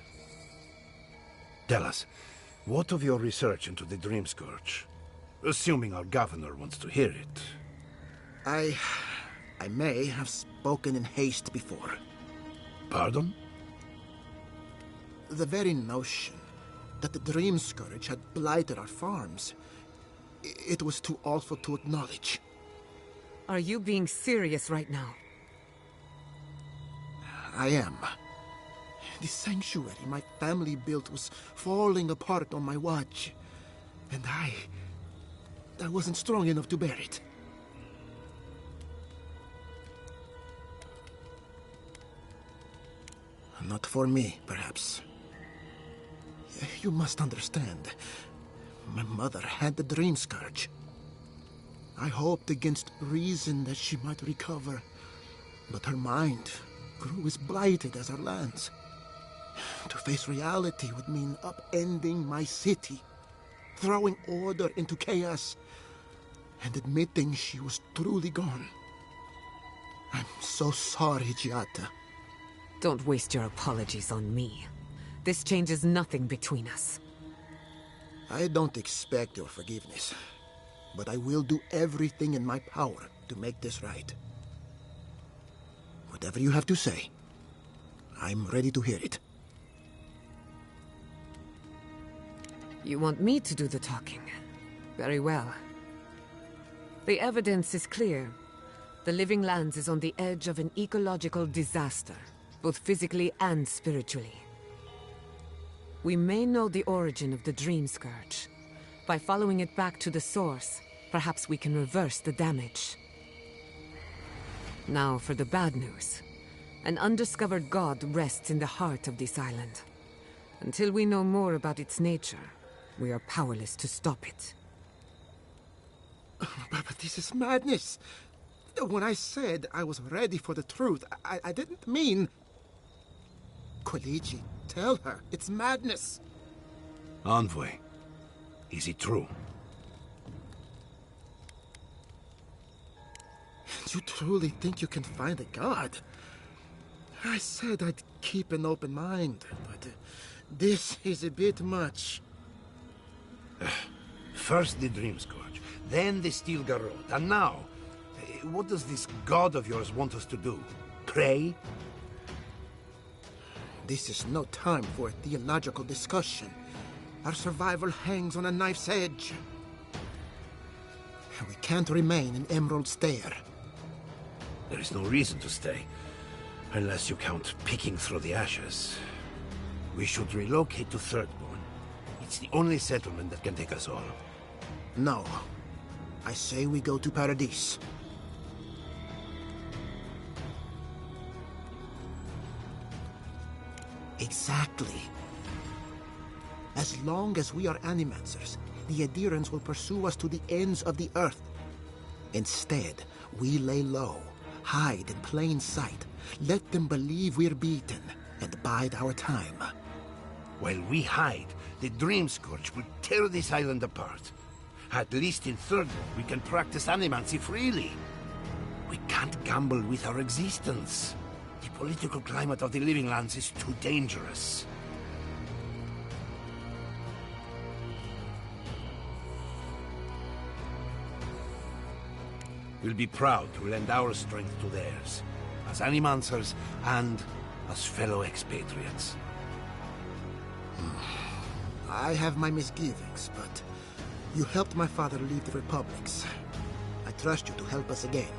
Tell us, what of your research into the Dream Scourge? Assuming our governor wants to hear it. I may have spoken in haste before. Pardon? The very notion that the Dream Scourge had blighted our farms, it was too awful to acknowledge. Are you being serious right now? I am. The sanctuary my family built was falling apart on my watch. And I wasn't strong enough to bear it. Not for me, perhaps. You must understand. My mother had the Dream Scourge. I hoped against reason that she might recover. But her mind grew as blighted as her lands. To face reality would mean upending my city, throwing order into chaos, and admitting she was truly gone. I'm so sorry, Giata. Don't waste your apologies on me. This changes nothing between us. I don't expect your forgiveness, but I will do everything in my power to make this right. Whatever you have to say, I'm ready to hear it. You want me to do the talking? Very well. The evidence is clear. The Living Lands is on the edge of an ecological disaster, both physically and spiritually. We may know the origin of the Dream Scourge. By following it back to the source, perhaps we can reverse the damage. Now for the bad news. An undiscovered god rests in the heart of this island. Until we know more about its nature, we are powerless to stop it. But this is madness. When I said I was ready for the truth, I didn't mean... Quilichi, tell her it's madness. Envoy, is it true? You truly think you can find a god? I said I'd keep an open mind, but this is a bit much. First the Dream Scourge, then the Stilgarrot, and now, what does this god of yours want us to do? Pray? This is no time for a theological discussion. Our survival hangs on a knife's edge. We can't remain in Emerald Stair. There is no reason to stay, unless you count picking through the ashes. We should relocate to 3rd Born. It's the only settlement that can take us all. No. I say we go to Paradise. Exactly. As long as we are Animancers, the adherents will pursue us to the ends of the earth. Instead, we lay low, hide in plain sight, let them believe we're beaten, and bide our time. While we hide, the Dream Scourge will tear this island apart. At least in Third War, we can practice animancy freely. We can't gamble with our existence. The political climate of the Living Lands is too dangerous. We'll be proud to lend our strength to theirs, as Animancers and as fellow expatriates. I have my misgivings, but you helped my father leave the Republics. I trust you to help us again.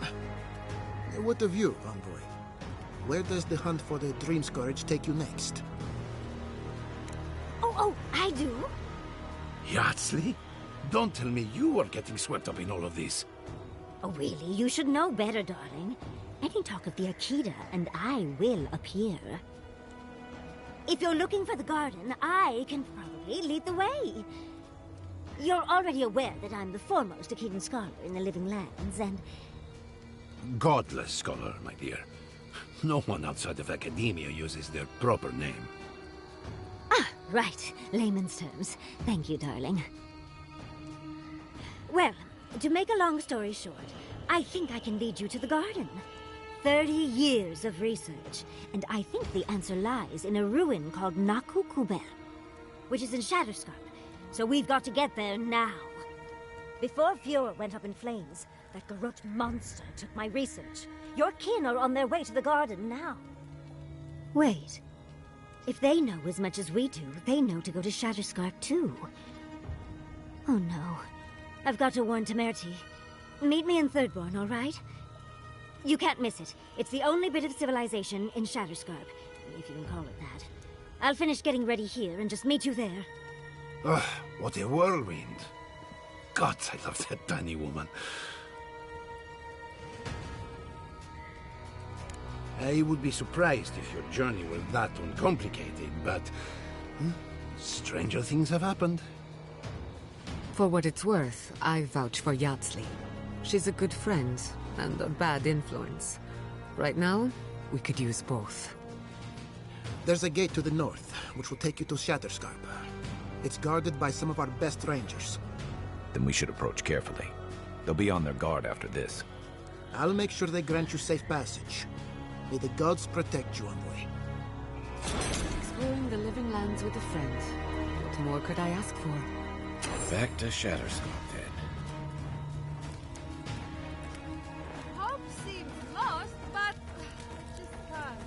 What of you, envoy? Where does the hunt for the Dream Scourge take you next? Oh, I do. Yardsley? Don't tell me you are getting swept up in all of this. Oh, really? You should know better, darling. Any talk of the Akita, and I will appear. If you're looking for the garden, I can probably lead the way. You're already aware that I'm the foremost Akitan scholar in the Living Lands, and... Godless scholar, my dear. No one outside of academia uses their proper name. Ah, right. Layman's terms. Thank you, darling. Well, to make a long story short, I think I can lead you to the garden. 30 years of research, and I think the answer lies in a ruin called Naku Kuber, which is in Shatterscarp, so we've got to get there now. Before Eora went up in flames, that Garrote monster took my research. Your kin are on their way to the garden now. Wait. If they know as much as we do, they know to go to Shatterscarp too. Oh no. I've got to warn Temerity. Meet me in Thirdborn, all right? You can't miss it. It's the only bit of civilization in Shatterscarp, if you can call it that. I'll finish getting ready here and just meet you there. Ugh, what a whirlwind. God, I love that tiny woman. I would be surprised if your journey were that uncomplicated, but... stranger things have happened. For what it's worth, I vouch for Yardsley. She's a good friend, and a bad influence. Right now, we could use both. There's a gate to the north, which will take you to Shatterscarp. It's guarded by some of our best rangers. Then we should approach carefully. They'll be on their guard after this. I'll make sure they grant you safe passage. May the gods protect you, envoy. Exploring the Living Lands with a friend. What more could I ask for? Back to Shatterscarp, then. Hope seems lost, but just fine.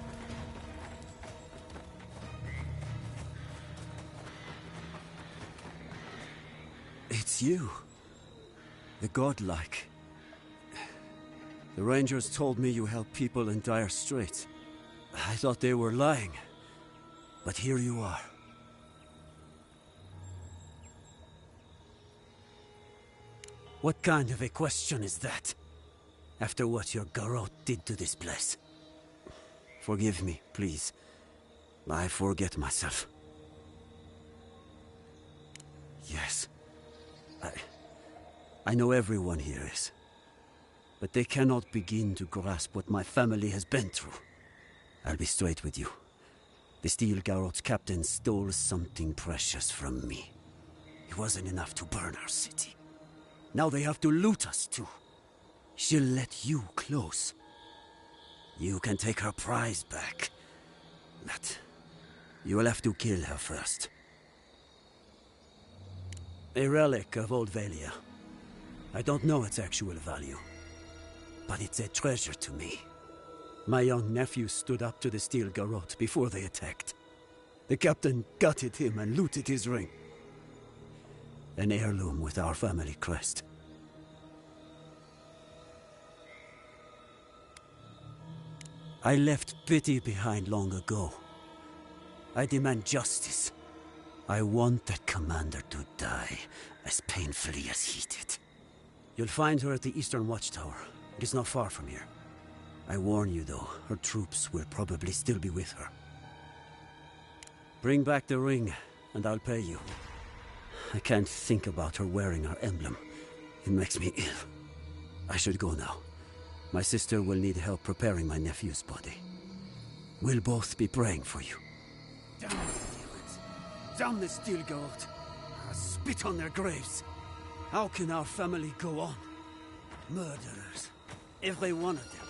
It's you. The godlike. The Rangers told me you help people in dire straits. I thought they were lying. But here you are. What kind of a question is that? After what your Garrote did to this place. Forgive me, please. I forget myself. Yes. I know everyone here is. But they cannot begin to grasp what my family has been through. I'll be straight with you. The Steel Garrote's captain stole something precious from me. It wasn't enough to burn our city. Now they have to loot us too. She'll let you close. You can take her prize back. But you will have to kill her first. A relic of Old Valia. I don't know its actual value, but it's a treasure to me. My young nephew stood up to the Steel Garrote before they attacked. The captain gutted him and looted his ring. An heirloom with our family crest. I left pity behind long ago. I demand justice. I want that commander to die as painfully as he did. You'll find her at the Eastern Watchtower. It's not far from here. I warn you, though, her troops will probably still be with her. Bring back the ring, and I'll pay you. I can't think about her wearing our emblem. It makes me ill. I should go now. My sister will need help preparing my nephew's body. We'll both be praying for you. Damn it! Damn the Steel Gold! I spit on their graves! How can our family go on? Murderers. Every one of them.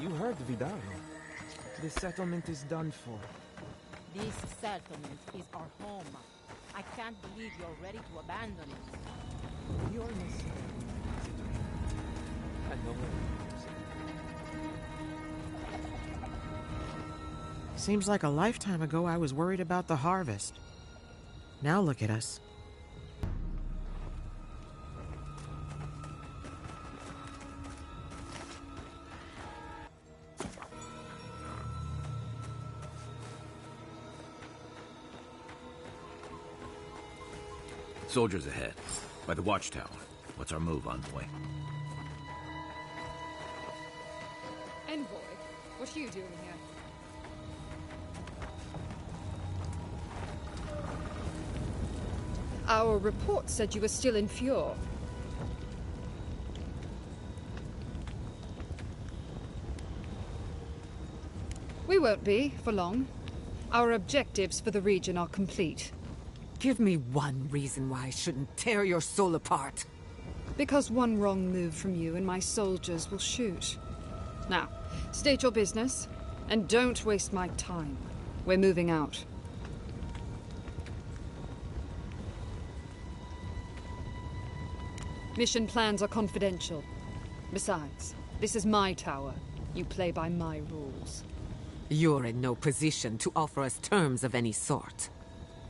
You heard Vidal. The settlement is done for. This settlement is our home. I can't believe you're ready to abandon it. You're missing. And no one. Seems like a lifetime ago I was worried about the harvest. Now look at us. Soldiers ahead, by the watchtower. What's our move, envoy? Envoy? What are you doing here? Our report said you were still in Fjord. We won't be, for long. Our objectives for the region are complete. Give me one reason why I shouldn't tear your soul apart. Because one wrong move from you and my soldiers will shoot. Now, state your business, and don't waste my time. We're moving out. Mission plans are confidential. Besides, this is my tower. You play by my rules. You're in no position to offer us terms of any sort.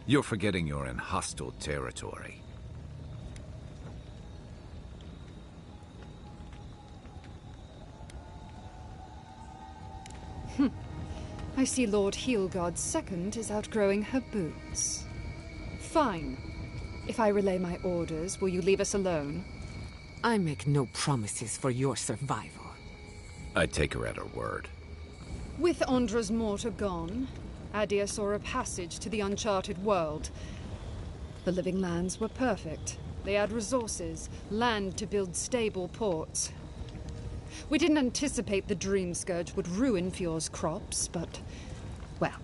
You're forgetting you're in hostile territory. I see Lord Heelgard's second is outgrowing her boots. Fine. If I relay my orders, will you leave us alone? I make no promises for your survival. I'd take her at her word. With Andra's mortar gone, Adia saw a passage to the uncharted world. The living lands were perfect. They had resources, land to build stable ports. We didn't anticipate the Dream Scourge would ruin Fjord's crops, but, well,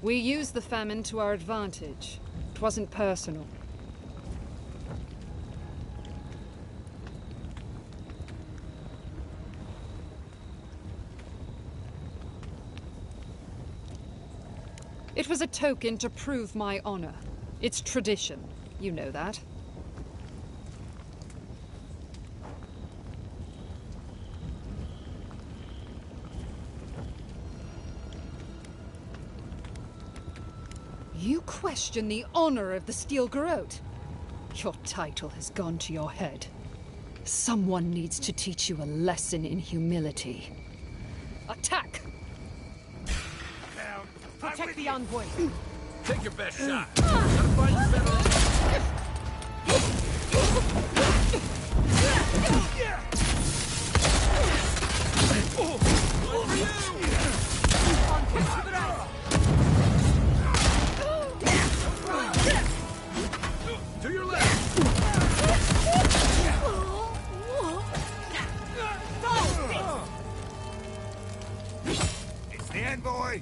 we used the famine to our advantage. It wasn't personal. It was a token to prove my honor. It's tradition. You know that. You question the honor of the Steel Garrote? Your title has gone to your head. Someone needs to teach you a lesson in humility. Attack! Protect the envoy. Take your best shot. Gotta find your better. To your left. It's the envoy.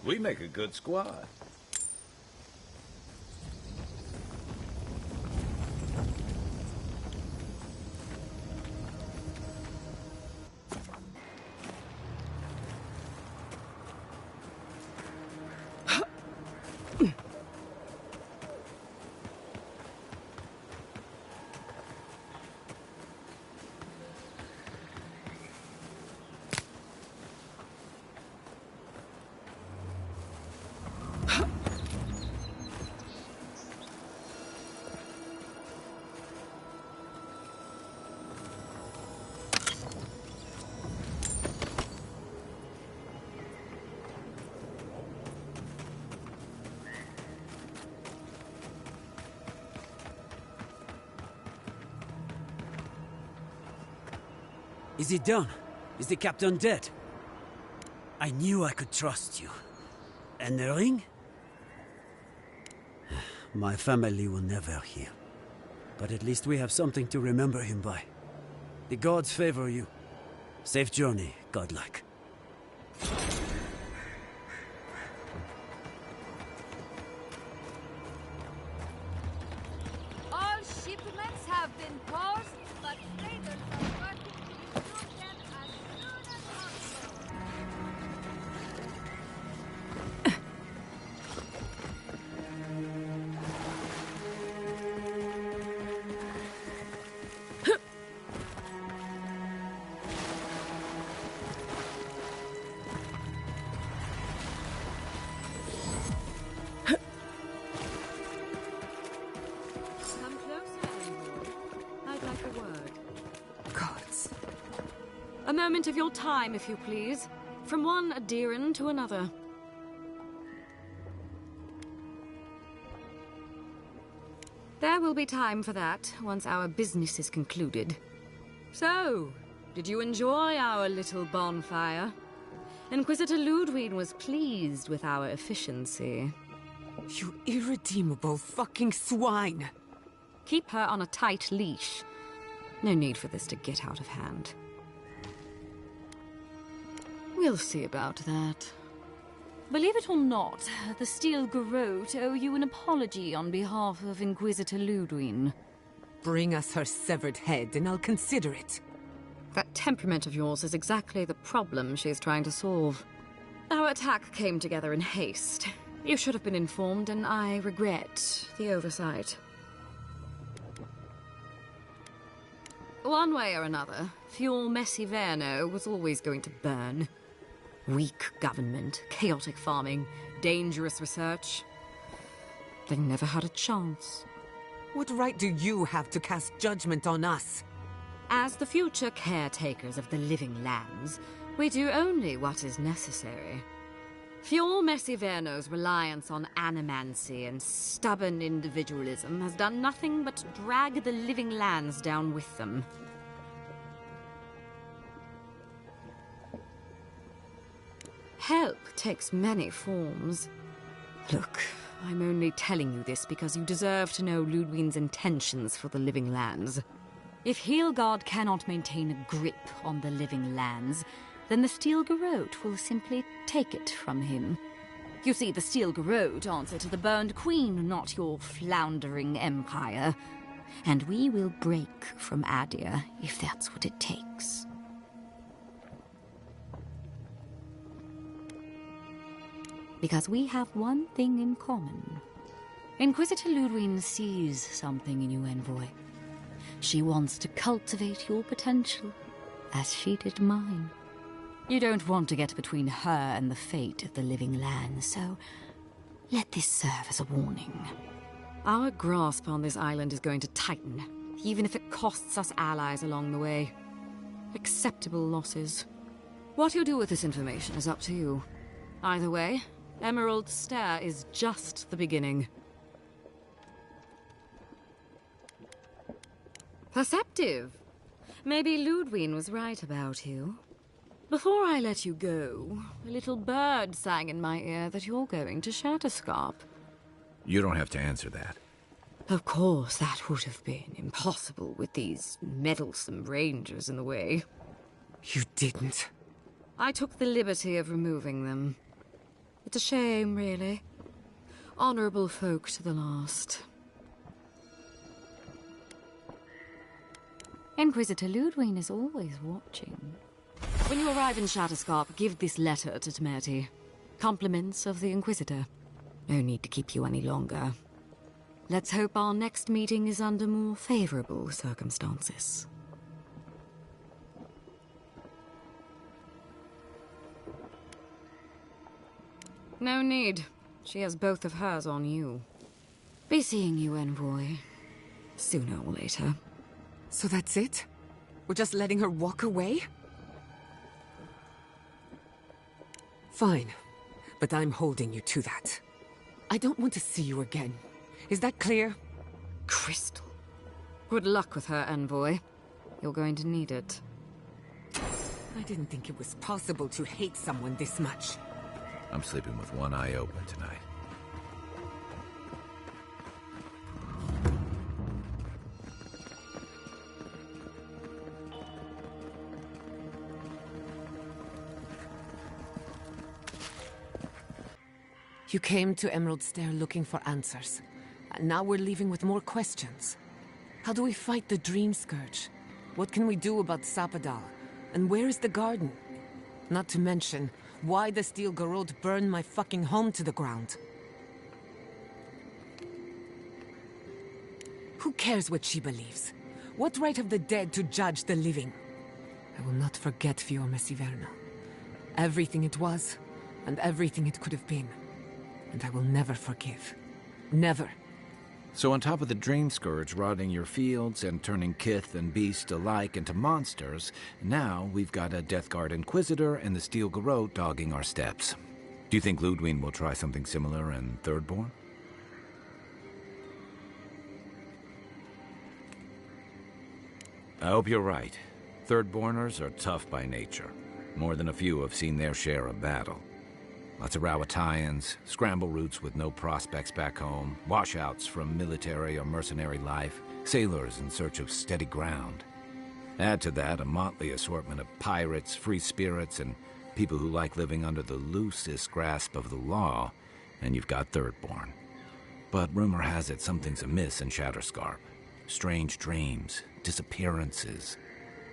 We make a good squad. Is it done? Is the captain dead? I knew I could trust you. And the ring? My family will never hear. But at least we have something to remember him by. The gods favor you. Safe journey, godlike. All shipments have been paused, but traders are working to resume them as soon as possible. Come closer, envoy. I'd like a word. Gods. A moment of your time, if you please. From one Adiran to another. There will be time for that once our business is concluded. So, did you enjoy our little bonfire? Inquisitor Ludwig was pleased with our efficiency. You irredeemable fucking swine! Keep her on a tight leash. No need for this to get out of hand. We'll see about that. Believe it or not, the Steel Garrote owe you an apology on behalf of Inquisitor Ludwig. Bring us her severed head and I'll consider it. That temperament of yours is exactly the problem she's trying to solve. Our attack came together in haste. You should have been informed, and I regret the oversight. One way or another, Fuel Messiverno was always going to burn. Weak government, chaotic farming, dangerous research. They never had a chance. What right do you have to cast judgment on us? As the future caretakers of the living lands, we do only what is necessary. Fuel Messiverno's reliance on animancy and stubborn individualism has done nothing but drag the living lands down with them. Help takes many forms. Look, I'm only telling you this because you deserve to know Ludwig's intentions for the living lands. If Heelgard cannot maintain a grip on the living lands, then the Steel Garrote will simply take it from him. You see, the Steel Garrote answer to the Burned Queen, not your floundering empire. And we will break from Adir if that's what it takes. Because we have one thing in common. Inquisitor Ludwig sees something in you, envoy. She wants to cultivate your potential, as she did mine. You don't want to get between her and the fate of the living land, so let this serve as a warning. Our grasp on this island is going to tighten, even if it costs us allies along the way. Acceptable losses. What you do with this information is up to you. Either way, Emerald Stair is just the beginning. Perceptive. Maybe Ludwig was right about you. Before I let you go, a little bird sang in my ear that you're going to Shatterscarp. You don't have to answer that. Of course, that would have been impossible with these meddlesome rangers in the way. You didn't. I took the liberty of removing them. It's a shame, really. Honorable folk to the last. Inquisitor Ludwig is always watching. When you arrive in Shatterscarp, give this letter to Temerity. Compliments of the Inquisitor. No need to keep you any longer. Let's hope our next meeting is under more favorable circumstances. No need. She has both of hers on you. Be seeing you, envoy. Sooner or later. So that's it? We're just letting her walk away? Fine. But I'm holding you to that. I don't want to see you again. Is that clear? Crystal. Good luck with her, envoy. You're going to need it. I didn't think it was possible to hate someone this much. I'm sleeping with one eye open tonight. You came to Emerald Stair looking for answers. And now we're leaving with more questions. How do we fight the Dream Scourge? What can we do about Sapadal? And where is the garden? Not to mention, why the Steel Garrote burned my fucking home to the ground. Who cares what she believes? What right have the dead to judge the living? I will not forget Fiorma Siverna. Everything it was, and everything it could have been. And I will never forgive. Never. So on top of the Dream Scourge rotting your fields and turning kith and beast alike into monsters, now we've got a Death Guard Inquisitor and the Steel Garrote dogging our steps. Do you think Ludwig will try something similar in Thirdborn? I hope you're right. Thirdborners are tough by nature. More than a few have seen their share of battle. Lots of Rawatayans, scramble routes with no prospects back home, washouts from military or mercenary life, sailors in search of steady ground. Add to that a motley assortment of pirates, free spirits, and people who like living under the loosest grasp of the law, and you've got Thirdborn. But rumor has it something's amiss in Shatterscarp. Strange dreams, disappearances,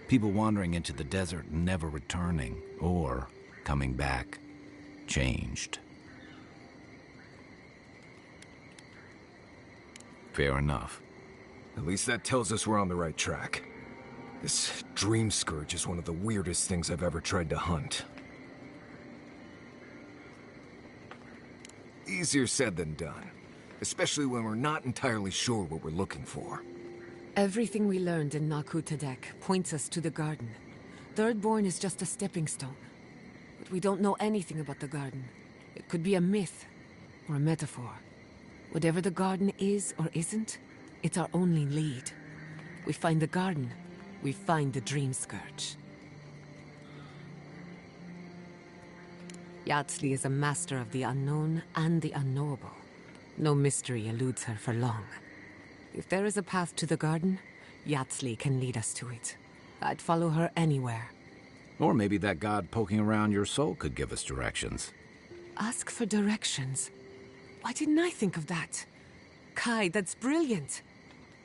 people wandering into the desert and never returning, or coming back. Changed. Fair enough. At least that tells us we're on the right track. This Dream Scourge is one of the weirdest things I've ever tried to hunt. Easier said than done. Especially when we're not entirely sure what we're looking for. Everything we learned in Naku Tadek points us to the garden. Thirdborn is just a stepping stone. But we don't know anything about the garden. It could be a myth, or a metaphor. Whatever the garden is or isn't, it's our only lead. We find the garden, we find the Dream Scourge. Yatsley is a master of the unknown and the unknowable. No mystery eludes her for long. If there is a path to the garden, Yatsley can lead us to it. I'd follow her anywhere. Or maybe that god poking around your soul could give us directions. Ask for directions. Why didn't I think of that? Kai, that's brilliant.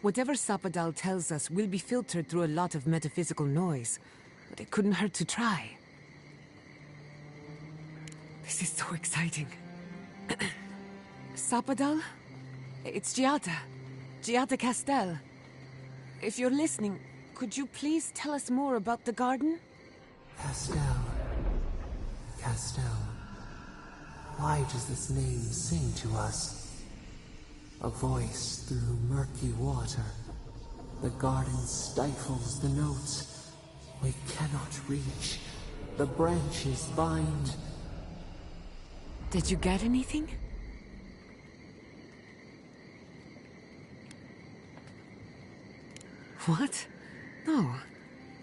Whatever Sapadal tells us will be filtered through a lot of metaphysical noise, but it couldn't hurt to try. This is so exciting. Sapadal? It's Giada. Giada Castel. If you're listening, could you please tell us more about the garden? Castel. Why does this name sing to us? A voice through murky water. The garden stifles the notes. We cannot reach. The branches bind. Did you get anything? What? No.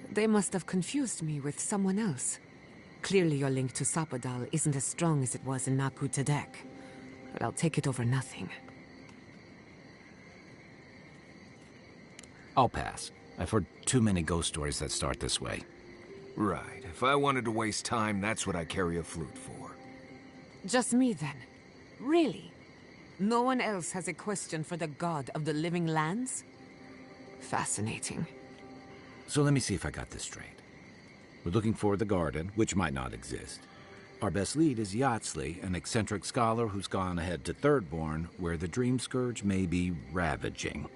They must have confused me with someone else. Clearly your link to Sapadal isn't as strong as it was in Naku Tadek. But I'll take it over nothing. I'll pass. I've heard too many ghost stories that start this way. Right. If I wanted to waste time, that's what I carry a flute for. Just me then. Really? No one else has a question for the god of the living lands? Fascinating. So let me see if I got this straight. We're looking for the garden, which might not exist. Our best lead is Yatsley, an eccentric scholar who's gone ahead to Thirdborn, where the Dream Scourge may be ravaging.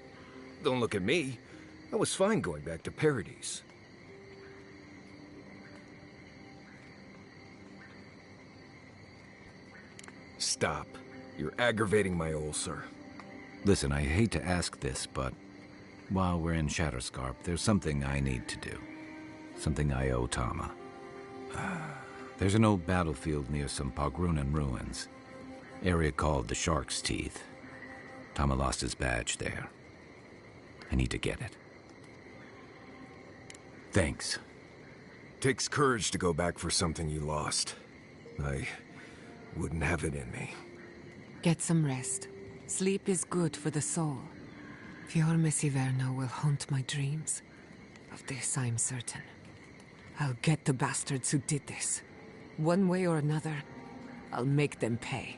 Don't look at me. I was fine going back to Paradise. Stop. You're aggravating my ulcer. Listen, I hate to ask this, but while we're in Shatterscarp, there's something I need to do. Something I owe Tama. There's an old battlefield near some Pogrunan ruins. Area called the Shark's Teeth. Tama lost his badge there. I need to get it. Thanks. Takes courage to go back for something you lost. I wouldn't have it in me. Get some rest. Sleep is good for the soul. Fior Messiverno will haunt my dreams. Of this I'm certain. I'll get the bastards who did this. One way or another, I'll make them pay.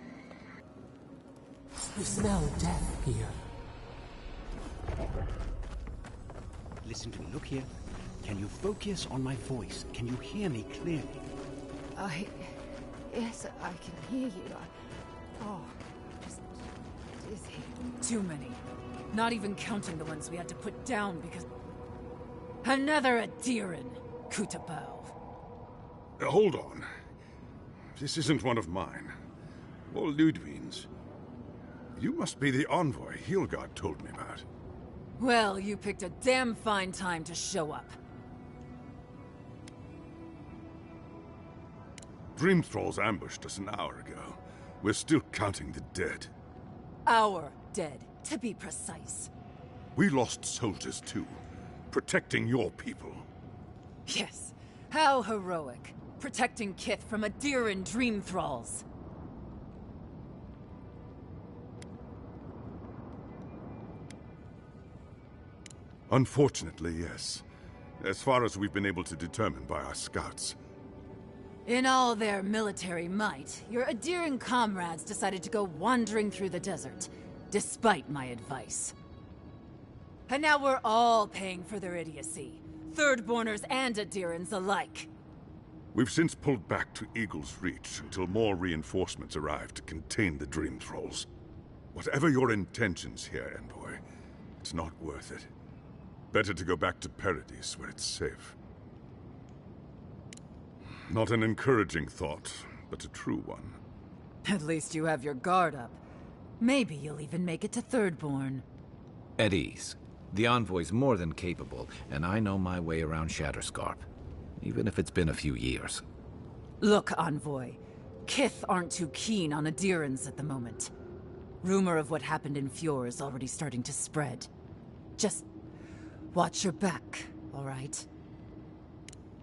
You smell death here. Listen to me, look here. Can you focus on my voice? Can you hear me clearly? Yes, I can hear you. Just dizzy. Too many. Not even counting the ones we had to put down because... Another Adiran, Kutabao. Hold on. This isn't one of mine. Or Ludwig's. You must be the envoy Hilgard told me about. Well, you picked a damn fine time to show up. Dream Thralls ambushed us an hour ago. We're still counting the dead. Our dead, to be precise. We lost soldiers too, protecting your people. Yes, how heroic. Protecting Kith from Adiran Dream Thralls. Unfortunately, yes. As far as we've been able to determine by our scouts. In all their military might, your Adiran comrades decided to go wandering through the desert, despite my advice. And now we're all paying for their idiocy. Thirdborners and Adirans alike. We've since pulled back to Eagle's Reach until more reinforcements arrive to contain the Dream Thralls. Whatever your intentions here, Envoy, it's not worth it. Better to go back to Paradise where it's safe. Not an encouraging thought, but a true one. At least you have your guard up. Maybe you'll even make it to Thirdborn. At ease. The Envoy's more than capable, and I know my way around Shatterscarp. Even if it's been a few years. Look, Envoy. Kith aren't too keen on Adirans at the moment. Rumor of what happened in Fjord is already starting to spread. Just watch your back, all right?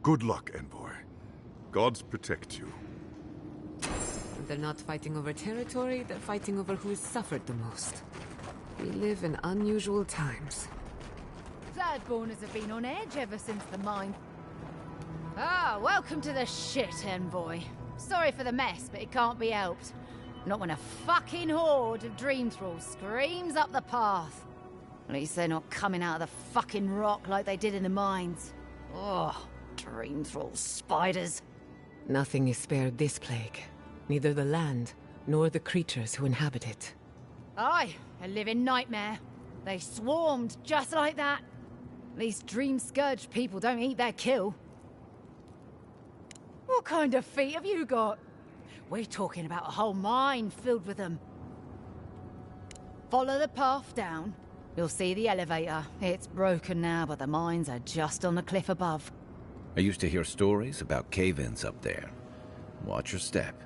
Good luck, Envoy. Gods protect you. They're not fighting over territory, they're fighting over who's suffered the most. We live in unusual times. Thirdborners have been on edge ever since the mine. Welcome to the shit, Envoy. Sorry for the mess, but it can't be helped. Not when a fucking horde of Dream Thralls screams up the path. At least they're not coming out of the fucking rock like they did in the mines. Oh, Dream Thrall spiders. Nothing is spared this plague. Neither the land, nor the creatures who inhabit it. Aye, a living nightmare. They swarmed just like that. At least Dream Scourge people don't eat their kill. What kind of feet have you got? We're talking about a whole mine filled with them. Follow the path down. You'll see the elevator. It's broken now, but the mines are just on the cliff above. I used to hear stories about cave-ins up there. Watch your step.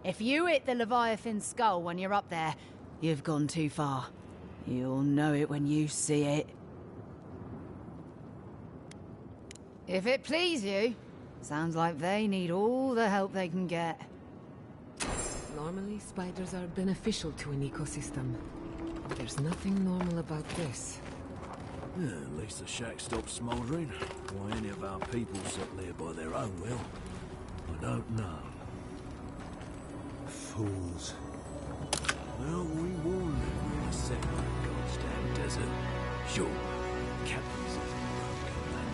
If you hit the Leviathan skull when you're up there, you've gone too far. You'll know it when you see it. If it please you, sounds like they need all the help they can get. Normally, spiders are beneficial to an ecosystem. But there's nothing normal about this. Yeah, at least the shack stopped smouldering. Why any of our people settle here by their own will, I don't know. Fools. Well, we warned them when they set up the goddamn desert. Sure, Captain says it won't come back.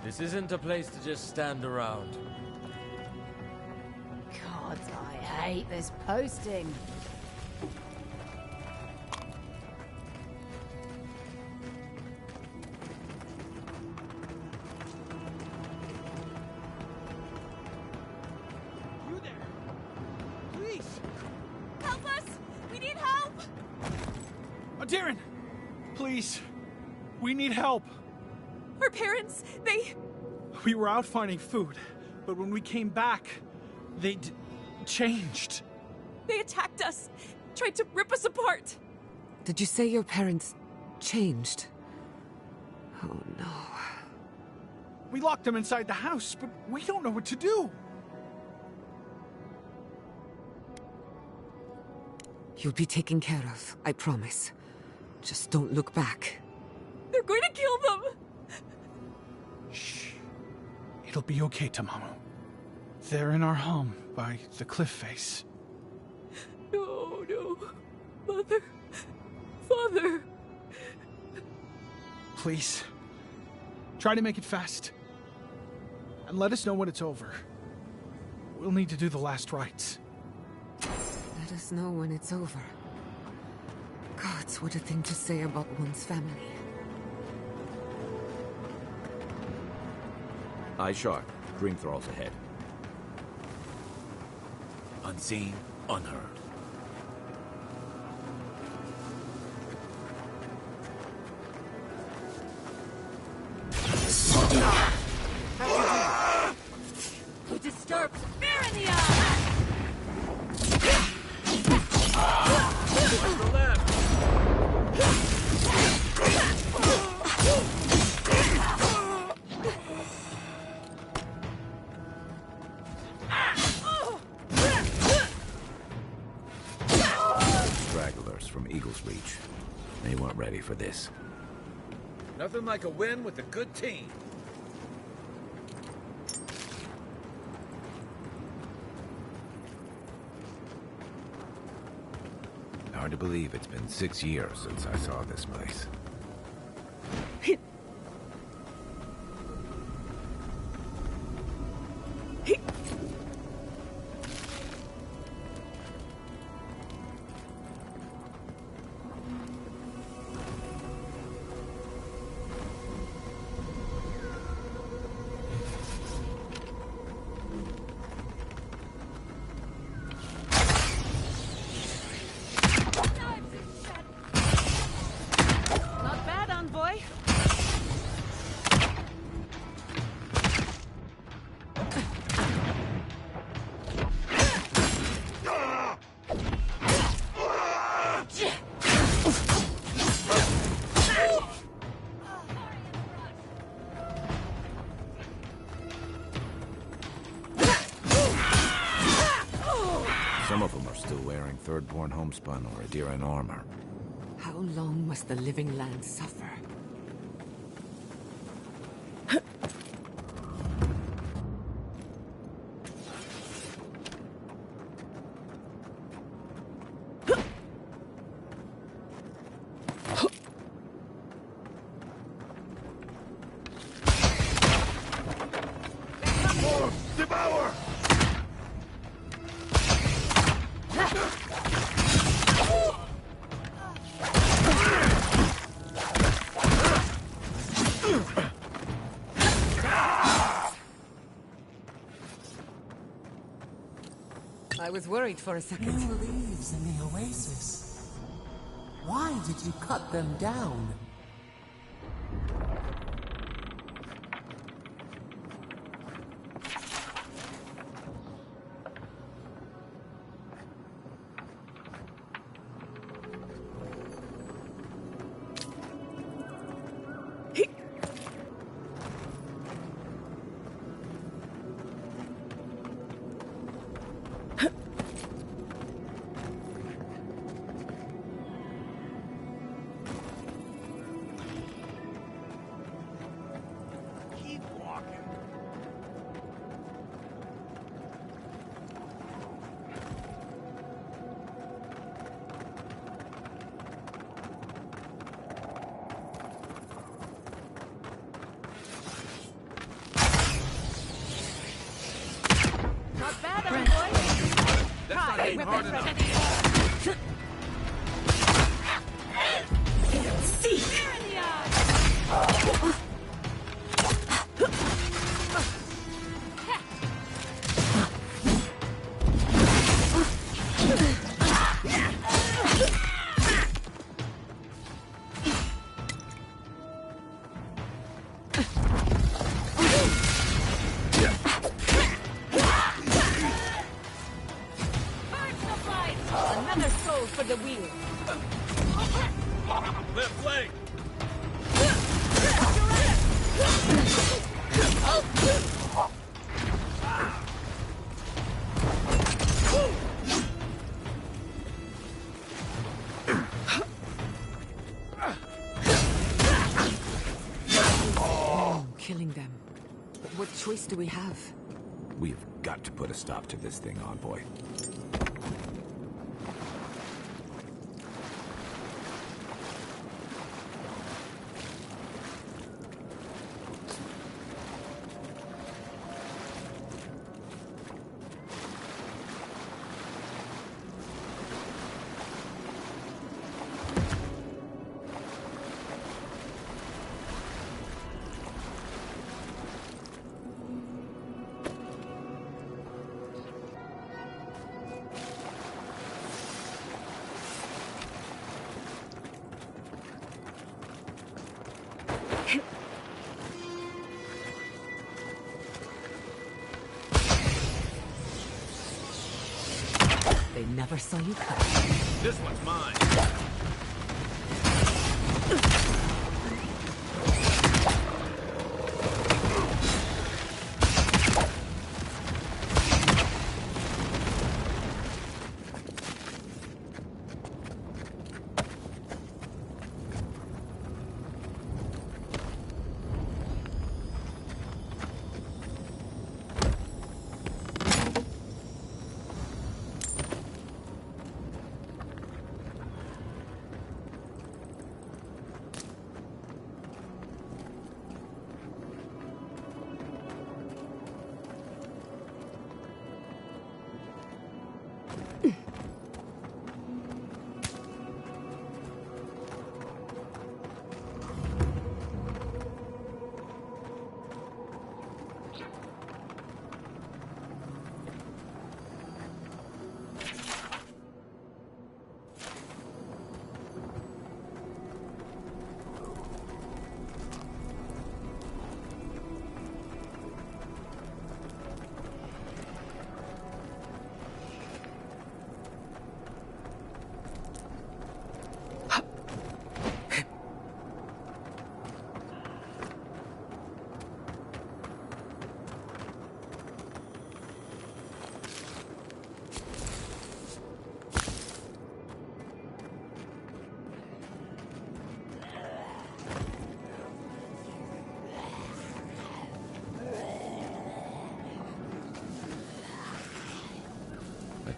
This isn't a place to just stand around. God, I hate this posting. You there? Please! Help us! We need help! Adiran! Please! We need help! Our parents, they... We were out finding food, but when we came back, they changed. They attacked us, tried to rip us apart. Did you say your parents changed? Oh no. We locked them inside the house, but we don't know what to do. You'll be taken care of, I promise. Just don't look back. They're going to kill them! Shh. It'll be okay, Tamamu. They're in our home, by the cliff face. No, no. Mother. Father. Please. Try to make it fast. And let us know when it's over. We'll need to do the last rites. Let us know when it's over. Gods, what a thing to say about one's family. Eye sharp. Dream thralls ahead. Unseen, unheard. Who disturbs? Fear in the eye! Watch the left! Stragglers from Eagle's Reach. They weren't ready for this. Nothing like a win with a good team. Hard to believe it's been 6 years since I saw this place. Not bad, envoy. Some of them are still wearing Thirdborn homespun or Adiran armor. How long must the living land suffer? Devour! I was worried for a second. New leaves in the oasis. Why did you cut them down? Keep walking. Not bad, envoy. That's not hitting hard enough. Fear in the eye! the wheel. Left flank! Killing them. But what choice do we have? We've got to put a stop to this thing, envoy. They never saw you coming. This one's mine.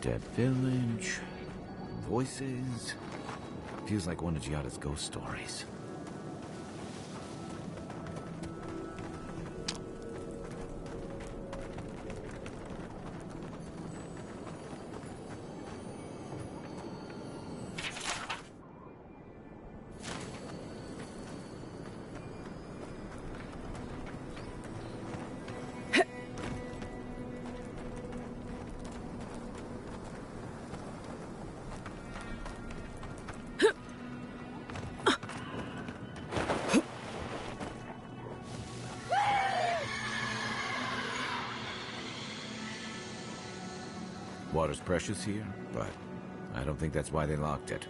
Dead village. Voices. Feels like one of Giada's ghost stories. Water's precious here, but I don't think that's why they locked it.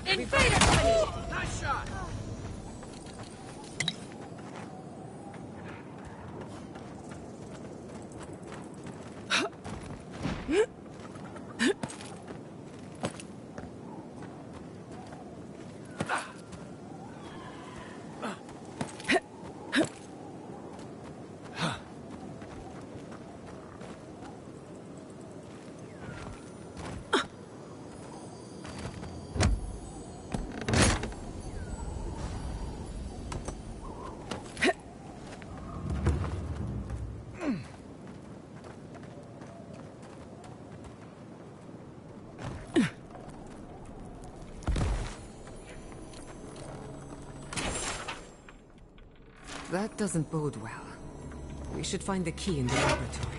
Invader coming! Nice shot! That doesn't bode well. We should find the key in the laboratory.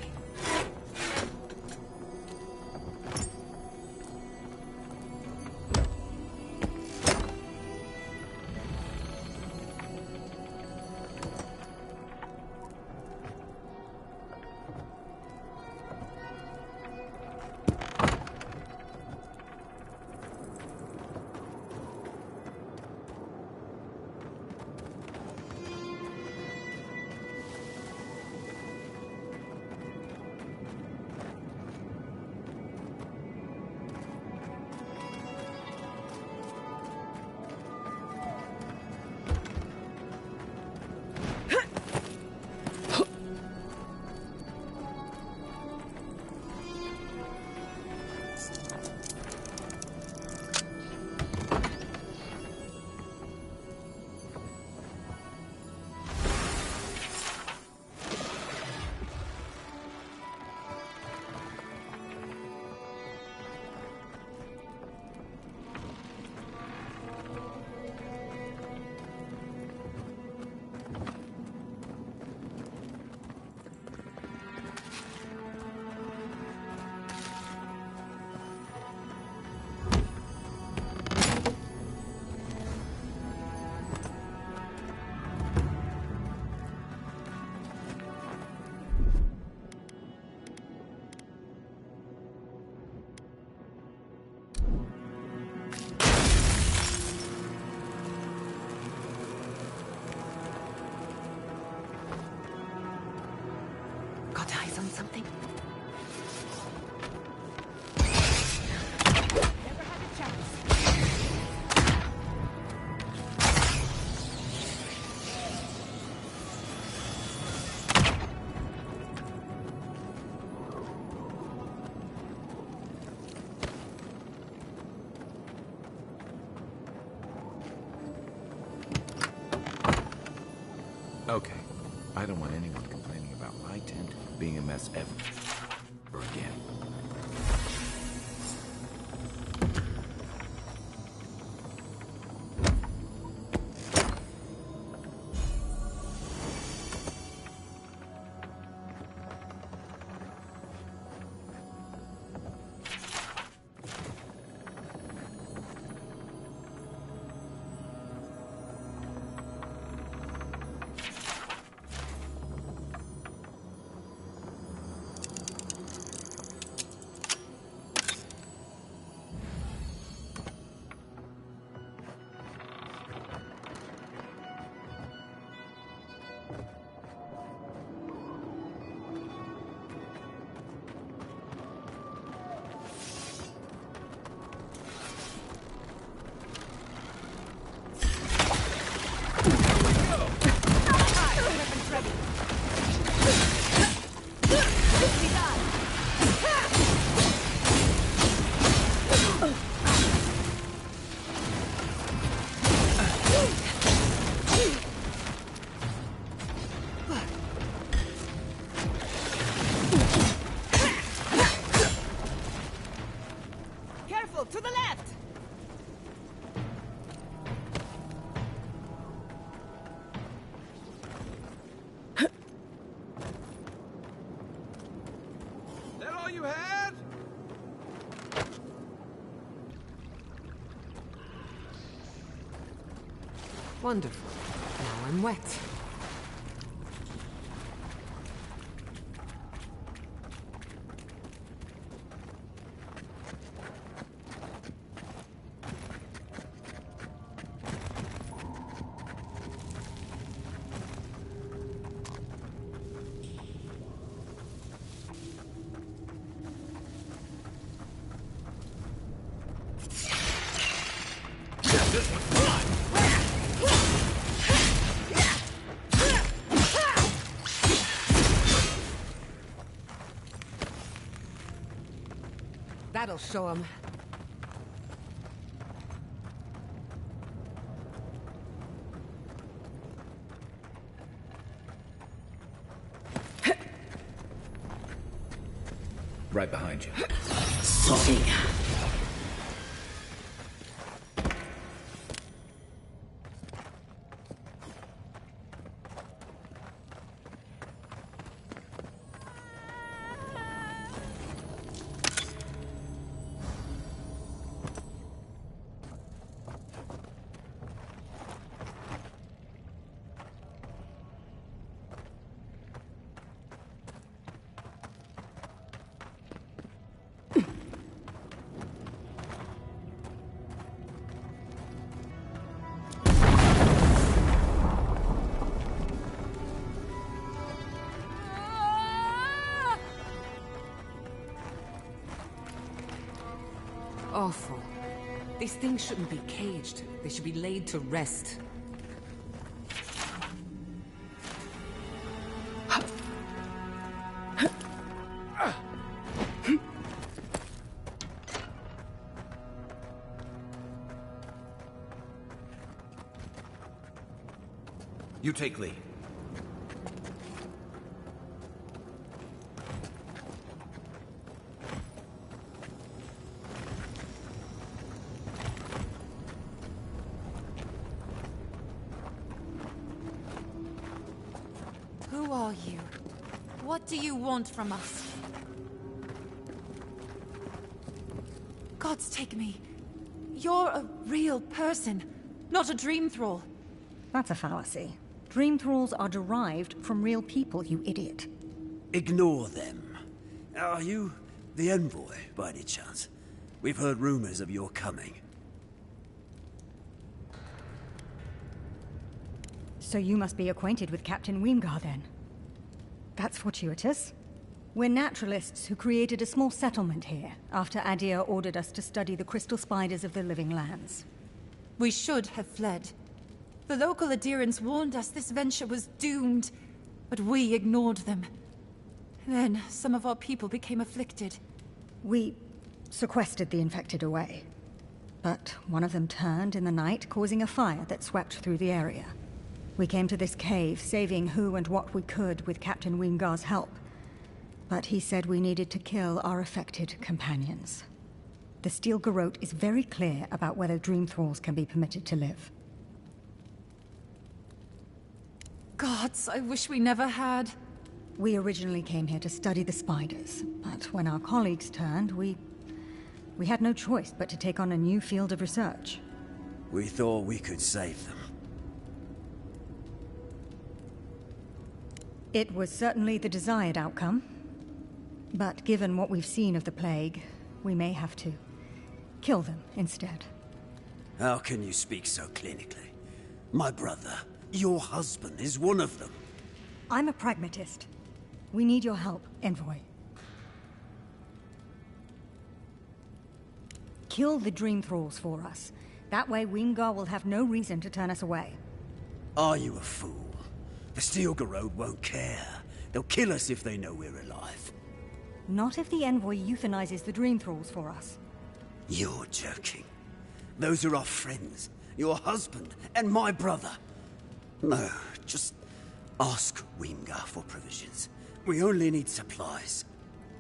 Got eyes on something? Okay. I don't want anyone complaining about my tent being a mess ever. Or again. Careful, to the left! That all you had? Wonderful. Now I'm wet. This one's fun! That'll show him. Right behind you. Sophia. awful. These things shouldn't be caged. They should be laid to rest. You take lead. Who are you? What do you want from us? Gods take me. You're a real person, not a dream thrall. That's a fallacy. Dream thralls are derived from real people, you idiot. Ignore them. Are you the envoy, by any chance? We've heard rumors of your coming. So you must be acquainted with Captain Weemgar, then. That's fortuitous. We're naturalists who created a small settlement here, after Adir ordered us to study the crystal spiders of the living lands. We should have fled. The local adherents warned us this venture was doomed, but we ignored them. Then, some of our people became afflicted. We sequestered the infected away. But one of them turned in the night, causing a fire that swept through the area. We came to this cave, saving who and what we could with Captain Weemgar's help. But he said we needed to kill our affected companions. The Steel Garrote is very clear about whether dream thralls can be permitted to live. Gods, I wish we never had. We originally came here to study the spiders, but when our colleagues turned, we had no choice but to take on a new field of research. We thought we could save them. It was certainly the desired outcome. But given what we've seen of the plague, we may have to kill them instead. How can you speak so clinically? My brother, your husband, is one of them. I'm a pragmatist. We need your help, envoy. Kill the dream thralls for us. That way Weemgar will have no reason to turn us away. Are you a fool? The Steel Garrote won't care. They'll kill us if they know we're alive. Not if the envoy euthanizes the dream thralls for us. You're joking. Those are our friends, your husband, and my brother. No, just ask Weemgar for provisions. We only need supplies.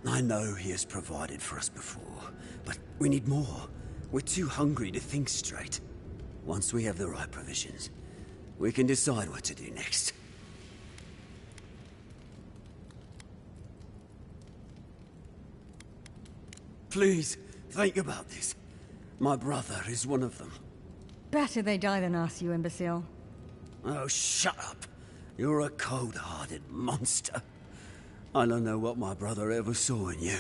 I know he has provided for us before, but we need more. We're too hungry to think straight. Once we have the right provisions, we can decide what to do next. Please, think about this. My brother is one of them. Better they die than us, you imbecile. Oh, shut up. You're a cold-hearted monster. I don't know what my brother ever saw in you.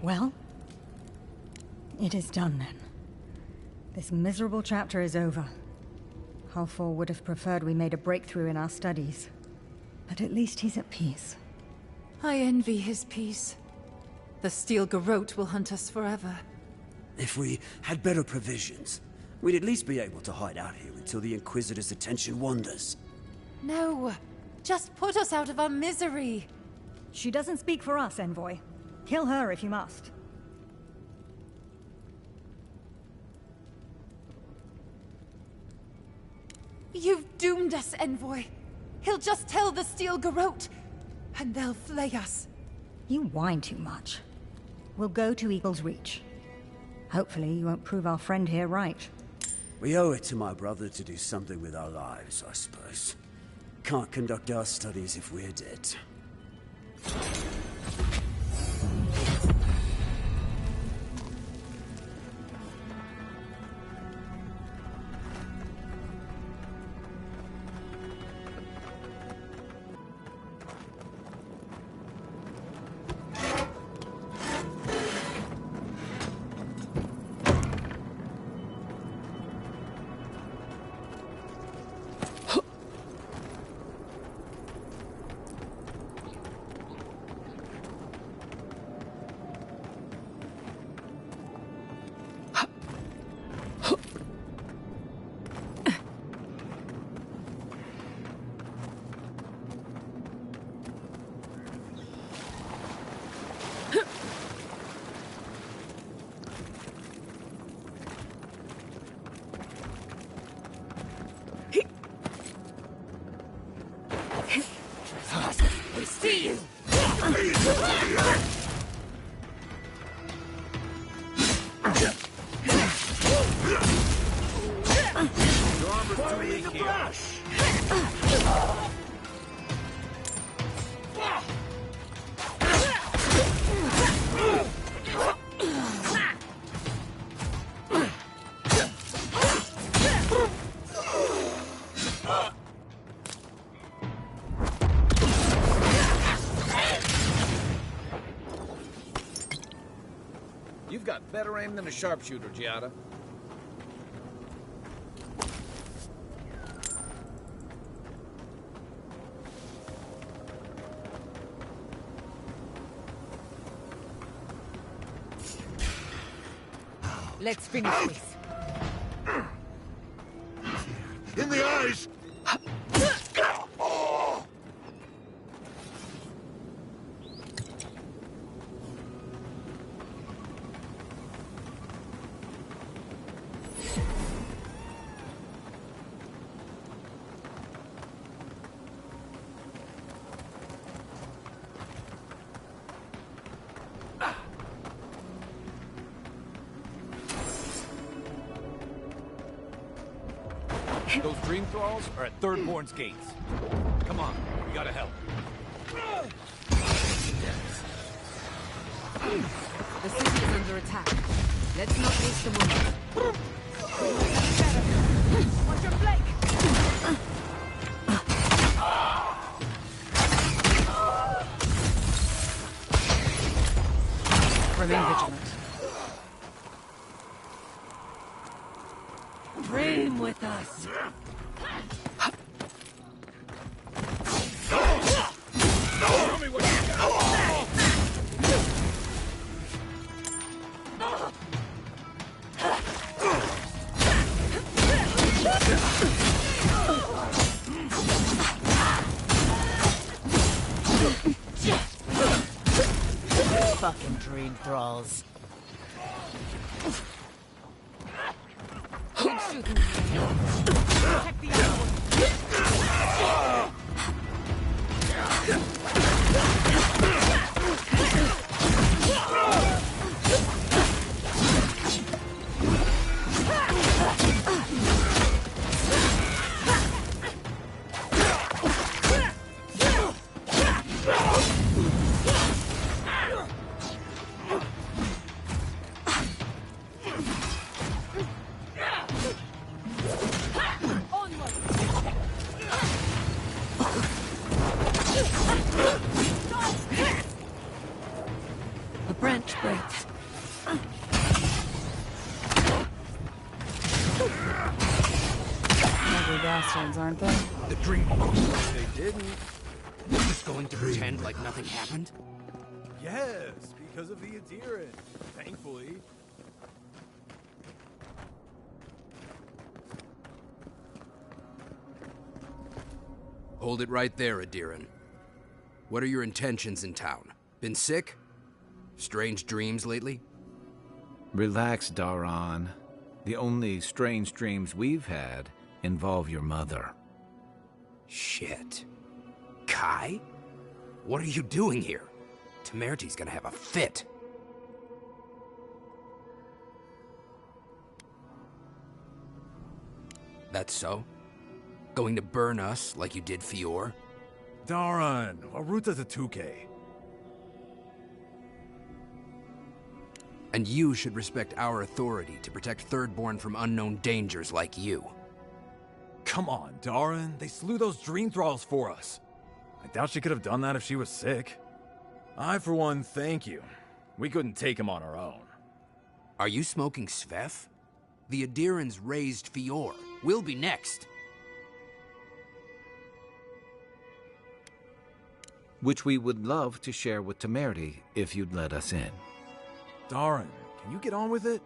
Well, it is done then. This miserable chapter is over. Halfor would have preferred we made a breakthrough in our studies. But at least he's at peace. I envy his peace. The Steel Garrote will hunt us forever. If we had better provisions, we'd at least be able to hide out here until the Inquisitor's attention wanders. No, just put us out of our misery. She doesn't speak for us, envoy. Kill her if you must. You've doomed us, envoy. He'll just tell the Steel Garrote, and they'll flay us. You whine too much. We'll go to Eagle's Reach. Hopefully you won't prove our friend here right. We owe it to my brother to do something with our lives, I suppose. Can't conduct our studies if we're dead. You've got better aim than a sharpshooter, Giada. Let's finish this. In the eyes! Those dream thralls are at Thirdborn's gates. Come on, we gotta help. The city is under attack. Let's not waste a moment. Watch your flank! Remain vigilant. Dream with us. Show me what you got. Fucking dream thralls. Keep shooting. Check the other one. The branch breaks. Ugly bastards, aren't they? The dream. They didn't. You're just going to pretend like nothing happened? Yes, because of the Adiran. Thankfully. Hold it right there, Adiran. What are your intentions in town? Been sick? Strange dreams lately? Relax, Daran. The only strange dreams we've had involve your mother. Shit. Kai? What are you doing here? Temerty's gonna have a fit. That's so? Going to burn us like you did Fior? Darn, Aruta's a 2K. And you should respect our authority to protect Thirdborn from unknown dangers like you. Come on, Darren. They slew those dream thralls for us. I doubt she could have done that if she was sick. I, for one, thank you. We couldn't take him on our own. Are you smoking Svef? The Adirans raised Fior. We'll be next. Which we would love to share with Temerty if you'd let us in. Darren, can you get on with it?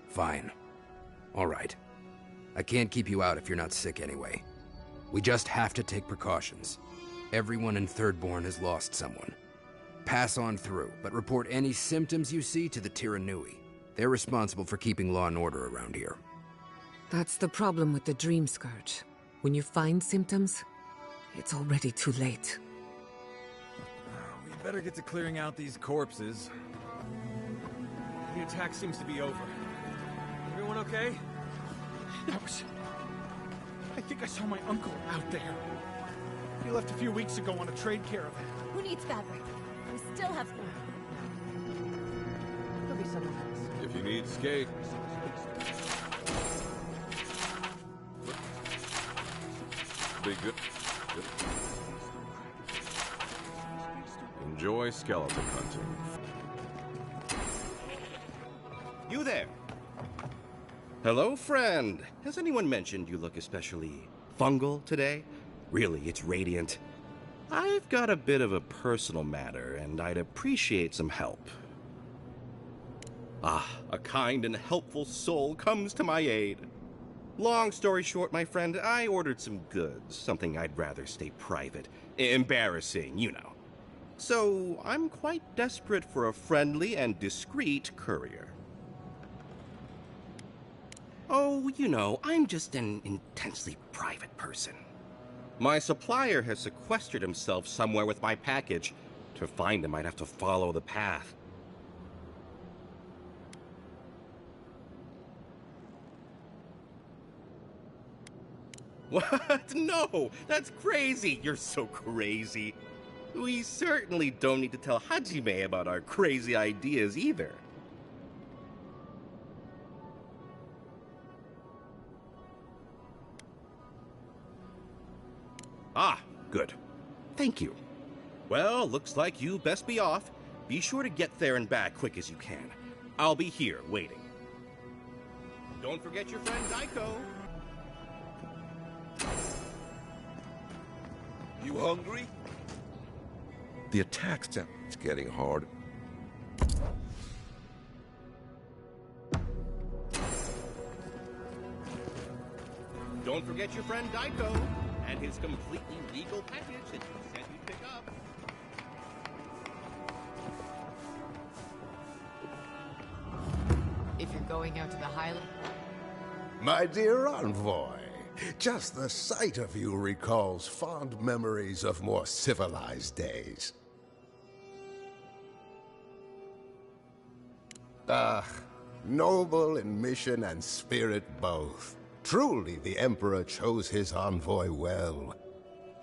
Fine. All right. I can't keep you out if you're not sick anyway. We just have to take precautions. Everyone in Thirdborn has lost someone. Pass on through, but report any symptoms you see to the Tiranui. They're responsible for keeping law and order around here. That's the problem with the Dream Scourge. When you find symptoms, it's already too late. We better get to clearing out these corpses. The attack seems to be over. Everyone okay? I think I saw my uncle out there. He left a few weeks ago on a trade caravan. Who needs fabric? We still have more. There'll be someone else. If you need skate. Be good. Enjoy skeleton hunting. You there! Hello, friend. Has anyone mentioned you look especially fungal today? Really, it's radiant. I've got a bit of a personal matter, and I'd appreciate some help. Ah, a kind and helpful soul comes to my aid. Long story short, my friend, I ordered some goods, something I'd rather stay private. Embarrassing, you know. So, I'm quite desperate for a friendly and discreet courier. Oh, you know, I'm just an intensely private person. My supplier has sequestered himself somewhere with my package. To find him, I'd have to follow the path. What? No! That's crazy! You're so crazy. We certainly don't need to tell Hajime about our crazy ideas either. Ah, good. Thank you. Well, looks like you best be off. Be sure to get there and back quick as you can. I'll be here waiting. Don't forget your friend Daiko. You hungry? The attack's getting hard. Don't forget your friend Daiko and his completely legal package that he said he'd pick up. If you're going out to the Highland... My dear envoy, just the sight of you recalls fond memories of more civilized days. Ah, noble in mission and spirit both. Truly, the Emperor chose his envoy well.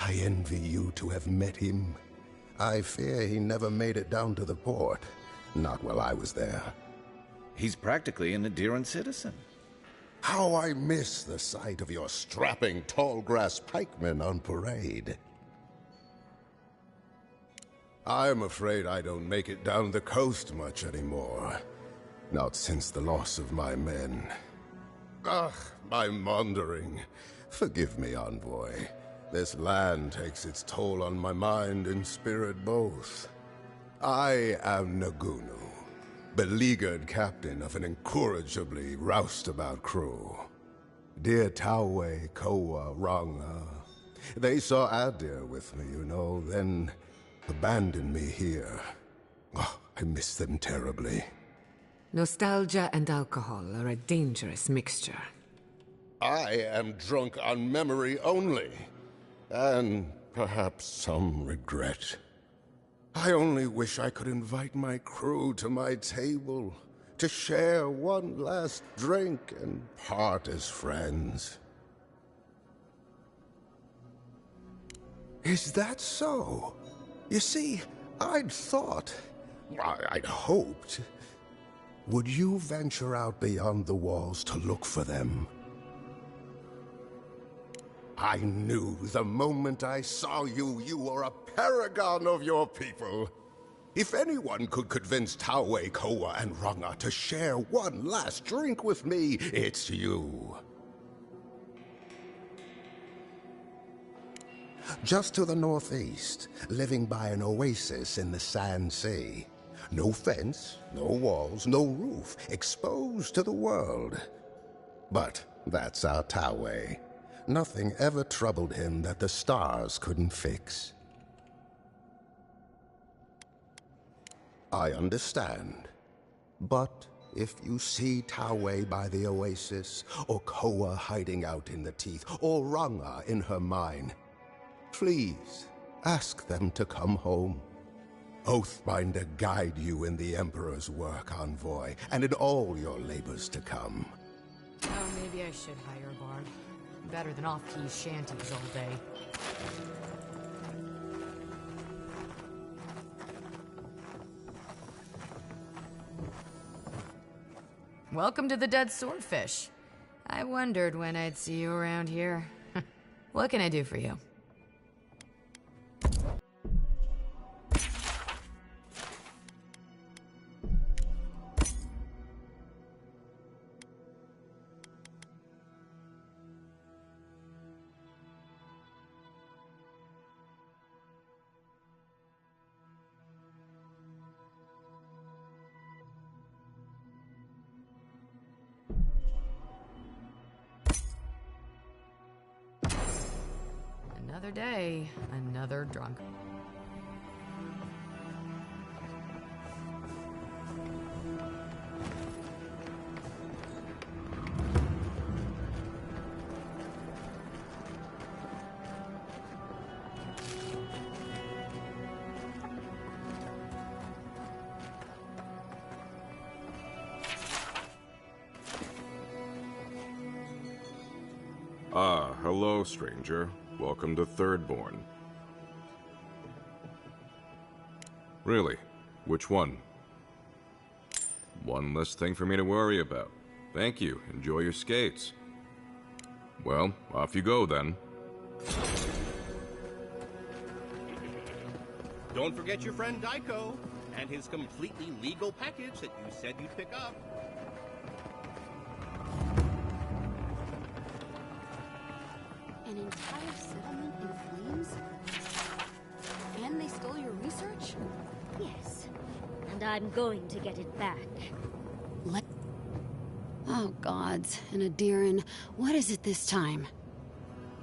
I envy you to have met him. I fear he never made it down to the port. Not while I was there. He's practically an Adiran citizen. How I miss the sight of your strapping tall-grass pikemen on parade. I'm afraid I don't make it down the coast much anymore. Not since the loss of my men. Ugh, I'm wandering. Forgive me, envoy. This land takes its toll on my mind and spirit both. I am Nagunu, beleaguered captain of an incorrigibly roustabout crew. Dear Taue, Koa, Ranga. They saw Adir with me, you know, then abandoned me here. Oh, I miss them terribly. Nostalgia and alcohol are a dangerous mixture. I am drunk on memory only, and perhaps some regret. I only wish I could invite my crew to my table, to share one last drink and part as friends. Is that so? You see, I'd hoped. Would you venture out beyond the walls to look for them? I knew the moment I saw you, you were a paragon of your people. If anyone could convince Taue, Koa, and Ranga to share one last drink with me, it's you. Just to the northeast, living by an oasis in the Sand Sea. No fence, no walls, no roof, exposed to the world. But that's our Taue. Nothing ever troubled him that the stars couldn't fix. I understand. But if you see Taue by the oasis, or Koa hiding out in the teeth, or Ranga in her mine, please ask them to come home. Oathbinder guide you in the Emperor's work, envoy, and in all your labors to come. Oh, maybe I should hire a bard. Better than off-key shanties all day. Welcome to the Dead Swordfish. I wondered when I'd see you around here. What can I do for you? Another day, another drunk. Ah, hello, stranger. Welcome to Thirdborn. Really? Which one? One less thing for me to worry about. Thank you. Enjoy your skates. Well, off you go then. Don't forget your friend Daiko and his completely legal package that you said you'd pick up. An entire settlement in flames? And they stole your research? Yes. And I'm going to get it back. Oh, gods. And Adiran, what is it this time?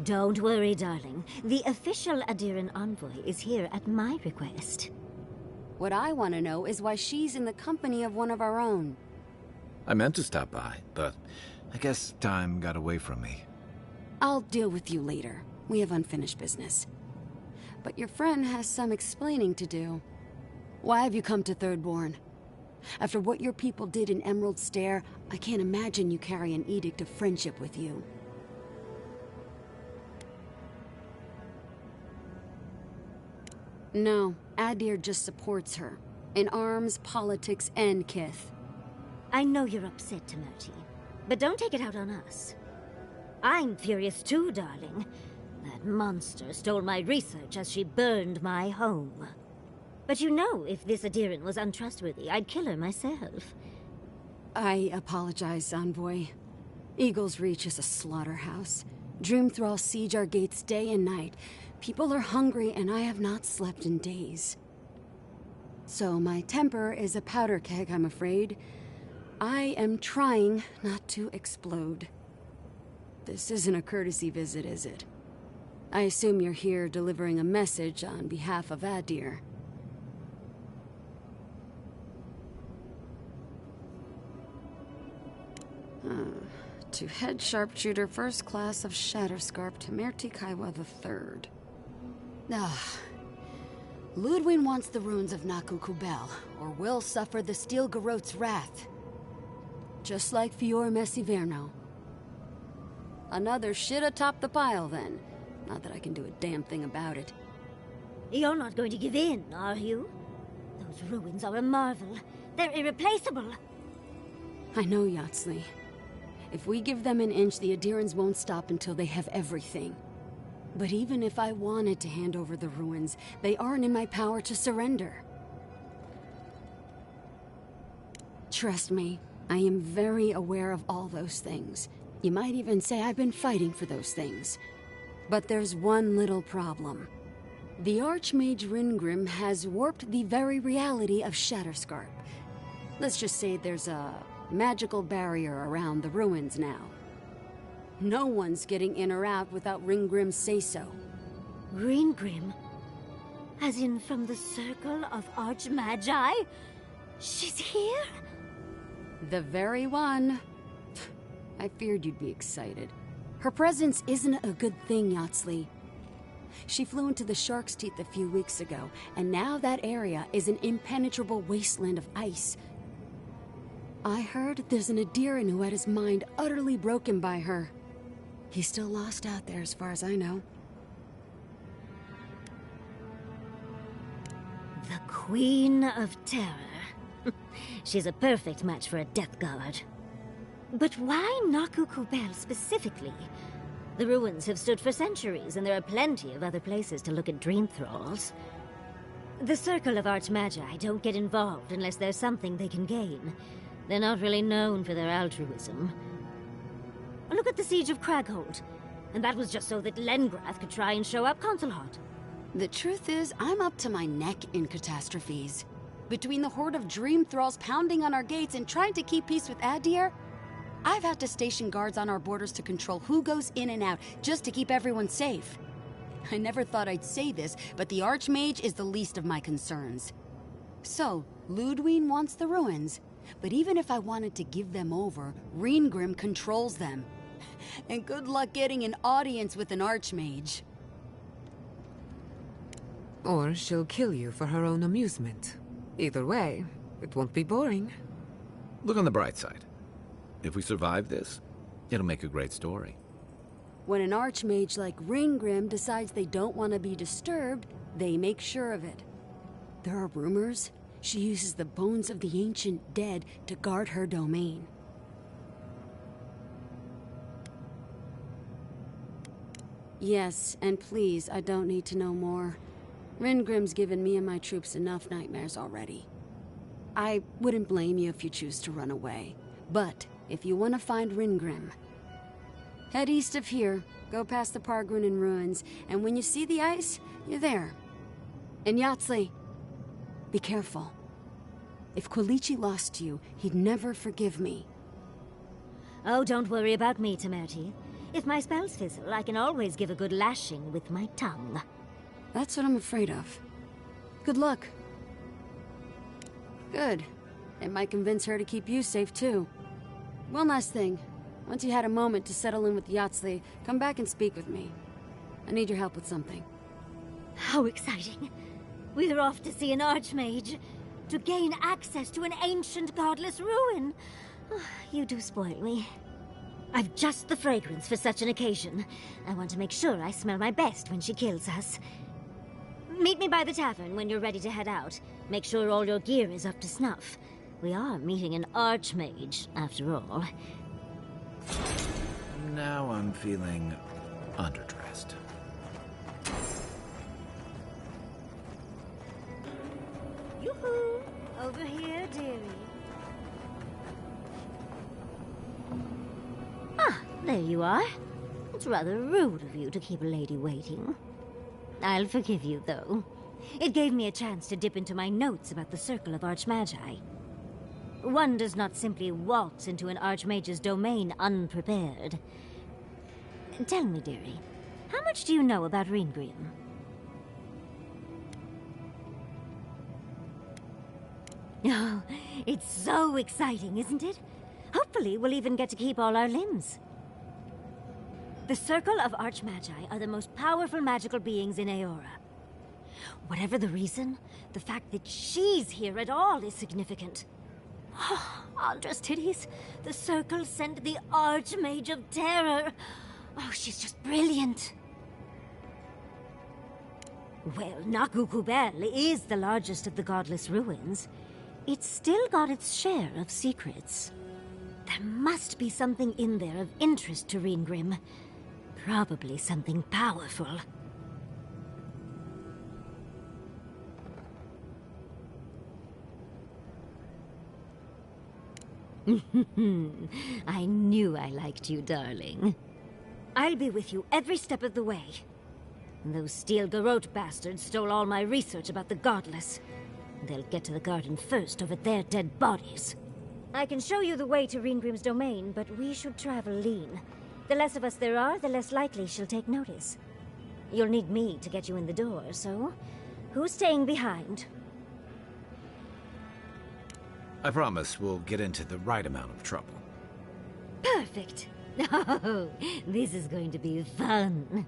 Don't worry, darling. The official Adiran envoy is here at my request. What I want to know is why she's in the company of one of our own. I meant to stop by, but I guess time got away from me. I'll deal with you later. We have unfinished business. But your friend has some explaining to do. Why have you come to Thirdborn? After what your people did in Emerald Stair, I can't imagine you carry an edict of friendship with you. No, Adir just supports her. In arms, politics, and kith. I know you're upset, Timoti, but don't take it out on us. I'm furious too, darling. That monster stole my research as she burned my home. But you know, if this Adiran was untrustworthy, I'd kill her myself. I apologize, Envoy. Eagle's Reach is a slaughterhouse. Dreamthralls siege our gates day and night. People are hungry, and I have not slept in days. So my temper is a powder keg, I'm afraid. I am trying not to explode. This isn't a courtesy visit, is it? I assume you're here delivering a message on behalf of Adir. to Head Sharpshooter First Class of Shatterscarp Temerty Kaiwa III. Ludwig wants the ruins of Naku Kubel, or will suffer the Steel Garrote's wrath. Just like Fior Messiverno. Another shit atop the pile, then. Not that I can do a damn thing about it. You're not going to give in, are you? Those ruins are a marvel. They're irreplaceable. I know, Yatsley. If we give them an inch, the Adirans won't stop until they have everything. But even if I wanted to hand over the ruins, they aren't in my power to surrender. Trust me, I am very aware of all those things. You might even say I've been fighting for those things. But there's one little problem. The Archmage Ringrim has warped the very reality of Shatterscarp. Let's just say there's a magical barrier around the ruins now. No one's getting in or out without Ringgrim's say-so. Ringgrim? As in from the Circle of Archmagi? She's here? The very one. I feared you'd be excited. Her presence isn't a good thing, Yatsley. She flew into the Shark's Teeth a few weeks ago, and now that area is an impenetrable wasteland of ice. I heard there's an Adiran who had his mind utterly broken by her. He's still lost out there as far as I know. The Queen of Terror. She's a perfect match for a Death Guard. But why Naku Kubel specifically? The ruins have stood for centuries, and there are plenty of other places to look at dream thralls. The Circle of Archmagi don't get involved unless there's something they can gain. They're not really known for their altruism. Look at the Siege of Craghold. And that was just so that Lengrath could try and show up Consulhot. The truth is, I'm up to my neck in catastrophes. Between the horde of dream thralls pounding on our gates and trying to keep peace with Adir, I've had to station guards on our borders to control who goes in and out, just to keep everyone safe. I never thought I'd say this, but the Archmage is the least of my concerns. So, Ludwig wants the ruins, but even if I wanted to give them over, Ringgrim controls them. And good luck getting an audience with an Archmage. Or she'll kill you for her own amusement. Either way, it won't be boring. Look on the bright side. If we survive this, it'll make a great story. When an Archmage like Ringgrim decides they don't want to be disturbed, they make sure of it. There are rumors she uses the bones of the ancient dead to guard her domain. Yes, and please, I don't need to know more. Ringgrim's given me and my troops enough nightmares already. I wouldn't blame you if you choose to run away. But if you want to find Ringgrim, head east of here, go past the Pargrunen ruins, and when you see the ice, you're there. And Yatsley, be careful. If Quilichi lost you, he'd never forgive me. Oh, don't worry about me, Temerty. If my spells fizzle, I can always give a good lashing with my tongue. That's what I'm afraid of. Good luck. Good. It might convince her to keep you safe, too. One last thing. Once you had a moment to settle in with Yatsley, come back and speak with me. I need your help with something. How exciting. We're off to see an Archmage. To gain access to an ancient godless ruin. You do spoil me. I've just the fragrance for such an occasion. I want to make sure I smell my best when she kills us. Meet me by the tavern when you're ready to head out. Make sure all your gear is up to snuff. We are meeting an Archmage, after all. Now I'm feeling underdressed. Yoo-hoo! Over here, dearie. Ah, there you are. It's rather rude of you to keep a lady waiting. I'll forgive you, though. It gave me a chance to dip into my notes about the Circle of Archmagi. One does not simply waltz into an Archmage's domain unprepared. Tell me, dearie, how much do you know about Ringgrim? Oh, it's so exciting, isn't it? Hopefully we'll even get to keep all our limbs. The Circle of Archmagi are the most powerful magical beings in Eora. Whatever the reason, the fact that she's here at all is significant. Andra's titties, the Circle sent the Archmage of Terror. Oh, she's just brilliant. Well, Nakukubel is the largest of the godless ruins. It's still got its share of secrets. There must be something in there of interest to Reengrim. Probably something powerful. I knew I liked you, darling. I'll be with you every step of the way. Those Steel Garrote bastards stole all my research about the Godless. They'll get to the garden first over their dead bodies. I can show you the way to Reengrim's domain, but we should travel lean. The less of us there are, the less likely she'll take notice. You'll need me to get you in the door, so who's staying behind? I promise we'll get into the right amount of trouble. Perfect. Oh, this is going to be fun.